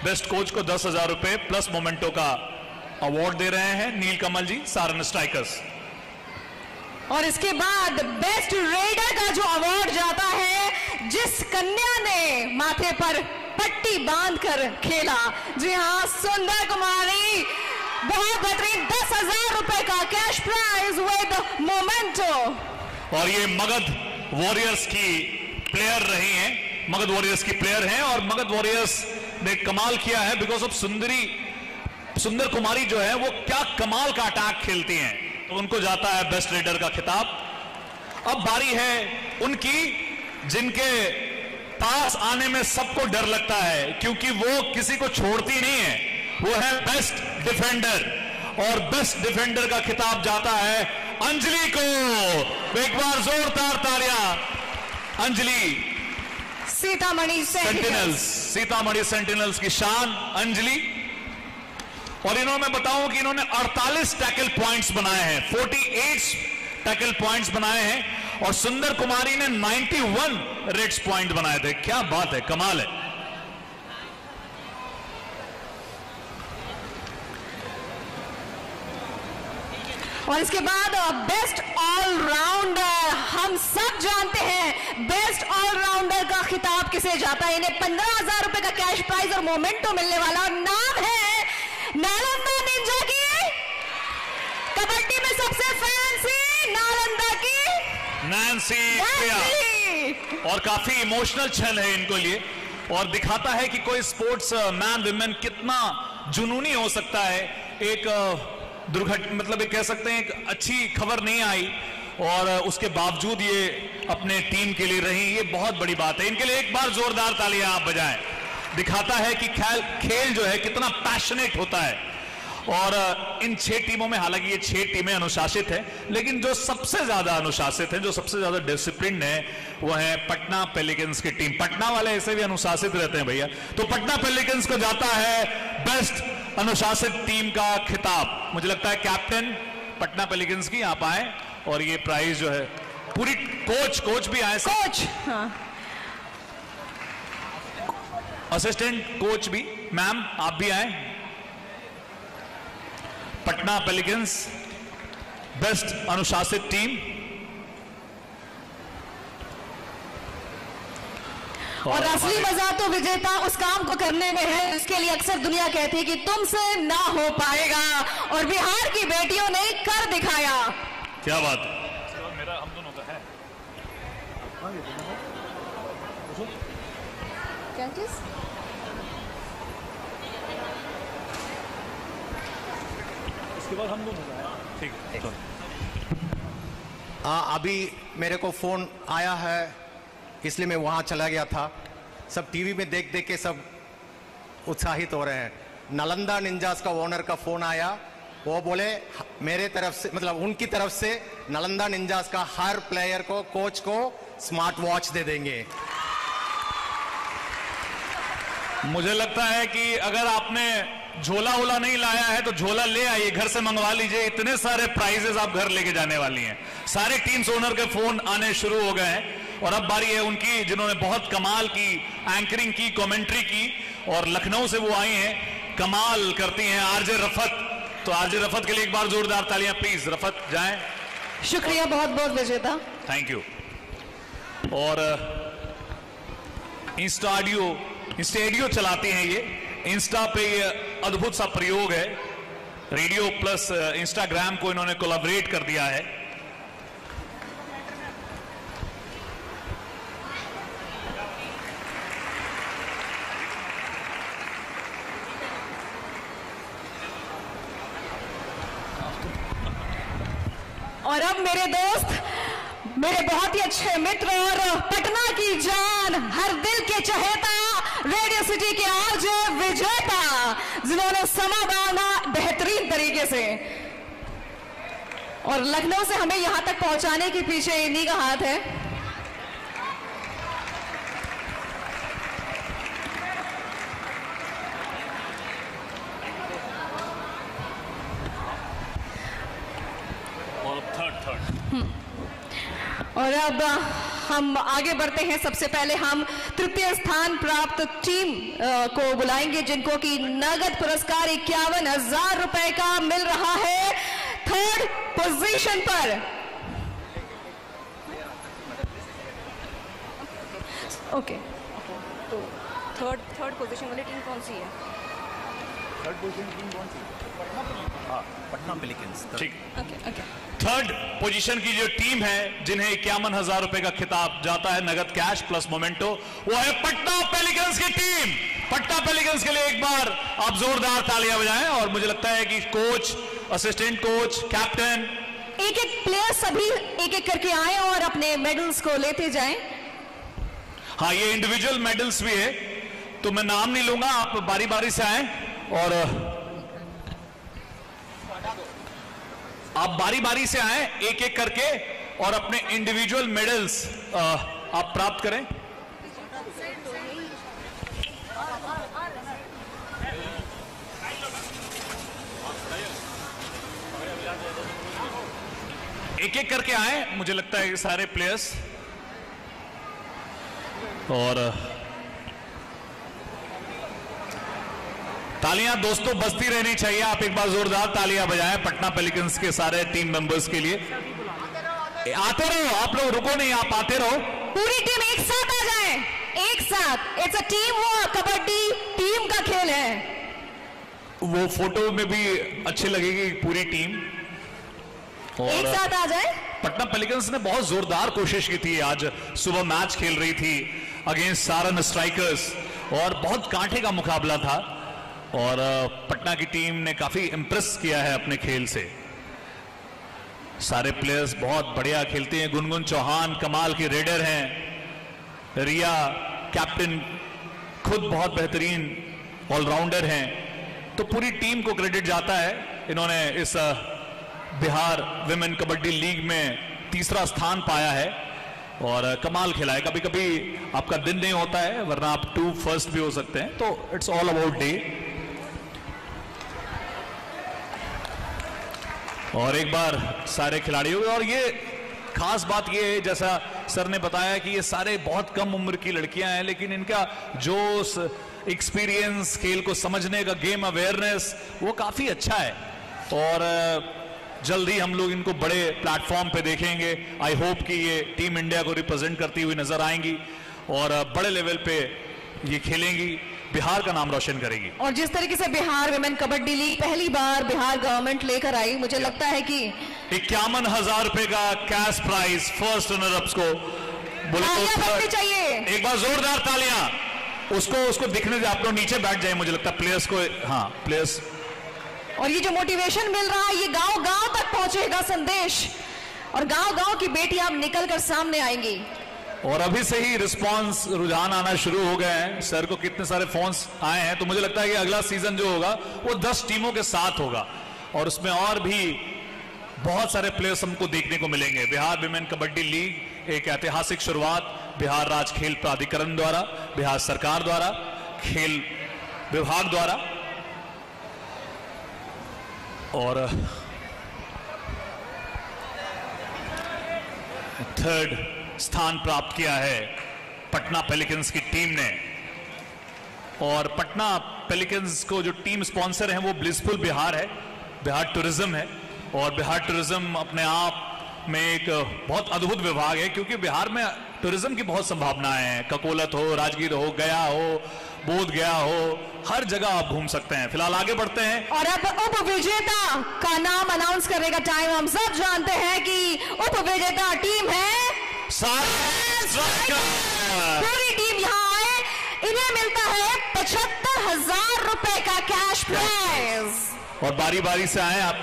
बेस्ट कोच को 10,000 रुपए प्लस मोमेंटो का अवार्ड दे रहे हैं। नील कमल जी, सारन स्ट्राइकर्स। और इसके बाद बेस्ट रेडर का जो अवार्ड जाता है जिस कन्या ने माथे पर पट्टी बांधकर खेला, जी हाँ, सुंदर कुमारी, बहुत बेहतरीन, 10,000 रुपए का कैश प्राइज विद मोमेंटो। और ये मगध वॉरियर्स की प्लेयर रही हैं, मगध वॉरियर्स की प्लेयर हैं और मगध वॉरियर्स ने कमाल किया है बिकॉज ऑफ सुंदर कुमारी जो है वो क्या कमाल का अटैक खेलती हैं, तो उनको जाता है बेस्ट रेडर का खिताब। अब बारी है उनकी जिनके पास आने में सबको डर लगता है क्योंकि वो किसी को छोड़ती नहीं है, वो है बेस्ट डिफेंडर। और बेस्ट डिफेंडर का खिताब जाता है अंजलि को। एक बार जोरदार तालियां अंजलि, सीतामढ़ी सेंटिनल्स, सीतामढ़ी सेंटिनल्स की शान अंजलि। और इन्होंने, मैं बताऊं कि इन्होंने 48 टैकल पॉइंट्स बनाए हैं, 48 टैकल पॉइंट्स बनाए हैं और सुंदर कुमारी ने 91 रेड्स पॉइंट बनाए थे। क्या बात है, कमाल है। और इसके बाद बेस्ट ऑलराउंडर, हम सब जानते हैं बेस्ट ऑलराउंडर का खिताब किसे जाता है। इन्हें 15,000 रुपए का कैश प्राइज और मोमेंटो मिलने वाला। नाम है नालंदा निंजा की, कबड्डी में सबसे फैंसी नालंदा की नैन्सी। और काफी इमोशनल क्षण है इनको लिए, और दिखाता है कि कोई स्पोर्ट्स मैन विमेन कितना जुनूनी हो सकता है। एक दुर्घटना, मतलब एक कह सकते हैं एक अच्छी खबर नहीं आई और उसके बावजूद ये अपने टीम के लिए रही, ये बहुत बड़ी बात है। इनके लिए एक बार जोरदार तालियां आप बजाएं। दिखाता है कि खेल जो है कितना पैशनेट होता है। और इन 6 टीमों में, हालांकि ये 6 टीमें अनुशासित हैं, लेकिन जो सबसे ज्यादा अनुशासित है, जो सबसे ज्यादा डिसिप्लिन है, वो है पटना पेलिकन्स की टीम। पटना वाले ऐसे भी अनुशासित रहते हैं भैया। तो पटना पेलिकन्स को जाता है बेस्ट अनुशासित टीम का खिताब। मुझे लगता है कैप्टन पटना पेलिकन्स की आप आए, और ये प्राइज जो है पूरी कोच भी आए, कोच, हाँ। असिस्टेंट कोच भी, मैम आप भी आए। पटना पेलिकन्स बेस्ट अनुशासित टीम। और असली मजा तो विजेता उस काम को करने में है, इसके लिए अक्सर दुनिया कहती है कि तुमसे ना हो पाएगा, और बिहार की बेटियों ने कर दिखाया। क्या बात है, मेरा हम दोनों का है। क्या चीज? इसके बाद हम दोनों का है, ठीक है। अभी मेरे को फोन आया है, इसलिए मैं वहां चला गया था। सब टीवी में देख देख के सब उत्साहित हो रहे हैं। नालंदा निंजास का ओनर का फोन आया, वो बोले मेरे तरफ से, मतलब उनकी तरफ से नालंदा निंजास का हर प्लेयर को, कोच को स्मार्ट वॉच दे देंगे। मुझे लगता है कि अगर आपने झोला वोला नहीं लाया है तो झोला ले आइए, घर से मंगवा लीजिए। इतने सारे प्राइजेस आप घर लेके जाने वाली हैं। सारे टीम्स ओनर के फोन आने शुरू हो गए हैं, और अब बारी है उनकी जिन्होंने बहुत कमाल की एंकरिंग की, कमेंट्री की, और लखनऊ से वो आई हैं, कमाल करती हैं, आरजे रफत। तो आरजे रफत के लिए एक बार जोरदार तालियां प्लीज। रफत जाएं। शुक्रिया बहुत बहुत विजेता, थैंक यू। और इंस्टाडियो चलाती हैं ये, इंस्टा पे ये अद्भुत सा प्रयोग है। रेडियो प्लस इंस्टाग्राम को इन्होंने कोलैबोरेट कर दिया है। और अब मेरे दोस्त, मेरे बहुत ही अच्छे मित्र और पटना की जान, हर दिल के चहेता, रेडियो सिटी के आरजे विजेता, जिन्होंने समा बांधा बेहतरीन तरीके से, और लखनऊ से हमें यहां तक पहुंचाने के पीछे इन्हीं का हाथ है। और अब हम आगे बढ़ते हैं। सबसे पहले हम तृतीय स्थान प्राप्त टीम को बुलाएंगे, जिनको कि नगद पुरस्कार 51,000 रुपए का मिल रहा है। थर्ड पोजीशन पर ओके, तो थर्ड पोजीशन वाली टीम कौन सी है? थर्ड पोजीशन टीम कौन सी? पटना पेलिकन्स। ठीक। ओके। थर्ड पोजीशन की जो टीम है, जिन्हें 51,000 रुपए का खिताब जाता है, नगद कैश प्लस मोमेंटो, वो है पटना पेलिकन्स की टीम। पटना पेलिकन्स के लिए एक बार आप जोरदार तालियां बजाएं। और मुझे लगता है कि कोच, असिस्टेंट कोच, कैप्टन, एक एक प्लेयर सभी एक एक करके आए और अपने मेडल्स को लेते जाएं। हाँ, ये इंडिविजुअल मेडल्स भी है, तो मैं नाम नहीं लूंगा, आप बारी बारी से आए और आप बारी बारी से आए एक एक करके, और अपने इंडिविजुअल मेडल्स आप प्राप्त करें। एक एक करके आए, मुझे लगता है कि सारे प्लेयर्स, और तालियां दोस्तों बजती रहनी चाहिए। आप एक बार जोरदार तालियां बजाएं पटना पेलिकन्स के सारे टीम मेंबर्स के लिए। आते रहो आप लोग, रुको नहीं, आप आते रहो। पूरी टीम एक साथ आ जाए, एक साथ। It's a team work, kabaddi team का खेल है। वो फोटो में भी अच्छी लगेगी पूरी टीम एक साथ आ जाए। पटना पेलिकन्स ने बहुत जोरदार कोशिश की थी, आज सुबह मैच खेल रही थी अगेंस्ट सारन स्ट्राइकर्स और बहुत कांटे का मुकाबला था और पटना की टीम ने काफी इंप्रेस किया है अपने खेल से। सारे प्लेयर्स बहुत बढ़िया खेलते हैं। गुनगुन चौहान कमाल की रेडर हैं, रिया कैप्टन खुद बहुत बेहतरीन ऑलराउंडर हैं, तो पूरी टीम को क्रेडिट जाता है। इन्होंने इस बिहार विमेन कबड्डी लीग में तीसरा स्थान पाया है और कमाल खेला है। कभी कभी आपका दिन नहीं होता है, वरना आप 2 फर्स्ट भी हो सकते हैं, तो इट्स ऑल अबाउट डे। और एक बार सारे खिलाड़ियों, और ये खास बात ये है जैसा सर ने बताया कि ये सारे बहुत कम उम्र की लड़कियां हैं, लेकिन इनका जोश, एक्सपीरियंस, खेल को समझने का, गेम अवेयरनेस वो काफी अच्छा है और जल्दी हम लोग इनको बड़े प्लेटफॉर्म पे देखेंगे। आई होप कि ये टीम इंडिया को रिप्रेजेंट करती हुई नजर आएंगी और बड़े लेवल पे ये खेलेंगी, बिहार का नाम रोशन करेगी। और जिस तरीके से बिहार विमेन कबड्डी लीग पहली बार बिहार गवर्नमेंट लेकर आई, मुझे लगता है कि 51,000 रुपए का cash prize first runner ups को बोले चाहिए। एक बार जोरदार तालियां उसको दिखने दे। आप लोग नीचे बैठ जाए, मुझे लगता है प्लेयर्स को, हाँ प्लेयर्स। और ये जो मोटिवेशन मिल रहा है ये गांव गांव तक पहुंचेगा संदेश, और गांव गांव की बेटियां अब निकलकर सामने आएंगी। और अभी से ही रिस्पांस, रुझान आना शुरू हो गए हैं। सर को कितने सारे फोन्स आए हैं, तो मुझे लगता है कि अगला सीजन जो होगा वो 10 टीमों के साथ होगा और उसमें और भी बहुत सारे प्लेयर्स हमको देखने को मिलेंगे। बिहार विमेन कबड्डी लीग एक ऐतिहासिक शुरुआत बिहार राज्य खेल प्राधिकरण द्वारा, बिहार सरकार द्वारा, खेल विभाग द्वारा, और 3rd स्थान प्राप्त किया है पटना पेलिकन्स की टीम ने। और पटना पेलिकन्स को जो टीम स्पॉन्सर है वो ब्लिसफुल बिहार है, बिहार टूरिज्म है। और बिहार टूरिज्म अपने आप में एक बहुत अद्भुत विभाग है, क्योंकि बिहार में टूरिज्म की बहुत संभावनाएं हैं। ककोलत हो, राजगीर हो, गया हो, बोध गया हो, हर जगह आप घूम सकते हैं। फिलहाल आगे बढ़ते हैं और अब उप विजेता का नाम अनाउंस करने का टाइम। हम सब जानते हैं कि उप विजेता टीम है पूरी टीम यहाँ आए, इन्हें मिलता है 75,000 रुपए का कैश प्राइज। और बारी बारी से आए आप।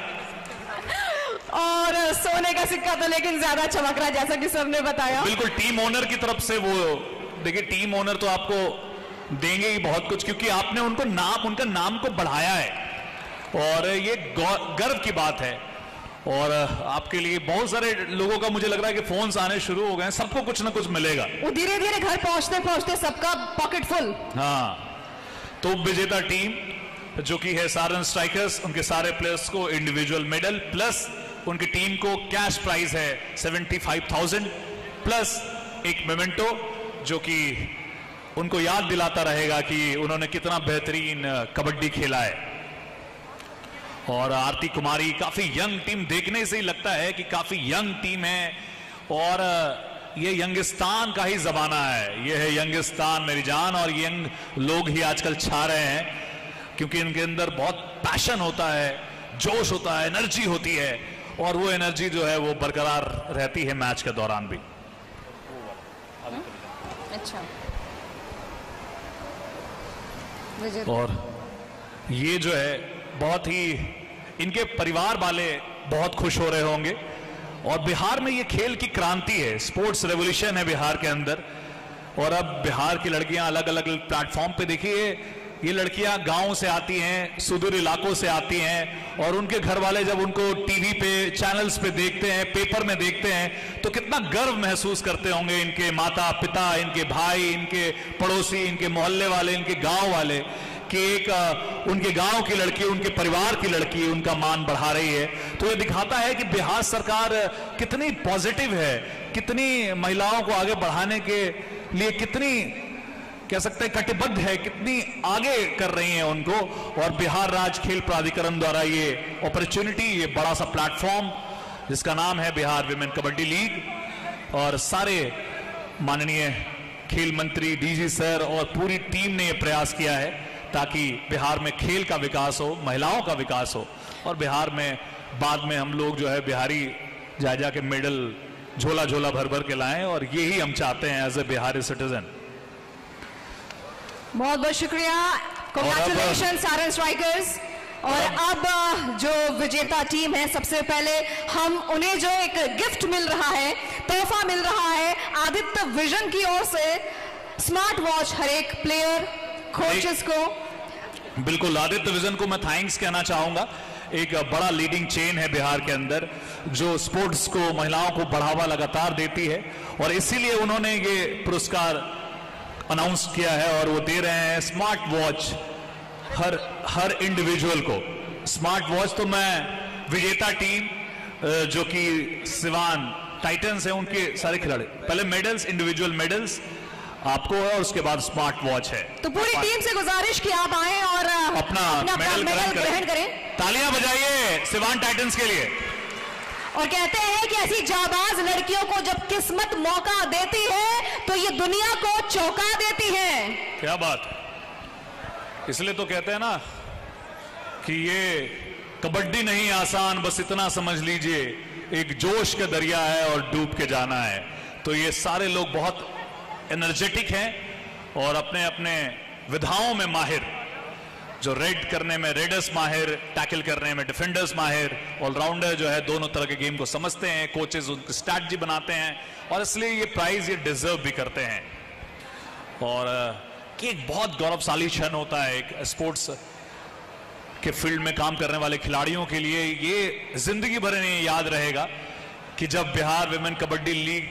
और सोने का सिक्का तो लेकिन ज्यादा चमक रहा है, जैसा कि सर ने बताया। बिल्कुल टीम ओनर की तरफ से वो देखिए, टीम ओनर तो आपको देंगे ही बहुत कुछ, क्योंकि आपने उनका नाम को बढ़ाया है और ये गर्व की बात है। और आपके लिए बहुत सारे लोगों का मुझे लग रहा है कि फोन्स आने शुरू हो गए हैं, सबको कुछ ना कुछ मिलेगा। वो धीरे धीरे घर पहुंचते पहुंचते सबका पॉकेट फुल। हाँ, तो विजेता टीम जो कि है सारन स्ट्राइकर्स, उनके सारे प्लेयर्स को इंडिविजुअल मेडल प्लस उनकी टीम को कैश प्राइज है 75,000 प्लस एक मेमेंटो जो कि उनको याद दिलाता रहेगा कि उन्होंने कितना बेहतरीन कबड्डी खेला है। और आरती कुमारी, काफी यंग टीम, देखने से ही लगता है कि काफी यंग टीम है और ये यंगिस्तान का ही जमाना है। ये है यंगिस्तान मेरी जान, और यंग लोग ही आजकल छा रहे हैं क्योंकि इनके अंदर बहुत पैशन होता है, जोश होता है, एनर्जी होती है और वो एनर्जी जो है वो बरकरार रहती है मैच के दौरान भी। अच्छा, और ये जो है बहुत ही, इनके परिवार वाले बहुत खुश हो रहे होंगे। और बिहार में ये खेल की क्रांति है, स्पोर्ट्स रेवोल्यूशन है बिहार के अंदर। और अब बिहार की लड़कियां अलग अलग प्लेटफॉर्म पे, देखिए ये लड़कियां गांव से आती हैं, सुदूर इलाकों से आती हैं और उनके घर वाले जब उनको टीवी पे, चैनल्स पे देखते हैं, पेपर में देखते हैं तो कितना गर्व महसूस करते होंगे इनके माता पिता, इनके भाई, इनके पड़ोसी, इनके मोहल्ले वाले, इनके गांव वाले, कि एक उनके गांव की लड़की, उनके परिवार की लड़की उनका मान बढ़ा रही है। तो ये दिखाता है कि बिहार सरकार कितनी पॉजिटिव है, कितनी महिलाओं को आगे बढ़ाने के लिए कितनी कह सकते हैं कटिबद्ध है, कितनी आगे कर रही हैं उनको। और बिहार राज्य खेल प्राधिकरण द्वारा ये अपॉर्चुनिटी, ये बड़ा सा प्लेटफॉर्म जिसका नाम है बिहार विमेन कबड्डी लीग, और सारे माननीय खेल मंत्री डीजी सर और पूरी टीम ने यह प्रयास किया है ताकि बिहार में खेल का विकास हो, महिलाओं का विकास हो, और बिहार में बाद में हम लोग जो है बिहारी जा के मेडल झोला झोला भर भर के लाएं, और यही हम चाहते हैं एज ए बिहारी सिटीजन। बहुत बहुत शुक्रिया, कांग्रेचुलेशन सारन स्ट्राइकर्स। और अब जो विजेता टीम है, सबसे पहले हम उन्हें जो एक गिफ्ट मिल रहा है, तोहफा मिल रहा है आदित्य विजन की ओर से, स्मार्ट वॉच हर एक प्लेयर कोचेस को। बिल्कुल, आदित्य विजन को मैं थैंक्स कहना चाहूंगा। एक बड़ा लीडिंग चेन है बिहार के अंदर जो स्पोर्ट्स को, महिलाओं को बढ़ावा लगातार देती है, और इसीलिए उन्होंने ये पुरस्कार अनाउंस किया है और वो दे रहे हैं स्मार्ट वॉच हर इंडिविजुअल को। स्मार्ट वॉच तो मैं विजेता टीम जो कि सिवान टाइटंस है, उनके सारे खिलाड़ी, पहले मेडल्स, इंडिविजुअल मेडल्स आपको है और उसके बाद स्मार्ट वॉच है। तो पूरी टीम से गुजारिश कि आप आए और अपना मेडल ग्रहण करें। तालियां बजाइए सिवान टाइटंस के लिए। और कहते हैं कि ऐसी जाबाज लड़कियों को जब किस्मत मौका देती है तो ये दुनिया को चौंका देती है। क्या बात, इसलिए तो कहते हैं ना कि ये कबड्डी नहीं आसान, बस इतना समझ लीजिए एक जोश का दरिया है और डूब के जाना है। तो ये सारे लोग बहुत एनर्जेटिक हैं और अपने अपने विधाओं में माहिर, जो रेड करने में रेडर्स माहिर, टैकल करने में डिफेंडर्स माहिर, ऑलराउंडर जो है दोनों तरह के गेम को समझते हैं, कोचेस उनकी स्ट्रैटेजी बनाते हैं, और इसलिए ये प्राइज ये डिजर्व भी करते हैं। और कि एक बहुत गौरवशाली क्षण होता है एक स्पोर्ट्स के फील्ड में काम करने वाले खिलाड़ियों के लिए। ये जिंदगी भर इन्हें याद रहेगा कि जब बिहार विमेन कबड्डी लीग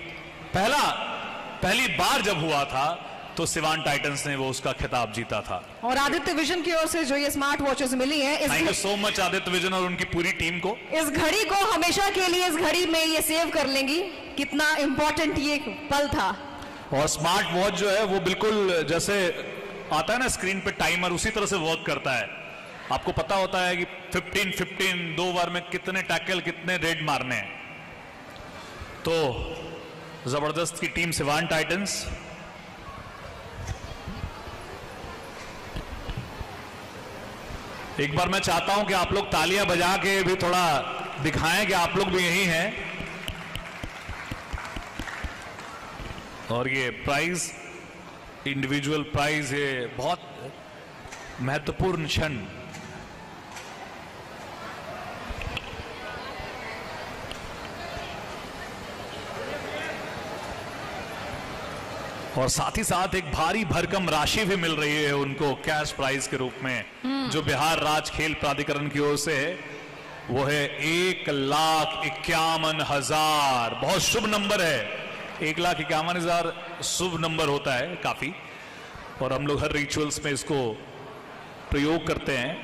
पहली बार जब हुआ था तो सिवान टाइटंस ने वो उसका खिताब जीता था। और आदित्य विजन की ओर से जो ये स्मार्ट वॉचेस मिली हैं, thank you so much Aditya vision और उनकी पूरी टीम को। इस घड़ी को हमेशा के लिए इस घड़ी में ये सेव कर लेंगी, कितना इंपॉर्टेंट ये पल था। और स्मार्ट वॉच जो है वो बिल्कुल जैसे आता है ना स्क्रीन पे टाइमर, उसी तरह से वर्क करता है। आपको पता होता है कि 15 2 बार में कितने टैकल, कितने रेड मारने हैं। तो जबरदस्त की टीम सिवान टाइटंस। एक बार मैं चाहता हूं कि आप लोग तालियां बजा के भी थोड़ा दिखाएं कि आप लोग भी यही हैं। और ये प्राइज, इंडिविजुअल प्राइज, ये बहुत महत्वपूर्ण क्षण। और साथ ही साथ एक भारी भरकम राशि भी मिल रही है उनको कैश प्राइज के रूप में, जो बिहार राज्य खेल प्राधिकरण की ओर से है। वो है 1,51,000। बहुत शुभ नंबर है, 1,51,000 शुभ नंबर होता है काफी, और हम लोग हर रिचुअल्स में इसको प्रयोग करते हैं।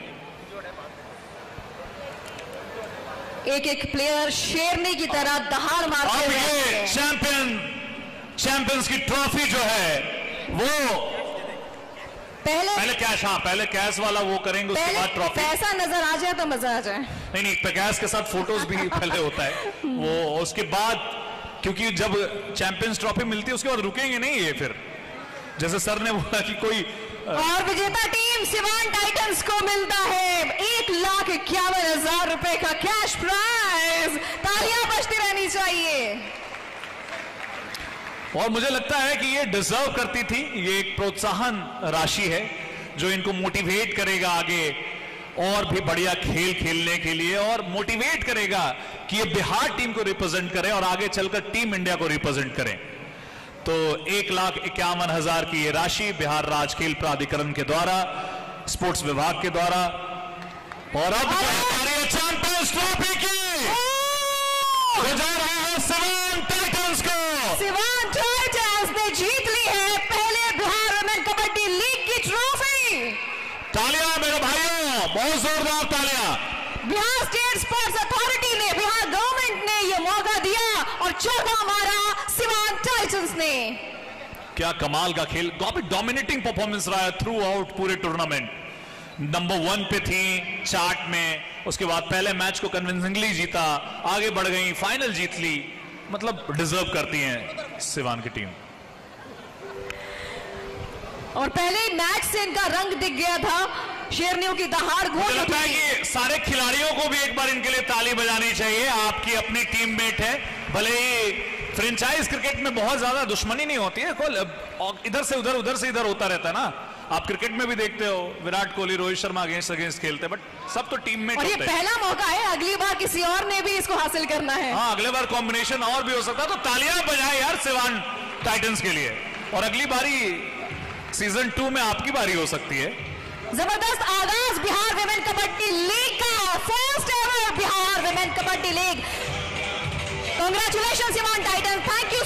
एक एक प्लेयर शेरनी की तरह दहाड़ मारते हुए। ये चैंपियंस की ट्रॉफी जो है वो पहले कैश, हाँ पहले कैश वाला वो करेंगे, उसके बाद ट्रॉफी। पैसा नजर आ जाए तो मजा आ जाए। नहीं, कैश के साथ फोटोज भी पहले होता है वो, उसके बाद क्योंकि जब चैंपियंस ट्रॉफी मिलती है उसके बाद रुकेंगे नहीं ये, फिर जैसे सर ने बोला कि कोई। और विजेता टीम सिवान टाइटंस को मिलता है 1,51,000 रुपए का कैश प्राइज। तालियां बजती रहनी चाहिए। और मुझे लगता है कि ये डिजर्व करती थी। ये एक प्रोत्साहन राशि है जो इनको मोटिवेट करेगा आगे और भी बढ़िया खेल खेलने के लिए, और मोटिवेट करेगा कि ये बिहार टीम को रिप्रेजेंट करें और आगे चलकर टीम इंडिया को रिप्रेजेंट करें। तो 1,51,000 की ये राशि बिहार राज्य खेल प्राधिकरण के द्वारा, स्पोर्ट्स विभाग के द्वारा। और अब चैंपियंस ट्रॉफी की जा रहा है सिवान टाइटंस को। सिवान टाइटंस ने जीत ली है पहले बिहार विमेन कबड्डी लीग की ट्रॉफी। तालियां मेरे भाइयों, बहुत जोरदार तालियां। बिहार स्टेट स्पोर्ट्स अथॉरिटी ने, बिहार गवर्नमेंट ने यह मौका दिया और चौका मारा सिवान टाइटंस ने। क्या कमाल का खेल, काफी डोमिनेटिंग परफॉर्मेंस रहा है थ्रू आउट पूरे टूर्नामेंट। नंबर 1 पे थी चार्ट में, उसके बाद पहले मैच को कन्विंसिंगली जीता, आगे बढ़ गई, फाइनल जीत ली, मतलब डिजर्व करती हैं सिवान की टीम। और पहले मैच से इनका रंग दिख गया था, शेरनियों की दहाड़ मुझे लगता है कि सारे खिलाड़ियों को भी एक बार इनके लिए ताली बजानी चाहिए। आपकी अपनी टीममेट है, भले ही फ्रेंचाइज क्रिकेट में बहुत ज्यादा दुश्मनी नहीं होती है, इधर से उधर होता रहता है ना। आप क्रिकेट में भी देखते हो विराट कोहली, रोहित शर्मा अगेंस्ट खेलते हैं, बट सब तो टीममेट होते हैं। और ये पहला मौका है, अगली बार किसी और ने भी इसको हासिल करना है। हाँ, अगले बार कॉम्बिनेशन और भी हो सकता है, तो तालियां बजाए यार सिवान टाइटंस के लिए। और अगली बारी सीजन 2 में आपकी बारी हो सकती है। जबरदस्त आगाज बिहार विमेन कबड्डी लीग का, first ever Bihar women kabaddi league. Congratulation Siwan Titans, thank you